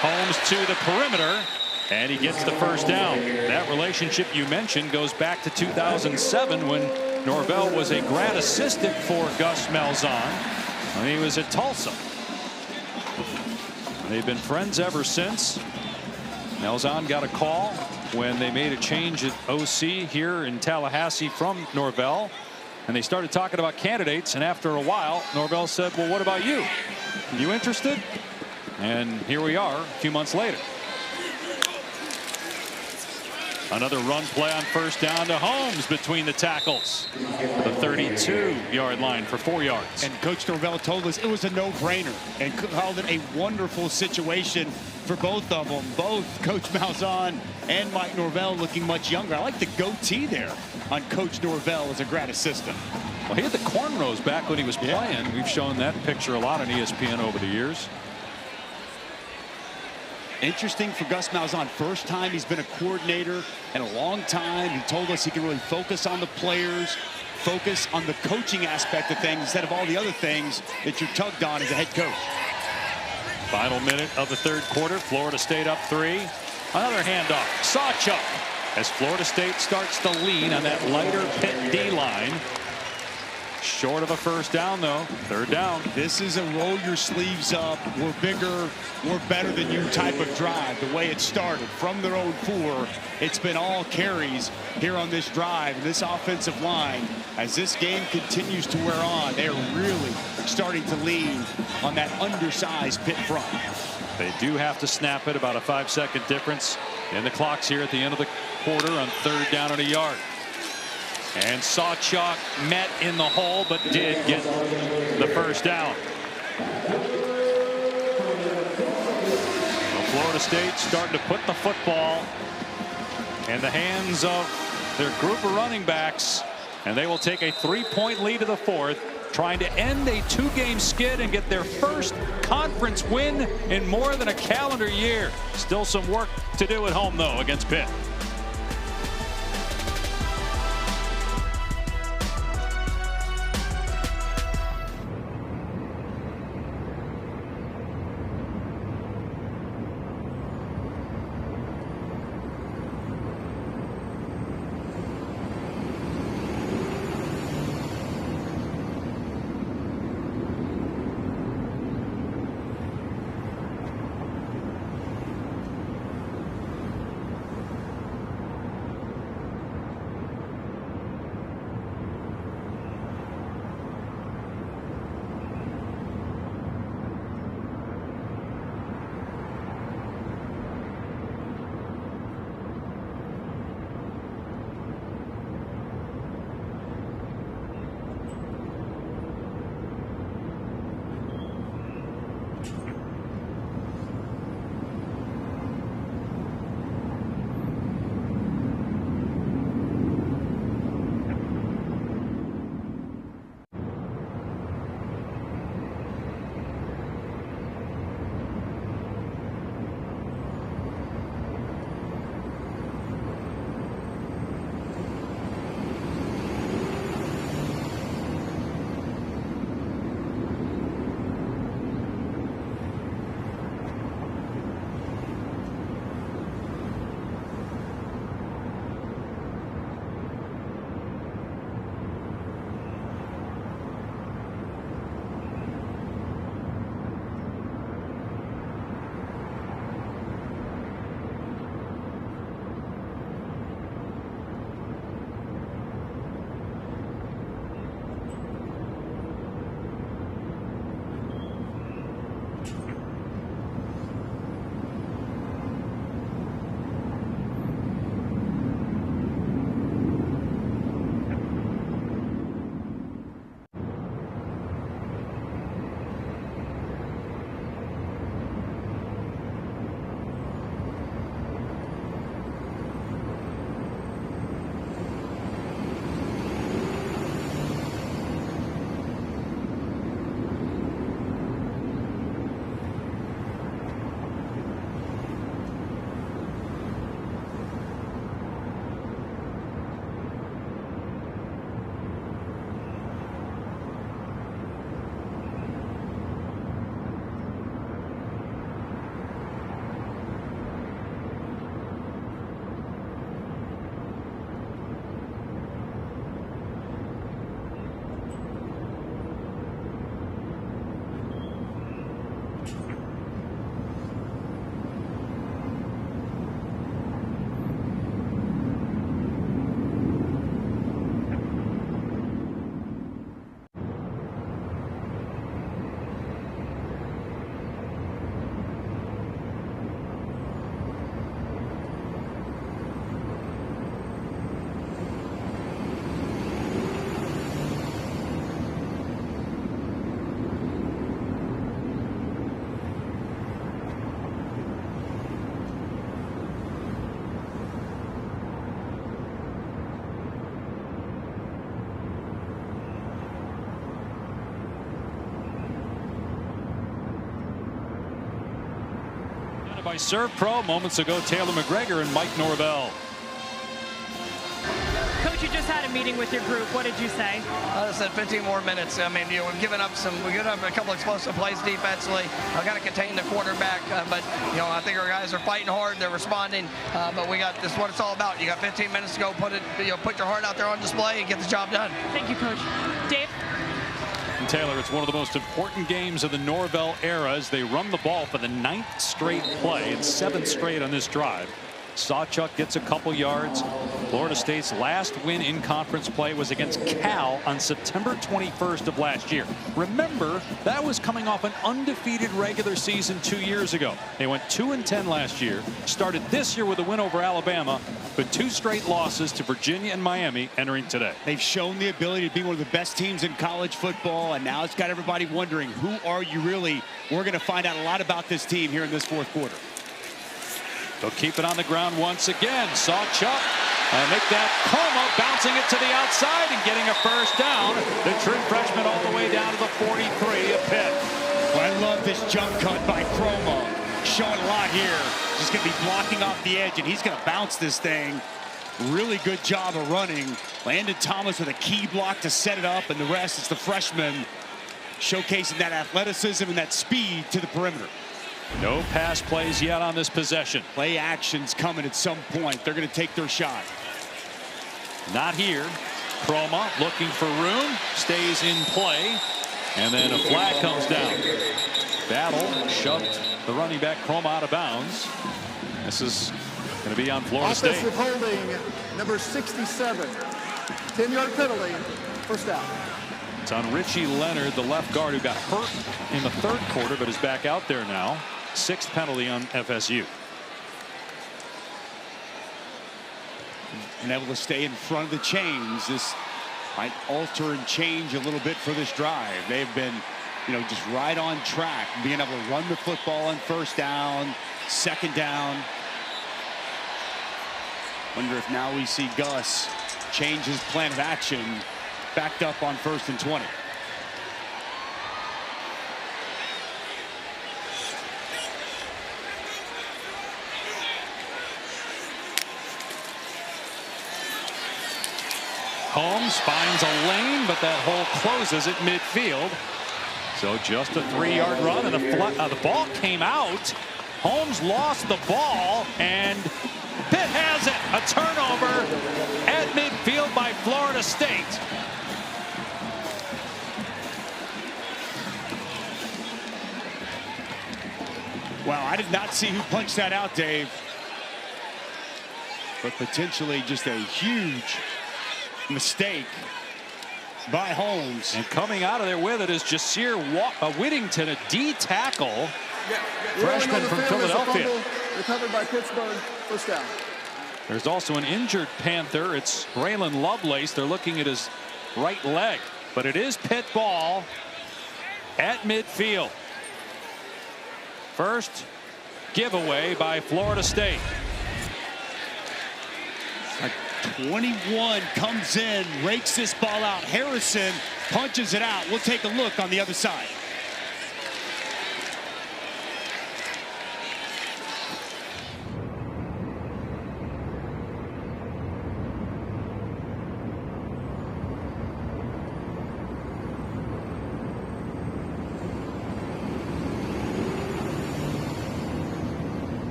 S1: Holmes to the perimeter, and he gets the first down. That relationship you mentioned goes back to 2007 when Norvell was a grad assistant for Gus Malzahn when he was at Tulsa. They've been friends ever since. Malzahn got a call when they made a change at OC here in Tallahassee from Norvell, and they started talking about candidates, and after a while Norvell said, well, what about you? You interested? And here we are a few months later. Another run play on first down to Holmes between the tackles. The 32-yard line for 4 yards.
S2: And Coach Norvell told us it was a no-brainer and called it a wonderful situation for both of them. Both Coach Malzahn and Mike Norvell looking much younger. I like the goatee there on Coach Norvell as a grad assistant.
S1: Well, he had the cornrows back when he was playing. We've shown that picture a lot on ESPN over the years.
S2: Interesting for Gus Malzahn. First time he's been a coordinator in a long time. He told us he can really focus on the players, focus on the coaching aspect of things instead of all the other things that you're tugged on as a head coach.
S1: Final minute of the third quarter. Florida State up 3. Another handoff. Sawchuk as Florida State starts to lean on that lighter Pitt D-line. Short of a first down, though. Third down.
S2: This is a roll your sleeves up, we're bigger, we're better than you type of drive. The way it started from their own 4, it's been all carries here on this drive. And this offensive line, as this game continues to wear on, they're really starting to lean on that undersized Pitt front.
S1: They do have to snap it, about a 5-second difference in the clocks here at the end of the quarter on third down and a yard. And Sawchuk met in the hole, but did get the first down. So Florida State starting to put the football in the hands of their group of running backs, and they will take a 3-point lead to the 4th, trying to end a 2-game skid and get their first conference win in more than a calendar year. Still some work to do at home, though, against Pitt. by Serve Pro. Moments ago, Taylor McGregor and Mike Norvell.
S3: Coach, you just had a meeting with your group. What did you say?
S10: I said 15 more minutes. I mean, we've given up a couple explosive plays defensively. I've got to contain the quarterback, but I think our guys are fighting hard. They're responding, but this is what it's all about. You got 15 minutes to go. Put your heart out there on display and get the job done.
S3: Thank you, Coach. Dave.
S1: And Taylor, it's one of the most important games of the Norvell era as they run the ball for the 9th straight play and 7th straight on this drive. Sawchuk gets a couple yards. Florida State's last win in conference play was against Cal on September 21st of last year. Remember, that was coming off an undefeated regular season 2 years ago. They went 2-10 last year, started this year with a win over Alabama, but 2 straight losses to Virginia and Miami entering today.
S2: They've shown the ability to be one of the best teams in college football, and now it's got everybody wondering, who are you really? We're going to find out a lot about this team here in this 4th quarter.
S1: They'll keep it on the ground once again. Sawchuk make that Como, bouncing it to the outside and getting a first down. The true freshman all the way down to the 43 of Pitt.
S2: Well, I love this jump cut by Como. Showing a lot here. Just going to be blocking off the edge, and he's going to bounce this thing. Really good job of running. Landon Thomas with a key block to set it up, and the rest is the freshman showcasing that athleticism and that speed to the perimeter.
S1: No pass plays yet on this possession.
S2: Play action's coming at some point. They're going to take their shot.
S1: Not here. Croma looking for room. Stays in play. And then a flag comes down. Battle shoved the running back Croma out of bounds. This is going to be on Florida State.
S6: Offensive holding number 67. 10-yard penalty. First down.
S1: It's on Richie Leonard, the left guard, who got hurt in the 3rd quarter, but is back out there now. 6th penalty on FSU.
S2: And able to stay in front of the chains. This might alter and change a little bit for this drive. They've been, just right on track, being able to run the football on 1st down, 2nd down. Wonder if now we see Gus change his plan of action, backed up on 1st and 20.
S1: Holmes finds a lane, but that hole closes at midfield. So just a 3-yard run, and the ball came out. Holmes lost the ball, and Pitt has it. A turnover at midfield by Florida State.
S2: Wow, I did not see who punched that out, Dave. But potentially just a huge mistake by Holmes.
S1: And coming out of there with it is Jasir Whittington, a D tackle. Freshman from Philadelphia.
S6: Recovered by Pittsburgh. First down.
S1: There's also an injured Panther. It's Braylon Lovelace. They're looking at his right leg. But it is Pitt ball at midfield. First giveaway by Florida State.
S2: 21 comes in, rakes this ball out. Harrison punches it out. We'll take a look on the other side.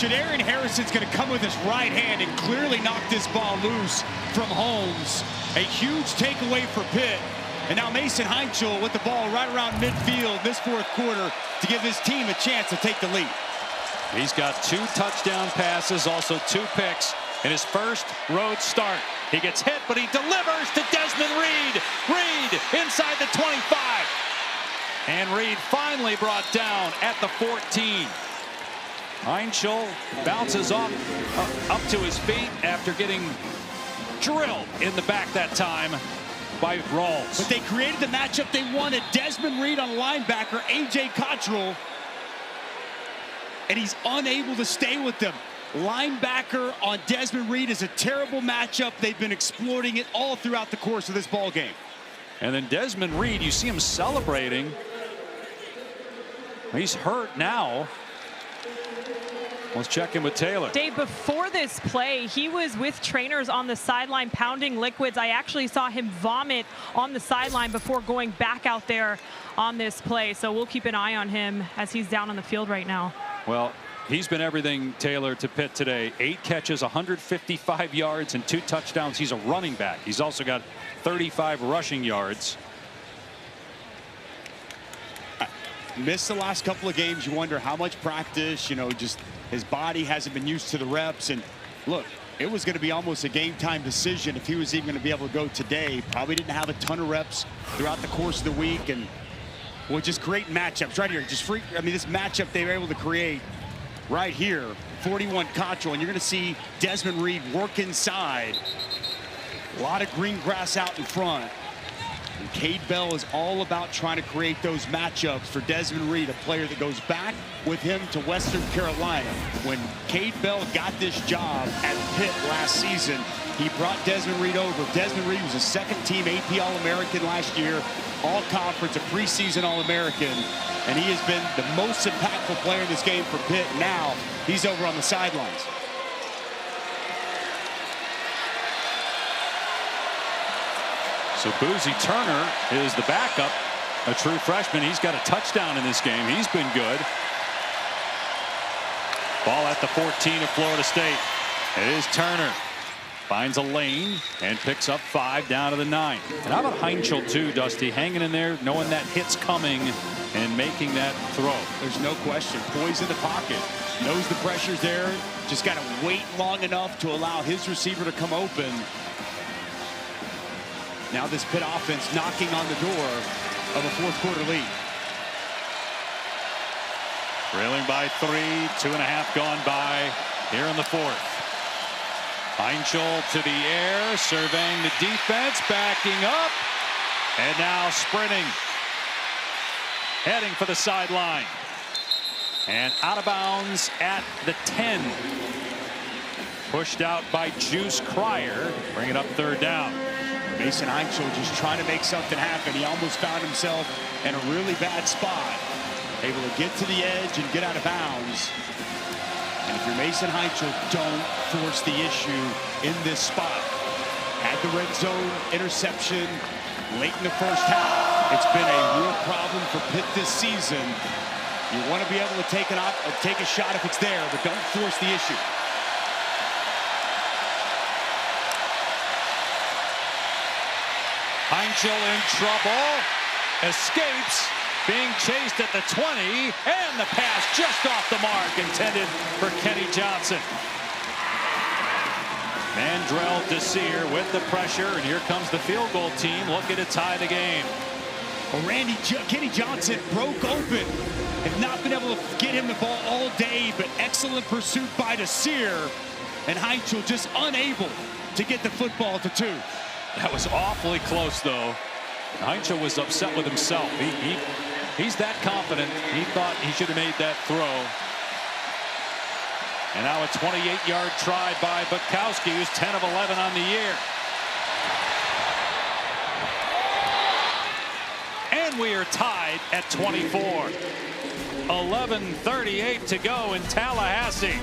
S2: Shadarian Harrison's going to come with his right hand and clearly knock this ball loose from Holmes. A huge takeaway for Pitt. And now Mason Heinchel with the ball right around midfield this fourth quarter to give his team a chance to take the lead.
S1: He's got 2 touchdown passes, also 2 picks in his first road start. He gets hit, but he delivers to Desmond Reed. Reed inside the 25. And Reed finally brought down at the 14. Heinchel bounces up to his feet after getting drilled in the back that time by Rawls.
S2: But they created the matchup they wanted. Desmond Reed on linebacker, A.J. Cottrell. And he's unable to stay with them. Linebacker on Desmond Reed is a terrible matchup. They've been exploiting it all throughout the course of this ball game.
S1: And then Desmond Reed, you see him celebrating. He's hurt now. Let's check in with Taylor.
S3: Dave, before this play, he was with trainers on the sideline pounding liquids. I actually saw him vomit on the sideline before going back out there on this play. So we'll keep an eye on him as he's down on the field right now.
S1: Well, he's been everything, Taylor, to Pitt today. 8 catches, 155 yards, and 2 touchdowns. He's a running back. He's also got 35 rushing yards.
S2: Missed the last couple of games. You wonder how much practice, just his body hasn't been used to the reps. And look, it was going to be almost a game time decision if he was even going to be able to go today. Probably didn't have a ton of reps throughout the course of the week. And well, just great matchups right here. Just free. I mean, this matchup they were able to create right here. 41 Cottrell, and you're going to see Desmond Reed work inside. A lot of green grass out in front. And Cade Bell is all about trying to create those matchups for Desmond Reed, a player that goes back with him to Western Carolina. When Cade Bell got this job at Pitt last season, he brought Desmond Reed over. Desmond Reed was a second-team AP All-American last year, All-Conference, a preseason All-American, and he has been the most impactful player in this game for Pitt. Now he's over on the sidelines.
S1: So Boozy Turner is the backup, a true freshman. He's got a touchdown in this game. He's been good. Ball at the 14 of Florida State. It is Turner. Finds a lane and picks up 5 down to the 9. And how about Heinchel too, Dusty, hanging in there, knowing that hit's coming and making that throw.
S2: There's no question. Poise in the pocket. Knows the pressure's there. Just got to wait long enough to allow his receiver to come open. Now this Pitt offense knocking on the door of a fourth quarter lead.
S1: Trailing by 3, 2.5 gone by here in the fourth. Heinchel to the air, surveying the defense, backing up, and now sprinting. Heading for the sideline. And out of bounds at the 10. Pushed out by Juice Cryer. Bring it up 3rd down.
S2: Mason Heinchel just trying to make something happen. He almost found himself in a really bad spot. Able to get to the edge and get out of bounds. And if you're Mason Heinchel, don't force the issue in this spot. Had the red zone interception late in the first half. It's been a real problem for Pitt this season. You want to be able to take a shot if it's there, but don't force the issue.
S1: Heinchel in trouble, escapes, being chased at the 20, and the pass just off the mark, intended for Kenny Johnson. Mandrell Desir with the pressure, and here comes the field goal team looking to tie the game.
S2: Well, Kenny Johnson broke open. Have not been able to get him the ball all day, but excellent pursuit by Desir, and Heinchel just unable to get the football to 2.
S1: That was awfully close, though. Heinchel was upset with himself. He's that confident. He thought he should have made that throw. And now a 28-yard try by Bukowski, who's 10 of 11 on the year. And we are tied at 24. 11:38 to go in Tallahassee.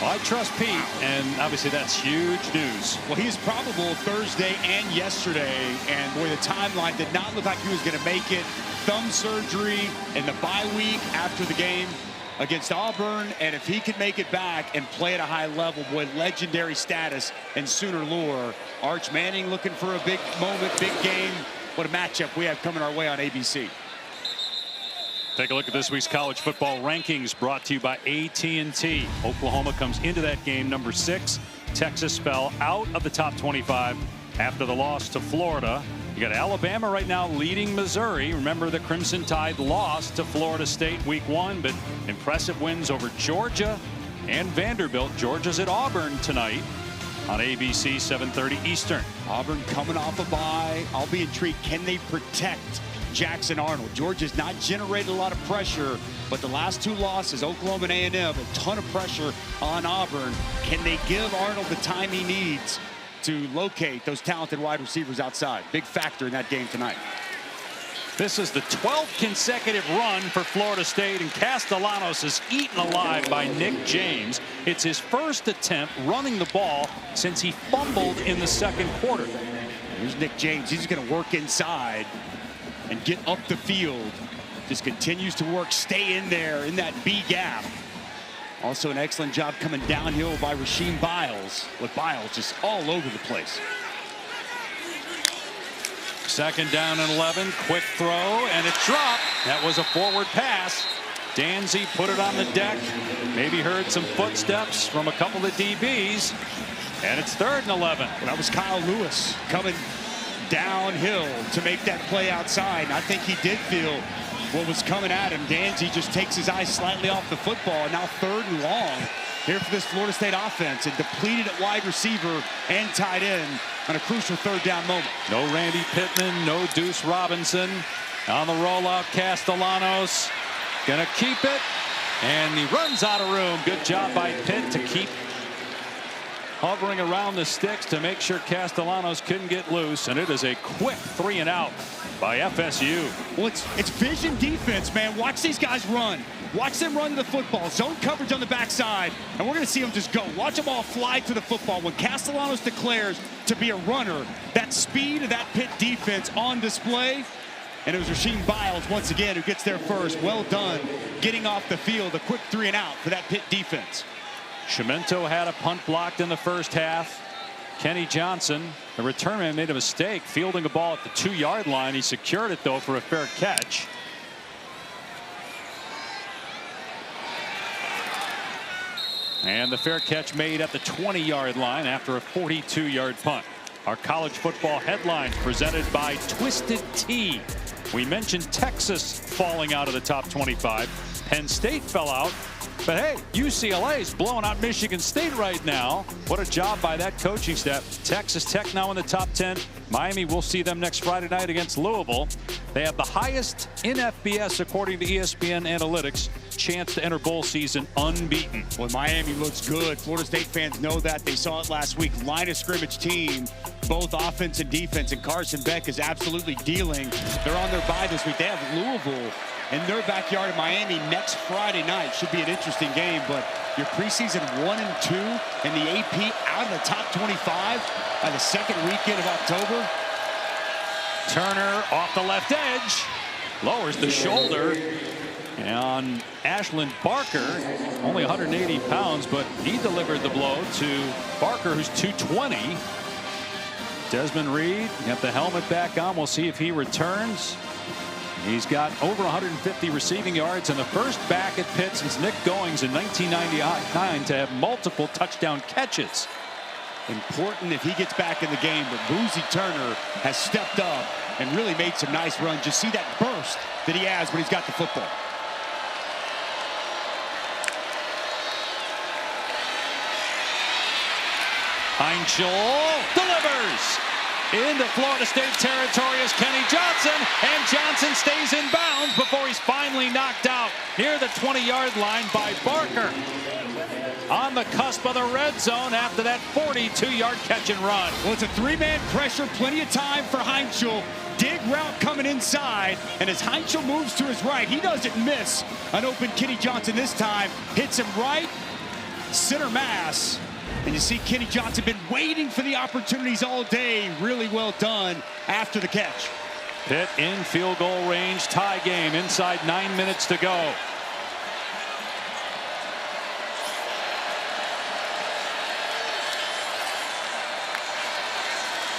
S1: Well, I trust Pete, and obviously that's huge news.
S2: Well, he is probable Thursday and yesterday, and boy, the timeline did not look like he was going to make it. Thumb surgery in the bye week after the game against Auburn, and if he can make it back and play at a high level, boy, legendary status and Sooner lore. Arch Manning looking for a big moment, big game. What a matchup we have coming our way on ABC.
S1: Take a look at this week's college football rankings brought to you by AT&T. Oklahoma comes into that game number 6. Texas fell out of the top 25 after the loss to Florida. You got Alabama right now leading Missouri. Remember, the Crimson Tide lost to Florida State week 1, but impressive wins over Georgia and Vanderbilt. Georgia's at Auburn tonight on ABC, 7:30 Eastern.
S2: Auburn coming off a bye. I'll be intrigued. Can they protect Jackson Arnold? Georgia's not generated a lot of pressure, but the last 2 losses, Oklahoma and A&M, a ton of pressure on Auburn. Can they give Arnold the time he needs to locate those talented wide receivers outside? Big factor in that game tonight.
S1: This is the 12th consecutive run for Florida State, and Castellanos is eaten alive by Nick James. It's his first attempt running the ball since he fumbled in the second quarter.
S2: Here's Nick James. He's going to work inside and get up the field. Just continues to work, stay in there in that B gap. Also an excellent job coming downhill by Rasheem Biles, with Biles just all over the place.
S1: Second down and 11, quick throw, and it's dropped. That was a forward pass. Danzy put it on the deck. Maybe heard some footsteps from a couple of DBs. And it's 3rd and 11.
S2: That was Kyle Lewis coming downhill to make that play outside. And I think he did feel what was coming at him. Danzy just takes his eyes slightly off the football. And now 3rd and long here for this Florida State offense. And depleted at wide receiver and tight end on a crucial 3rd down moment.
S1: No Randy Pittman, no Deuce Robinson. On the rollout, Castellanos gonna keep it. And he runs out of room. Good job by Pitt to keep hovering around the sticks to make sure Castellanos couldn't get loose. And it is a quick 3 and out by FSU.
S2: Well, it's vision defense, man. Watch these guys run. Watch them run to the football. Zone coverage on the backside. And we're going to see them just go. Watch them all fly to the football. When Castellanos declares to be a runner, that speed of that Pitt defense on display. And it was Rasheem Biles once again who gets there first. Well done getting off the field. A quick 3 and out for that Pitt defense.
S1: Cimento had a punt blocked in the first half. Kenny Johnson, the return man, made a mistake fielding a ball at the 2-yard line. He secured it, though, for a fair catch. And the fair catch made at the 20-yard line after a 42-yard punt. Our college football headlines presented by Twisted Tea. We mentioned Texas falling out of the top 25. Penn State fell out. But hey, UCLA is blowing out Michigan State right now. What a job by that coaching staff. Texas Tech now in the top 10. Miami, we'll see them next Friday night against Louisville. They have the highest in FBS according to ESPN Analytics. Chance to enter bowl season unbeaten.
S2: Well, Miami looks good. Florida State fans know that. They saw it last week. Line of scrimmage team, both offense and defense. And Carson Beck is absolutely dealing. They're on their bye this week. They have Louisville in their backyard in Miami next Friday night. Should be an interesting game, but your preseason 1 and 2 and the AP out of the top 25 by the second weekend of October.
S1: Turner off the left edge, lowers the shoulder on Ashland Barker, only 180 pounds, but he delivered the blow to Barker, who's 220. Desmond Reed got the helmet back on. We'll see if he returns. He's got over 150 receiving yards and the first back at Pitt since Nick Goings in 1999 to have multiple touchdown catches.
S2: Important if he gets back in the game, but Boozy Turner has stepped up and really made some nice runs. Just see that burst that he has when he's got the football.
S1: Heinschel delivers. Into Florida State territory is Kenny Johnson, and Johnson stays in bounds before he's finally knocked out near the 20-yard line by Barker. On the cusp of the red zone after that 42-yard catch and run.
S2: Well, it's a 3-man pressure, plenty of time for Heinschel. Dig route coming inside, and as Heinschel moves to his right, he doesn't miss an open Kenny Johnson this time. Hits him right center mass. And you see Kenny Johnson been waiting for the opportunities all day. Really well done after the catch.
S1: Pitt in field goal range, tie game inside 9 minutes to go.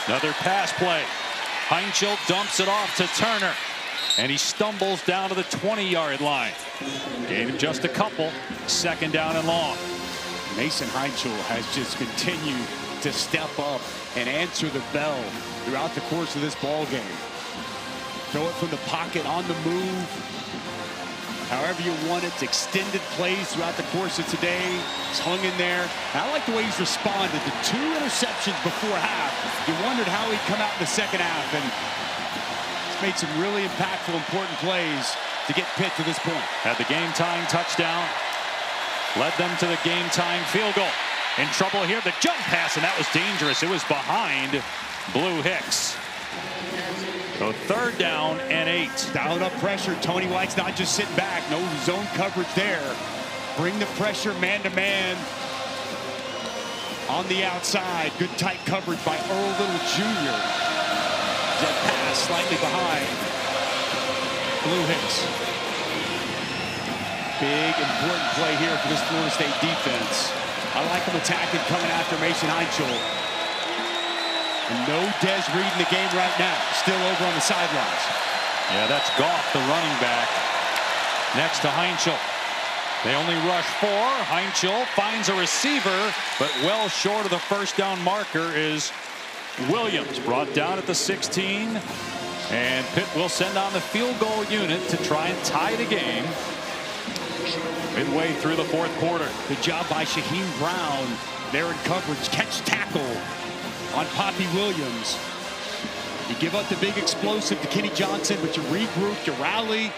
S1: Another pass play. Heinchel dumps it off to Turner, and he stumbles down to the 20-yard line. Gain him just a couple. Second down and long.
S2: Mason Heinchel has just continued to step up and answer the bell throughout the course of this ball game. Throw it from the pocket, on the move, however you want it. Extended plays throughout the course of today. He's hung in there. And I like the way he's responded to 2 interceptions before half. You wondered how he'd come out in the second half, and he's made some really impactful, important plays to get Pitt to this point.
S1: Had the game-tying touchdown. Led them to the game-tying field goal. In trouble here, the jump pass, and that was dangerous. It was behind Blue Hicks. So third down and 8.
S2: Dialing up pressure. Tony White's not just sitting back. No zone coverage there. Bring the pressure man-to-man on the outside. Good tight coverage by Earl Little Jr. That pass slightly behind Blue Hicks. Big, important play here for this Florida State defense. I like them attacking, coming after Mason Heinchel. And no Des Reed in the game right now. Still over on the sidelines.
S1: Yeah, that's Goff, the running back, next to Heinchel. They only rush 4. Heinchel finds a receiver, but well short of the first down marker is Williams. Brought down at the 16. And Pitt will send on the field goal unit to try and tie the game midway through the fourth quarter.
S2: Good job by Shaheem Brown there in coverage. Catch tackle on Poppy Williams. You give up the big explosive to Kenny Johnson, but you regroup, you rally,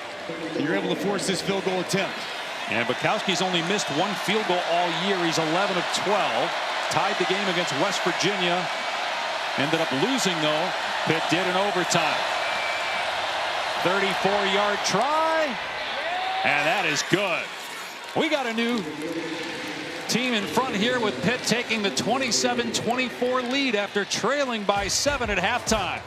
S2: and you're able to force this field goal attempt.
S1: And Bukowski's only missed 1 field goal all year. He's 11 of 12. Tied the game against West Virginia. Ended up losing, though. Pitt did in overtime. 34-yard try. And that is good. We got a new team in front here with Pitt taking the 27-24 lead after trailing by 7 at halftime.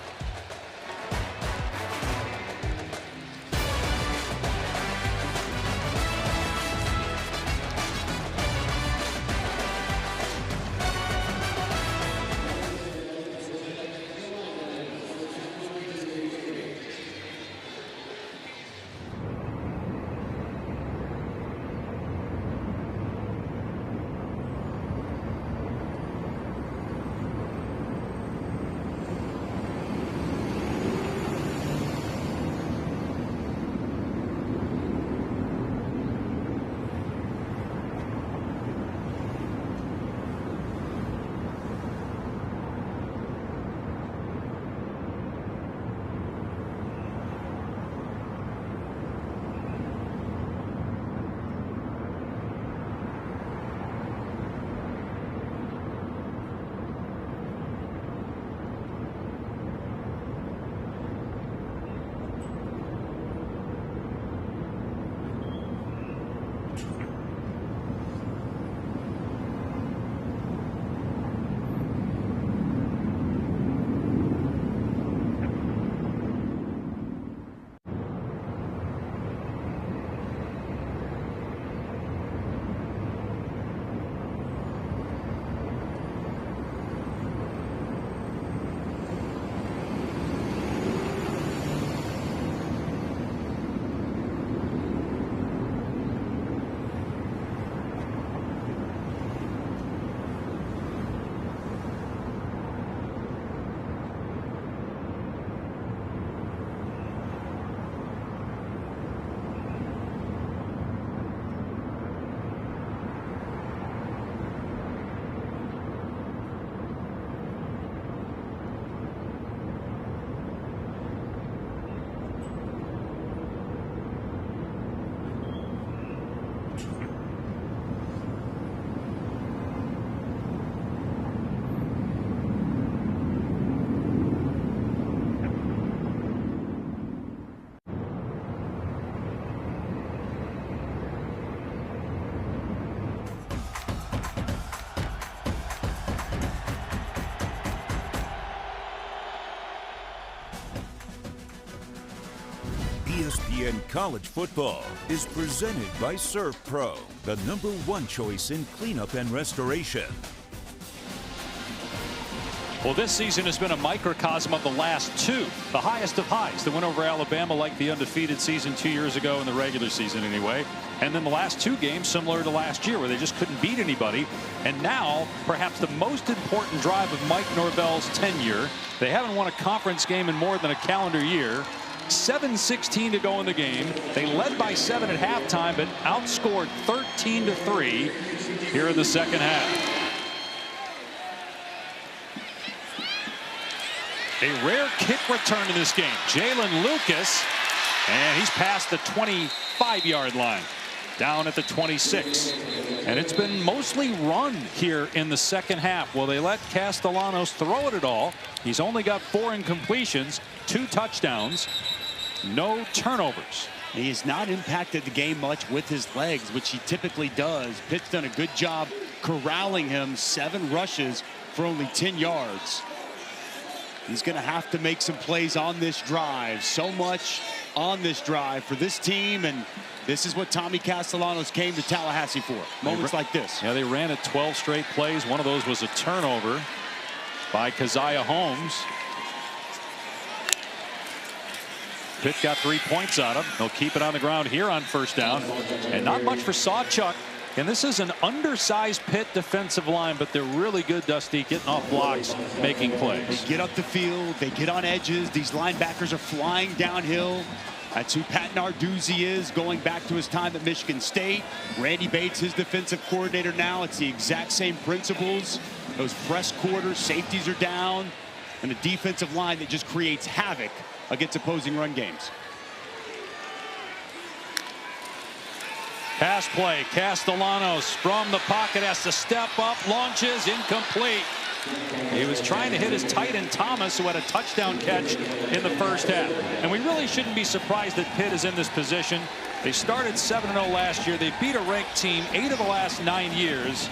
S5: ESPN College Football is presented by Serve Pro, the #1 choice in cleanup and restoration.
S1: Well, this season has been a microcosm of the last two, the highest of highs. The win over Alabama, like the undefeated season 2 years ago in the regular season anyway. And then the last two games similar to last year where they just couldn't beat anybody. And now perhaps the most important drive of Mike Norvell's tenure. They haven't won a conference game in more than a calendar year. 7:16 to go in the game. They led by 7 at halftime, but outscored 13-3 here in the second half. A rare kick return in this game. Jalen Lucas, and he's past the 25-yard line, down at the 26. And it's been mostly run here in the second half. Well, they let Castellanos throw it at all. He's only got 4 incompletions, 2 touchdowns, no turnovers.
S2: He has not impacted the game much with his legs, which he typically does. Pitt's done a good job corralling him. 7 rushes for only 10 yards. He's going to have to make some plays on this drive. So much on this drive for this team, and this is what Tommy Castellanos came to Tallahassee for. Moments like this.
S1: Yeah, they ran it 12 straight plays. One of those was a turnover by Keziah Holmes. Pitt got 3 points out of him. They'll keep it on the ground here on first down. And not much for Sawchuk. And this is an undersized Pitt defensive line, but they're really good, Dusty, getting off blocks, making plays.
S2: They get up the field, they get on edges. These linebackers are flying downhill. That's who Pat Narduzzi is, going back to his time at Michigan State. Randy Bates, his defensive coordinator now. It's the exact same principles. Those press quarters, safeties are down, and a defensive line that just creates havoc against opposing run games.
S1: Pass play, Castellanos from the pocket has to step up, launches, incomplete. He was trying to hit his tight end Thomas, who had a touchdown catch in the first half. And we really shouldn't be surprised that Pitt is in this position. They started 7-0 last year. They beat a ranked team 8 of the last 9 years.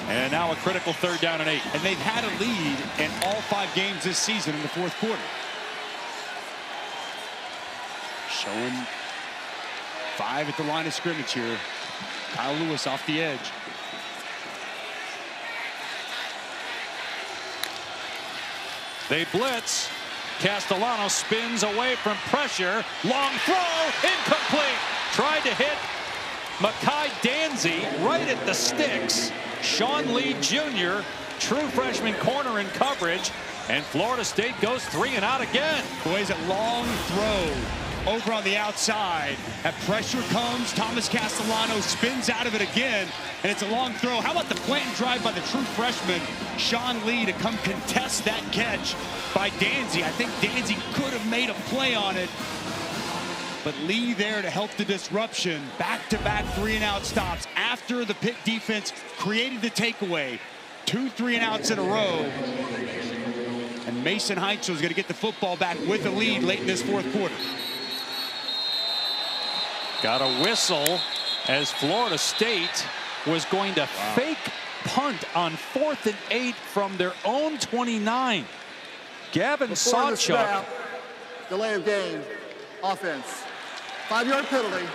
S1: And now a critical 3rd down and 8.
S2: And they've had a lead in all 5 games this season in the 4th quarter. Showing 5 at the line of scrimmage here. Kyle Lewis off the edge.
S1: They blitz. Castellanos spins away from pressure. Long throw, incomplete. Tried to hit Makai Danzy right at the sticks. Sean Lee Jr., true freshman corner in coverage. And Florida State goes 3 and out again.
S2: Boys, a long throw over on the outside. That pressure comes. Thomas Castellanos spins out of it again, and it's a long throw. How about the plant and drive by the true freshman, Sean Lee, to come contest that catch by Danzy. I think Danzy could have made a play on it, but Lee there to help the disruption. Back-to-back 3-and-out stops after the Pitt defense created the takeaway. 2 3-and-outs in a row. And Mason Heintzel is going to get the football back with a lead late in this 4th quarter.
S1: Got a whistle as Florida State was going to fake punt on 4th and 8 from their own 29. Gavin Sawchuk.
S6: Delay of game, offense. 5-yard penalty,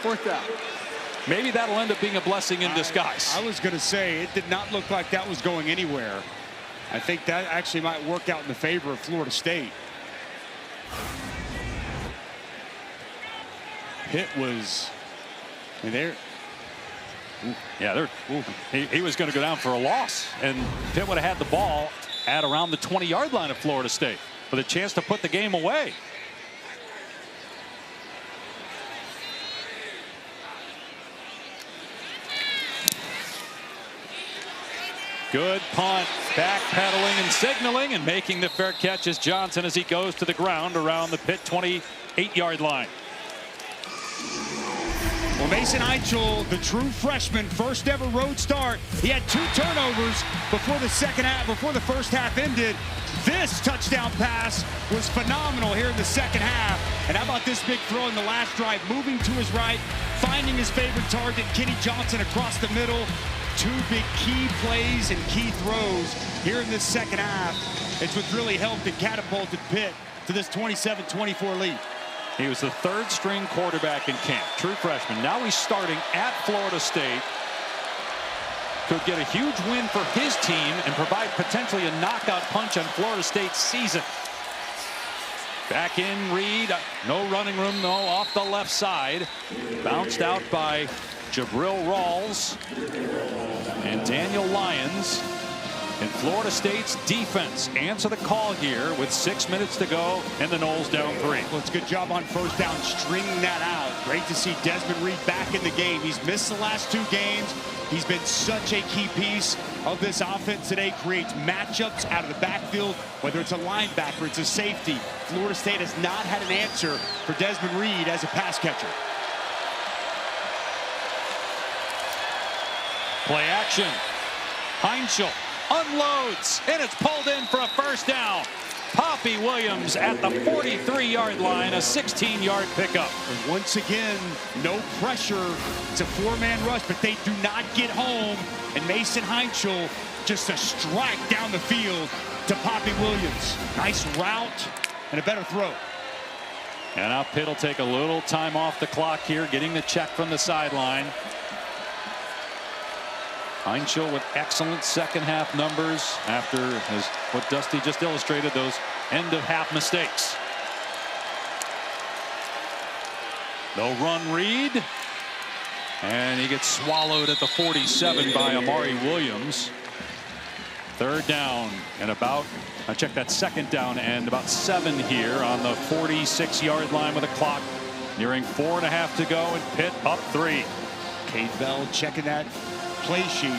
S6: 4th down.
S1: Maybe that'll end up being a blessing in disguise.
S2: I was going to say, it did not look like that was going anywhere. I think that actually might work out in the favor of Florida State. Pitt was, and there.
S1: Yeah, he was going to go down for a loss, and Pitt would have had the ball at around the 20-yard line of Florida State with a chance to put the game away. Good punt, backpedaling and signaling and making the fair catch is Johnson as he goes to the ground around the Pitt 28-yard line.
S2: Well, Mason Heintzel, the true freshman, first ever road start. He had 2 turnovers before the first half ended. This touchdown pass was phenomenal here in the second half. And how about this big throw in the last drive, moving to his right, finding his favorite target, Kenny Johnson, across the middle. 2 big key plays and key throws here in this second half. It's what really helped and catapulted Pitt to this 27-24 lead.
S1: He was the third-string quarterback in camp, true freshman. Now he's starting at Florida State. Could get a huge win for his team and provide potentially a knockout punch on Florida State's season. Back in Reed, no running room though, off the left side. Bounced out by Jabril Rawls and Daniel Lyons. And Florida State's defense answer the call here with 6 minutes to go and the Noles down 3.
S2: Well, it's a good job on first down stringing that out. Great to see Desmond Reed back in the game. He's missed the last 2 games. He's been such a key piece of this offense today. Creates matchups out of the backfield, whether it's a linebacker, it's a safety. Florida State has not had an answer for Desmond Reed as a pass catcher.
S1: Play action. Heinschel unloads, and it's pulled in for a first down. Poppy Williams at the 43-yard line, a 16-yard pickup.
S2: And once again, no pressure. It's a 4-man rush, but they do not get home. And Mason Heinschel just a strike down the field to Poppy Williams. Nice route and a better throw.
S1: And now Pitt will take a little time off the clock here, getting the check from the sideline. Heinschel with excellent second-half numbers after what Dusty just illustrated, those end-of-half mistakes. They'll run Reed, and he gets swallowed at the 47 by Amari Williams. Third down and about, I checked that second down and about 7 here on the 46-yard line with the clock nearing 4.5 to go, and Pitt up 3.
S2: Cade Bell checking that play sheet.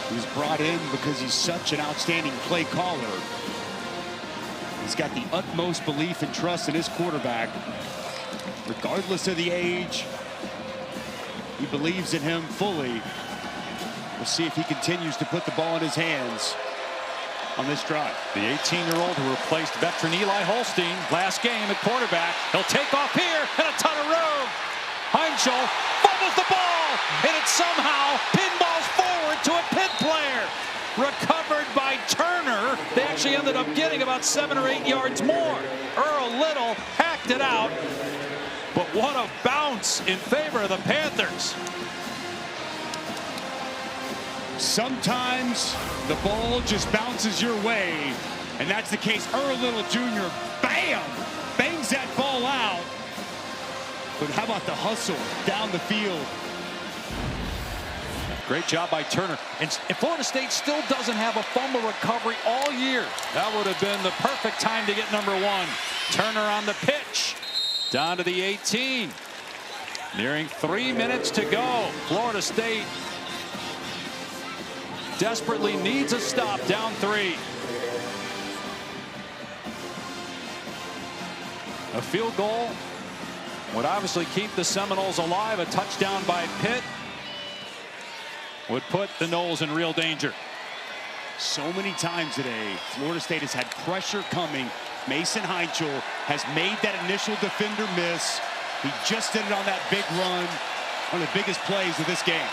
S2: He was brought in because he's such an outstanding play caller. He's got the utmost belief and trust in his quarterback, regardless of the age. He believes in him fully. We'll see if he continues to put the ball in his hands on this drive.
S1: The 18-year-old who replaced veteran Eli Holstein last game at quarterback. He'll take off here and a ton of room. Heinschel fumbles the ball, and it somehow pinballs forward to a Pitt player. Recovered by Turner. They actually ended up getting about 7 or 8 yards more. Earl Little hacked it out, but what a bounce in favor of the Panthers.
S2: Sometimes the ball just bounces your way, and that's the case. Earl Little Jr., bam, bangs that ball out. But how about the hustle down the field?
S1: Great job by Turner. And Florida State still doesn't have a fumble recovery all year. That would have been the perfect time to get number 1. Turner on the pitch. Down to the 18. Nearing 3 minutes to go. Florida State desperately needs a stop, down 3. A field goal would obviously keep the Seminoles alive. A touchdown by Pitt would put the Noles in real danger.
S2: So many times today, Florida State has had pressure coming. Mason Heinschel has made that initial defender miss. He just did it on that big run, one of the biggest plays of this game.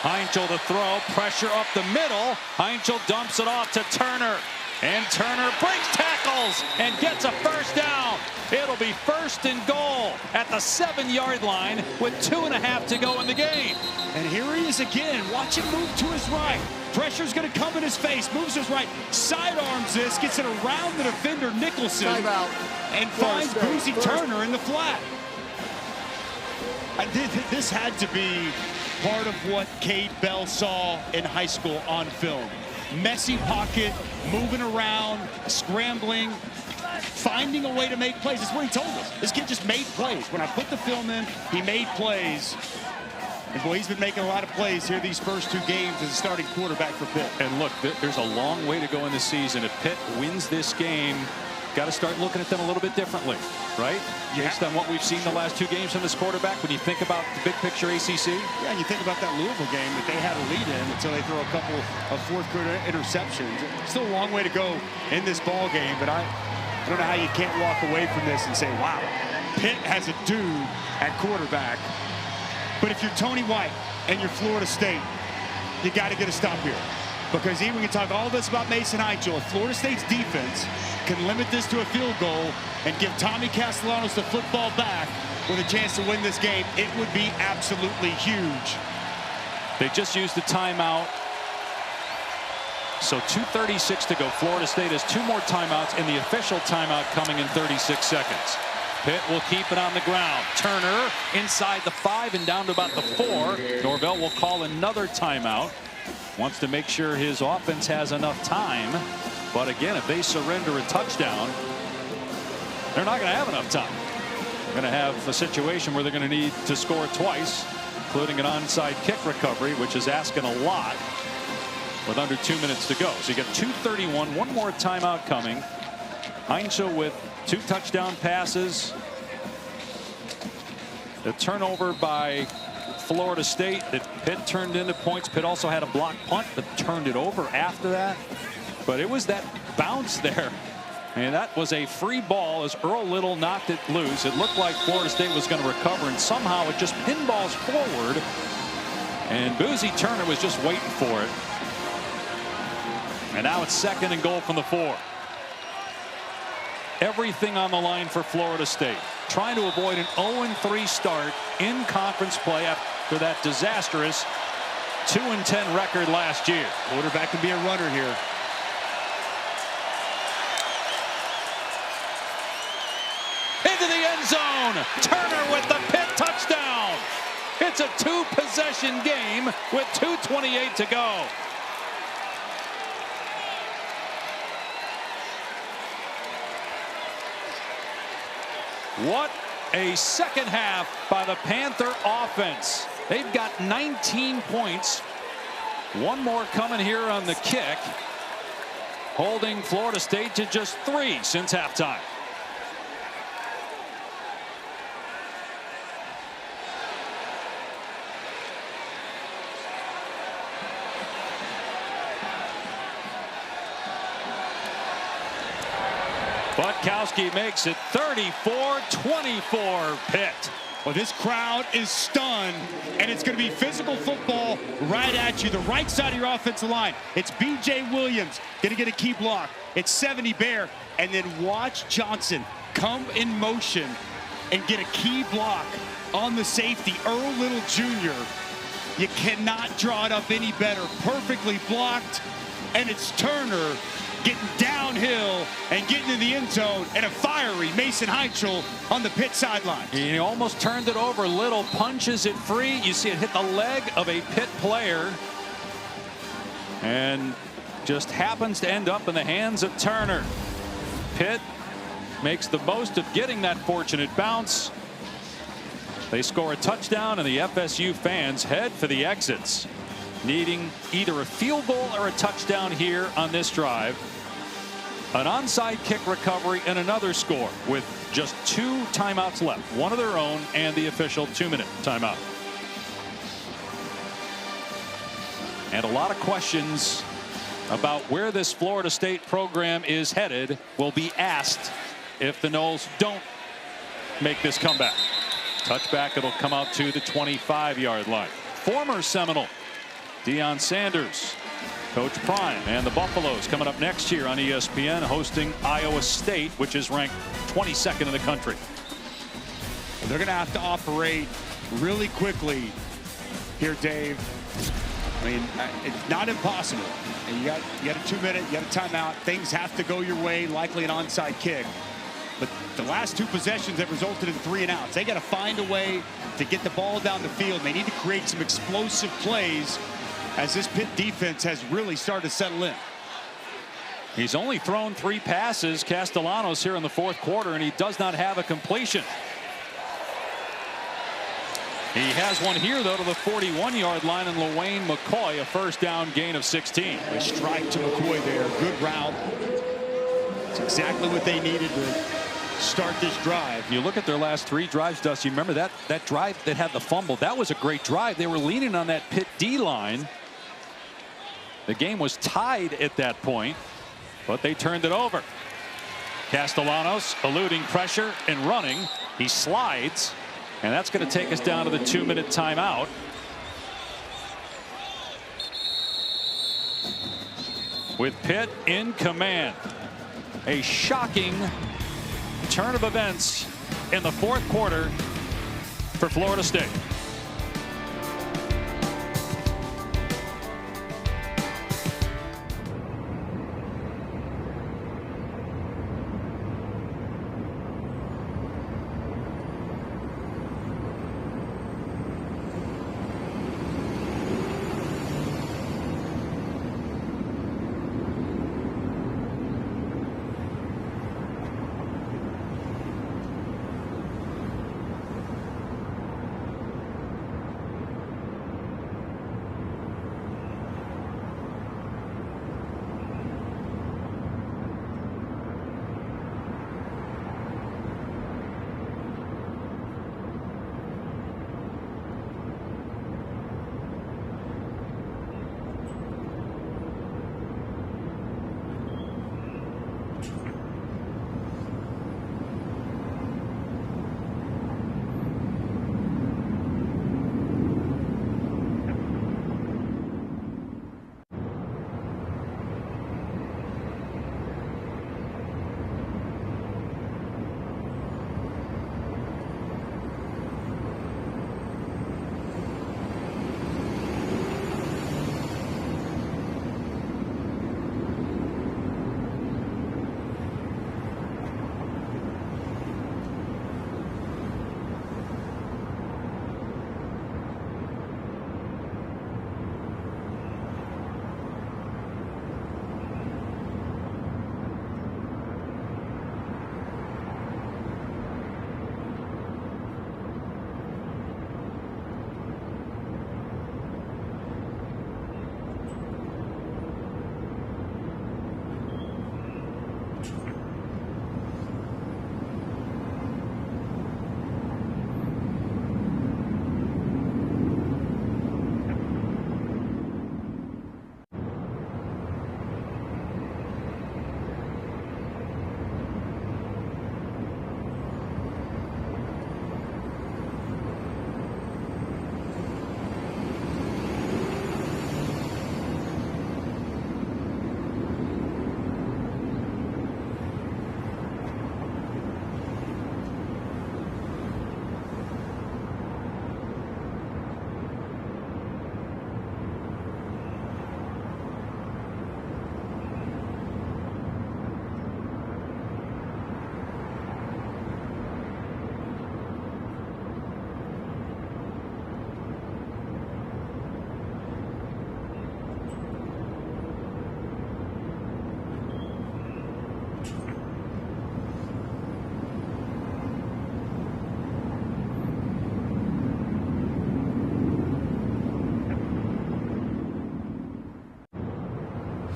S1: Heinschel to throw, pressure up the middle. Heinschel dumps it off to Turner. And Turner breaks tackles and gets a first down. It'll be 1st and goal at the 7-yard line with 2.5 to go in the game.
S2: And here he is again. Watch him move to his right. Pressure's going to come in his face. Moves his right. Sidearms this. Gets it around the defender, Nicholson.
S6: Timeout.
S2: And finds Boozy Turner in the flat. This had to be part of what Cade Bell saw in high school on film. Messy pocket, moving around, scrambling, finding a way to make plays. That's what he told us. This kid just made plays. When I put the film in, he made plays. And boy, he's been making a lot of plays here these first 2 games as a starting quarterback for Pitt.
S1: And look, there's a long way to go in the season. If Pitt wins this game, got to start looking at them a little bit differently, right?
S2: Yeah.
S1: Based on what we've seen the last 2 games from this quarterback, when you think about the big picture ACC.
S2: Yeah, and you think about that Louisville game that they had a lead in until they throw a couple of 4th-quarter interceptions. Still a long way to go in this ball game, but I don't know how you can't walk away from this and say, wow, Pitt has a dude at quarterback. But if you're Tony White and you're Florida State, you got to get a stop here. Because even we can talk all this about Mason Heichel. If Florida State's defense can limit this to a field goal and give Tommy Castellanos the football back with a chance to win this game, it would be absolutely huge.
S1: They just used the timeout. So 2:36 to go. Florida State has 2 more timeouts, and the official timeout coming in 36 seconds. Pitt will keep it on the ground. Turner inside the 5 and down to about the 4. Norvell will call another timeout. Wants to make sure his offense has enough time. But again, if they surrender a touchdown, they're not going to have enough time. They're going to have a situation where they're going to need to score twice, including an onside kick recovery, which is asking a lot with under 2 minutes to go. So you get 2:31, 1 more timeout coming. Heinzel with 2 touchdown passes. The turnover by Florida State that Pitt turned into points. Pitt also had a block punt but turned it over after that. But it was that bounce there. And that was a free ball as Earl Little knocked it loose. It looked like Florida State was going to recover, and somehow it just pinballs forward. And Boozy Turner was just waiting for it. And now it's 2nd and goal from the 4. Everything on the line for Florida State. Trying to avoid an 0-3 start in conference play after that disastrous 2-10 record last year.
S2: Quarterback can be a runner here.
S1: Into the end zone. Turner with the Pitt touchdown. It's a 2-possession game with 2:28 to go. What a second half by the Panther offense. They've got 19 points. 1 more coming here on the kick, holding Florida State to just 3 since halftime. Butkowski makes it 34-24 Pitt.
S2: Well, this crowd is stunned, and it's going to be physical football right at you. The right side of your offensive line. It's B.J. Williams going to get a key block. It's 70 Bear, and then watch Johnson come in motion and get a key block on the safety, Earl Little Jr. You cannot draw it up any better. Perfectly blocked, and it's Turner getting downhill and getting in the end zone, and a fiery Mason Heichel on the Pitt sideline.
S1: He almost turned it over. Little punches it free. You see it hit the leg of a Pitt player and just happens to end up in the hands of Turner. Pitt makes the most of getting that fortunate bounce. They score a touchdown, and the FSU fans head for the exits, needing either a field goal or a touchdown here on this drive. An onside kick recovery and another score with just 2 timeouts left, 1 of their own and the official 2-minute timeout. And a lot of questions about where this Florida State program is headed will be asked if the Noles don't make this comeback. Touchback, it'll come out to the 25-yard line. Former Seminole Deion Sanders, Coach Prime, and the Buffaloes coming up next year on ESPN, hosting Iowa State, which is ranked 22nd in the country.
S2: They're going to have to operate really quickly here, Dave. I mean, it's not impossible. And you got a 2-minute, you got a timeout. Things have to go your way, likely an onside kick. But the last 2 possessions have resulted in 3 and outs. They got to find a way to get the ball down the field. They need to create some explosive plays as this Pitt defense has really started to settle in.
S1: He's only thrown 3 passes, Castellanos, here in the 4th quarter, and he does not have a completion. He has one here, though, to the 41-yard line, and LaWayne McCoy, a first down gain of 16.
S2: A strike to McCoy there. Good route. It's exactly what they needed to start this drive.
S1: You look at their last 3 drives, Dusty. Remember that drive that had the fumble? That was a great drive. They were leaning on that Pitt D-line. The game was tied at that point, but they turned it over. Castellanos eluding pressure and running. He slides, and that's going to take us down to the 2-minute timeout. with Pitt in command. A shocking turn of events in the fourth quarter for Florida State.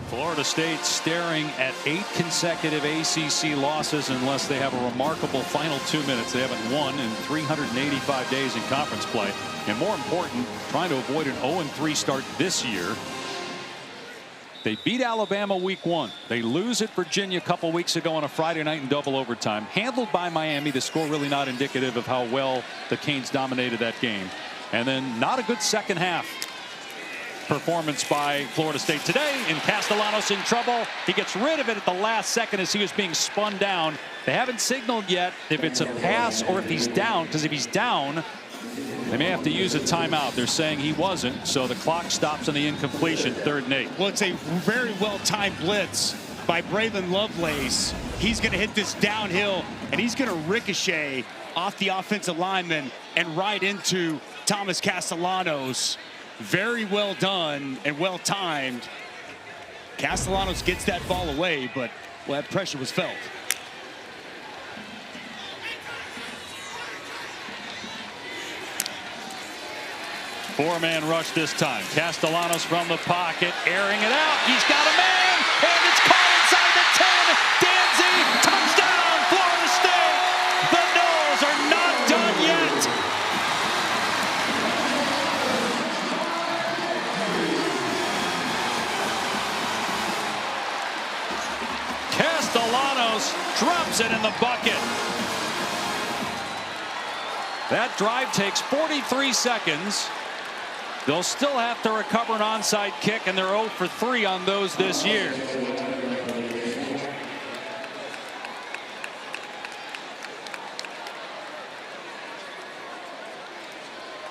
S1: Florida State staring at 8 consecutive ACC losses unless they have a remarkable final 2 minutes. They haven't won in 385 days in conference play. And more important, trying to avoid an 0-3 start this year. They beat Alabama week 1. They lose at Virginia a couple weeks ago on a Friday night in double overtime. Handled by Miami. The score really not indicative of how well the Canes dominated that game. And then not a good second half performance by Florida State today, and Castellanos in trouble. He gets rid of it at the last second as he was being spun down. They haven't signaled yet if it's a pass or if he's down, because if he's down, they may have to use a timeout. They're saying he wasn't, so the clock stops on the incompletion, 3rd and 8.
S2: Well, it's a very well-timed blitz by Braylon Lovelace. He's going to hit this downhill, and he's going to ricochet off the offensive lineman and right into Thomas Castellanos. Very well done and well timed. Castellanos gets that ball away, but well, that pressure was felt.
S1: Four-man rush this time. Castellanos from the pocket, airing it out. He's got a man, and it's caught inside the 10. Danzy, touchdown, Florida State. The Noles are not done yet. Castellanos drops it in the bucket. That drive takes 43 seconds. They'll still have to recover an onside kick, and they're 0 for 3 on those this year.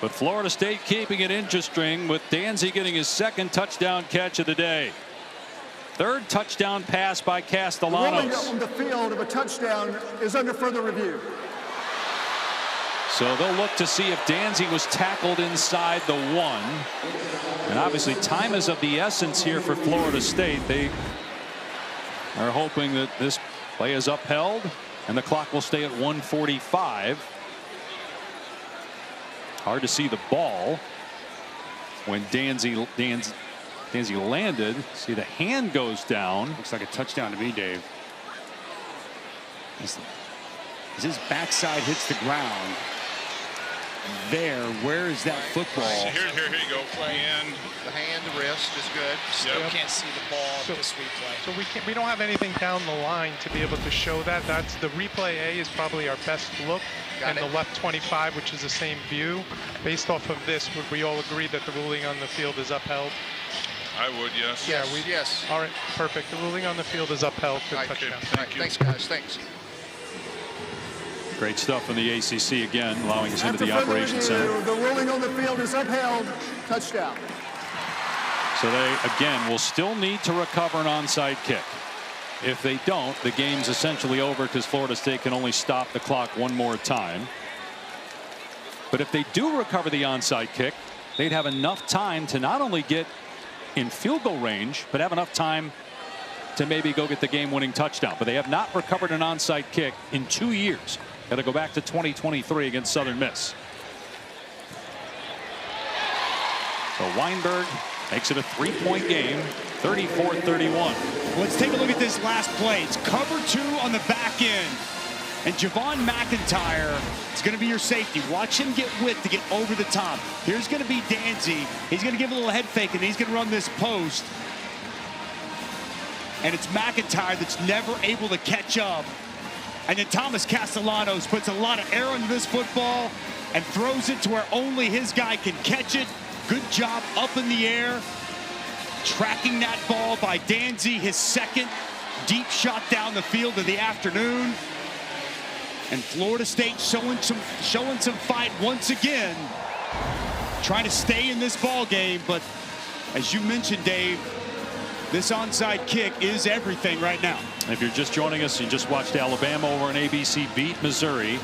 S1: But Florida State keeping it interesting with Danzy getting his second touchdown catch of the day. Third touchdown pass by Castellanos.
S6: The ruling on the field of a touchdown is under further review.
S1: So they'll look to see if Danzy was tackled inside the 1. And obviously time is of the essence here for Florida State. They are hoping that this play is upheld and the clock will stay at 1:45. Hard to see the ball when Danzy landed. See, the hand goes down.
S2: Looks like a touchdown to me, Dave. As his backside hits the ground. Where is that football?
S9: Here you go.
S11: The hand, the wrist is good. Still can't see the ball. This replay.
S8: So we don't have anything down the line to be able to show that. That's the replay A is probably our best look. And the left 25, which is the same view. Based off of this, would we all agree that the ruling on the field is upheld?
S9: I would, yes.
S11: Yes.
S8: All right, perfect. The ruling on the field is upheld. Good
S11: Right,
S8: touchdown.
S11: Right, thanks, guys. Thanks.
S1: Great stuff from the ACC again, allowing us into
S6: After
S1: the
S6: further
S1: Operations
S6: review,
S1: Center.
S6: the ruling on the field is upheld. Touchdown.
S1: So they, again, will still need to recover an onside kick. If they don't, the game's essentially over because Florida State can only stop the clock one more time. But if they do recover the onside kick, they'd have enough time to not only get in field goal range, but have enough time to maybe go get the game-winning touchdown. But they have not recovered an onside kick in 2 years. Got to go back to 2023 against Southern Miss. So Weinberg makes it a 3-point game, 34-31.
S2: Let's take a look at this last play. It's cover 2 on the back end. And Javon McIntyre is going to be your safety. Watch him get width to get over the top. Here's going to be Danzy. He's going to give a little head fake, and he's going to run this post. And it's McIntyre that's never able to catch up. And then Thomas Castellanos puts a lot of air into this football and throws it to where only his guy can catch it. Good job up in the air. Tracking that ball by Danzy, his second deep shot down the field of the afternoon. And Florida State showing some fight once again, trying to stay in this ball game. But as you mentioned, Dave, this onside kick is everything right now.
S1: If you're just joining us, you just watched Alabama over on ABC beat Missouri.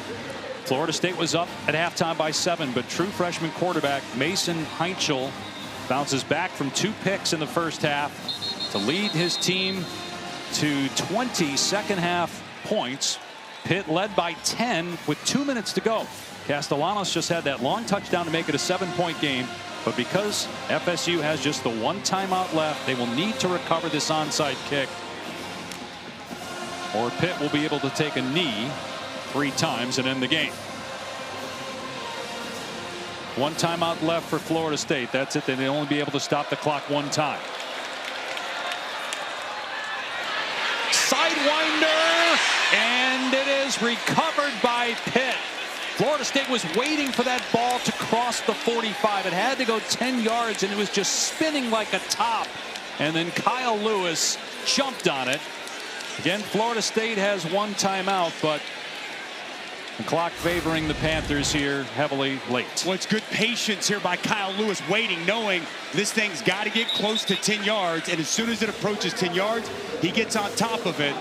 S1: Florida State was up at halftime by 7, but true freshman quarterback Mason Heinchel bounces back from 2 picks in the first half to lead his team to 20 second half points. Pitt led by 10 with 2 minutes to go. Castellanos just had that long touchdown to make it a 7-point game. But because FSU has just the 1 timeout left, they will need to recover this onside kick, or Pitt will be able to take a knee 3 times and end the game. 1 timeout left for Florida State. That's it. They'll only be able to stop the clock 1 time. Sidewinder, and it is recovered by Pitt. Florida State was waiting for that ball to cross the 45. It had to go 10 yards, and it was just spinning like a top. And then Kyle Lewis jumped on it. Again, Florida State has 1 timeout, but the clock favoring the Panthers here heavily late.
S2: Well, it's good patience here by Kyle Lewis, waiting, knowing this thing's got to get close to 10 yards. And as soon as it approaches 10 yards, he gets on top of it.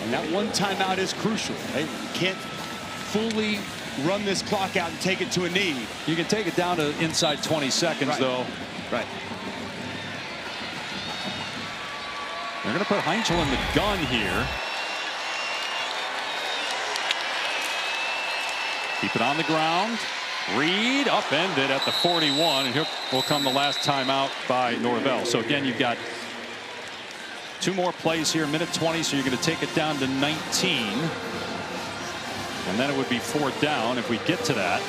S2: And that 1 timeout is crucial. They can't fully run this clock out and take it to a knee.
S1: You can take it down to inside 20 seconds, though.
S2: Right.
S1: They're going to put Heinchel in the gun here. Keep it on the ground. Reed upended at the 41, and here will come the last timeout by Norvell. So again, you've got 2 more plays here, minute 20, so you're going to take it down to 19. And then it would be 4th down if we get to that.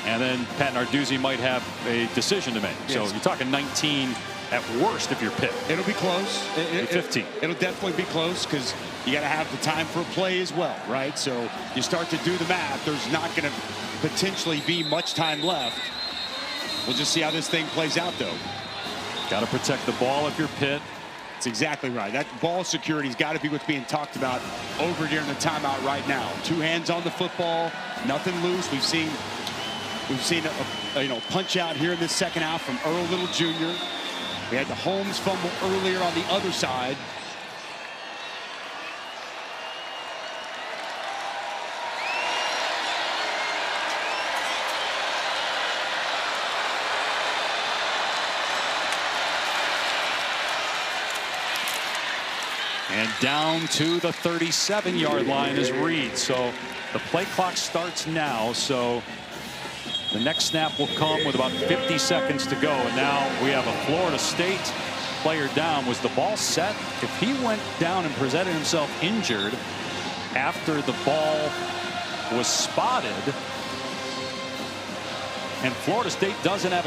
S1: And then Pat Narduzzi might have a decision to make. Yes. So you're talking 19 at worst if you're Pitt.
S2: It'll be close.
S1: 15.
S2: It'll definitely be close because you got to have the time for a play as well, right? So you start to do the math. There's not going to potentially be much time left. We'll just see how this thing plays out, though.
S1: Got to protect the ball if you're Pitt.
S2: That's exactly right. That ball security's got to be what's being talked about over during the timeout right now. 2 hands on the football, nothing loose. We've seen a punch out here in this second half from Earl Little Jr. We had the Holmes fumble earlier on the other side.
S1: And down to the 37-yard line is Reed. So the play clock starts now. So the next snap will come with about 50 seconds to go. And now we have a Florida State player down. Was the ball set? If he went down and presented himself injured after the ball was spotted, and Florida State doesn't have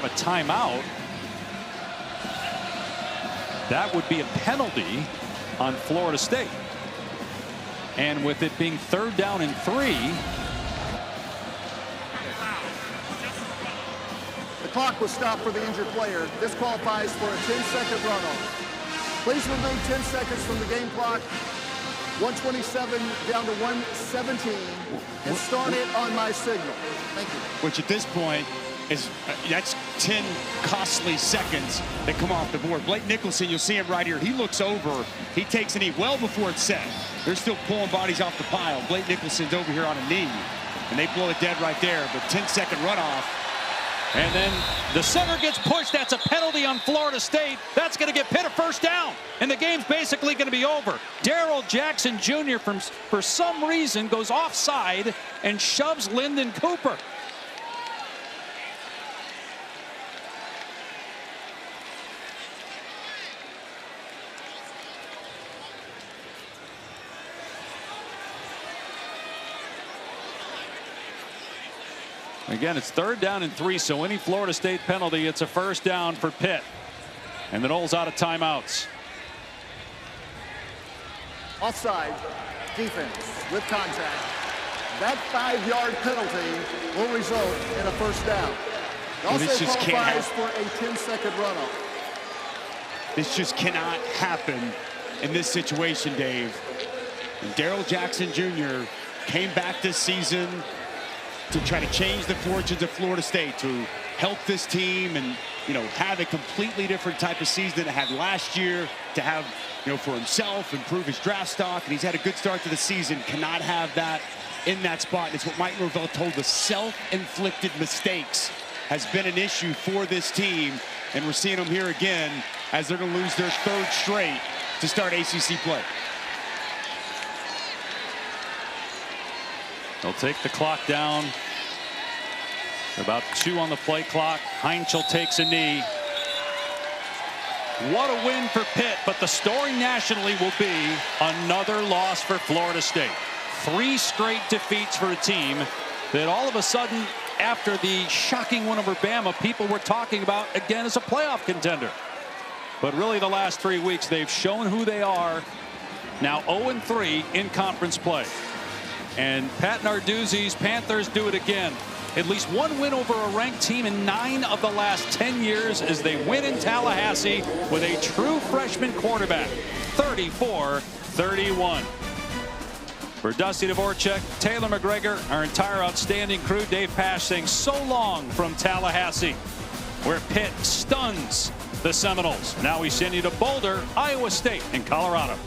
S1: a timeout, that would be a penalty on Florida State. And with it being 3rd down and 3,
S6: the clock was stopped for the injured player. This qualifies for a 10-second runoff. Please remove 10 seconds from the game clock. 127 down to 117, and start it on my signal. Thank you.
S2: Which at this point is that's 10 costly seconds that come off the board. Blake Nicholson, you'll see him right here. He looks over. He takes a knee well before it's set. They're still pulling bodies off the pile. Blake Nicholson's over here on a knee, and they blow it dead right there. But 10-second runoff.
S1: and then the center gets pushed. That's a penalty on Florida State. That's going to get Pitt a 1st down, and the game's basically going to be over. Darrell Jackson Jr. for some reason goes offside and shoves Lyndon Cooper. Again, it's 3rd down and 3, so any Florida State penalty, it's a 1st down for Pitt. And the Noles out of timeouts.
S6: Offside defense with contact. That 5-yard penalty will result in a 1st down. It also qualifies for a 10-second runoff.
S2: This just cannot happen in this situation, Dave. And Darrell Jackson Jr. came back this season to try to change the fortunes of Florida State, to help this team and, have a completely different type of season than it had last year, to have, for himself, improve his draft stock. And he's had a good start to the season. Cannot have that in that spot. And it's what Mike Norvell told us. Self-inflicted mistakes has been an issue for this team. And we're seeing them here again as they're going to lose their 3rd straight to start ACC play.
S1: They'll take the clock down. About 2 on the play clock. Heinchel takes a knee. What a win for Pitt, but the story nationally will be another loss for Florida State. 3 straight defeats for a team that all of a sudden, after the shocking win over Bama, people were talking about again as a playoff contender. But really the last 3 weeks, they've shown who they are. Now 0-3 in conference play. And Pat Narduzzi's Panthers do it again. At least 1 win over a ranked team in 9 of the last 10 years as they win in Tallahassee with a true freshman quarterback. 34-31. For Dusty Dvorak, Taylor McGregor, our entire outstanding crew, Dave Pasch saying so long from Tallahassee, where Pitt stuns the Seminoles. Now we send you to Boulder, Iowa State, in Colorado.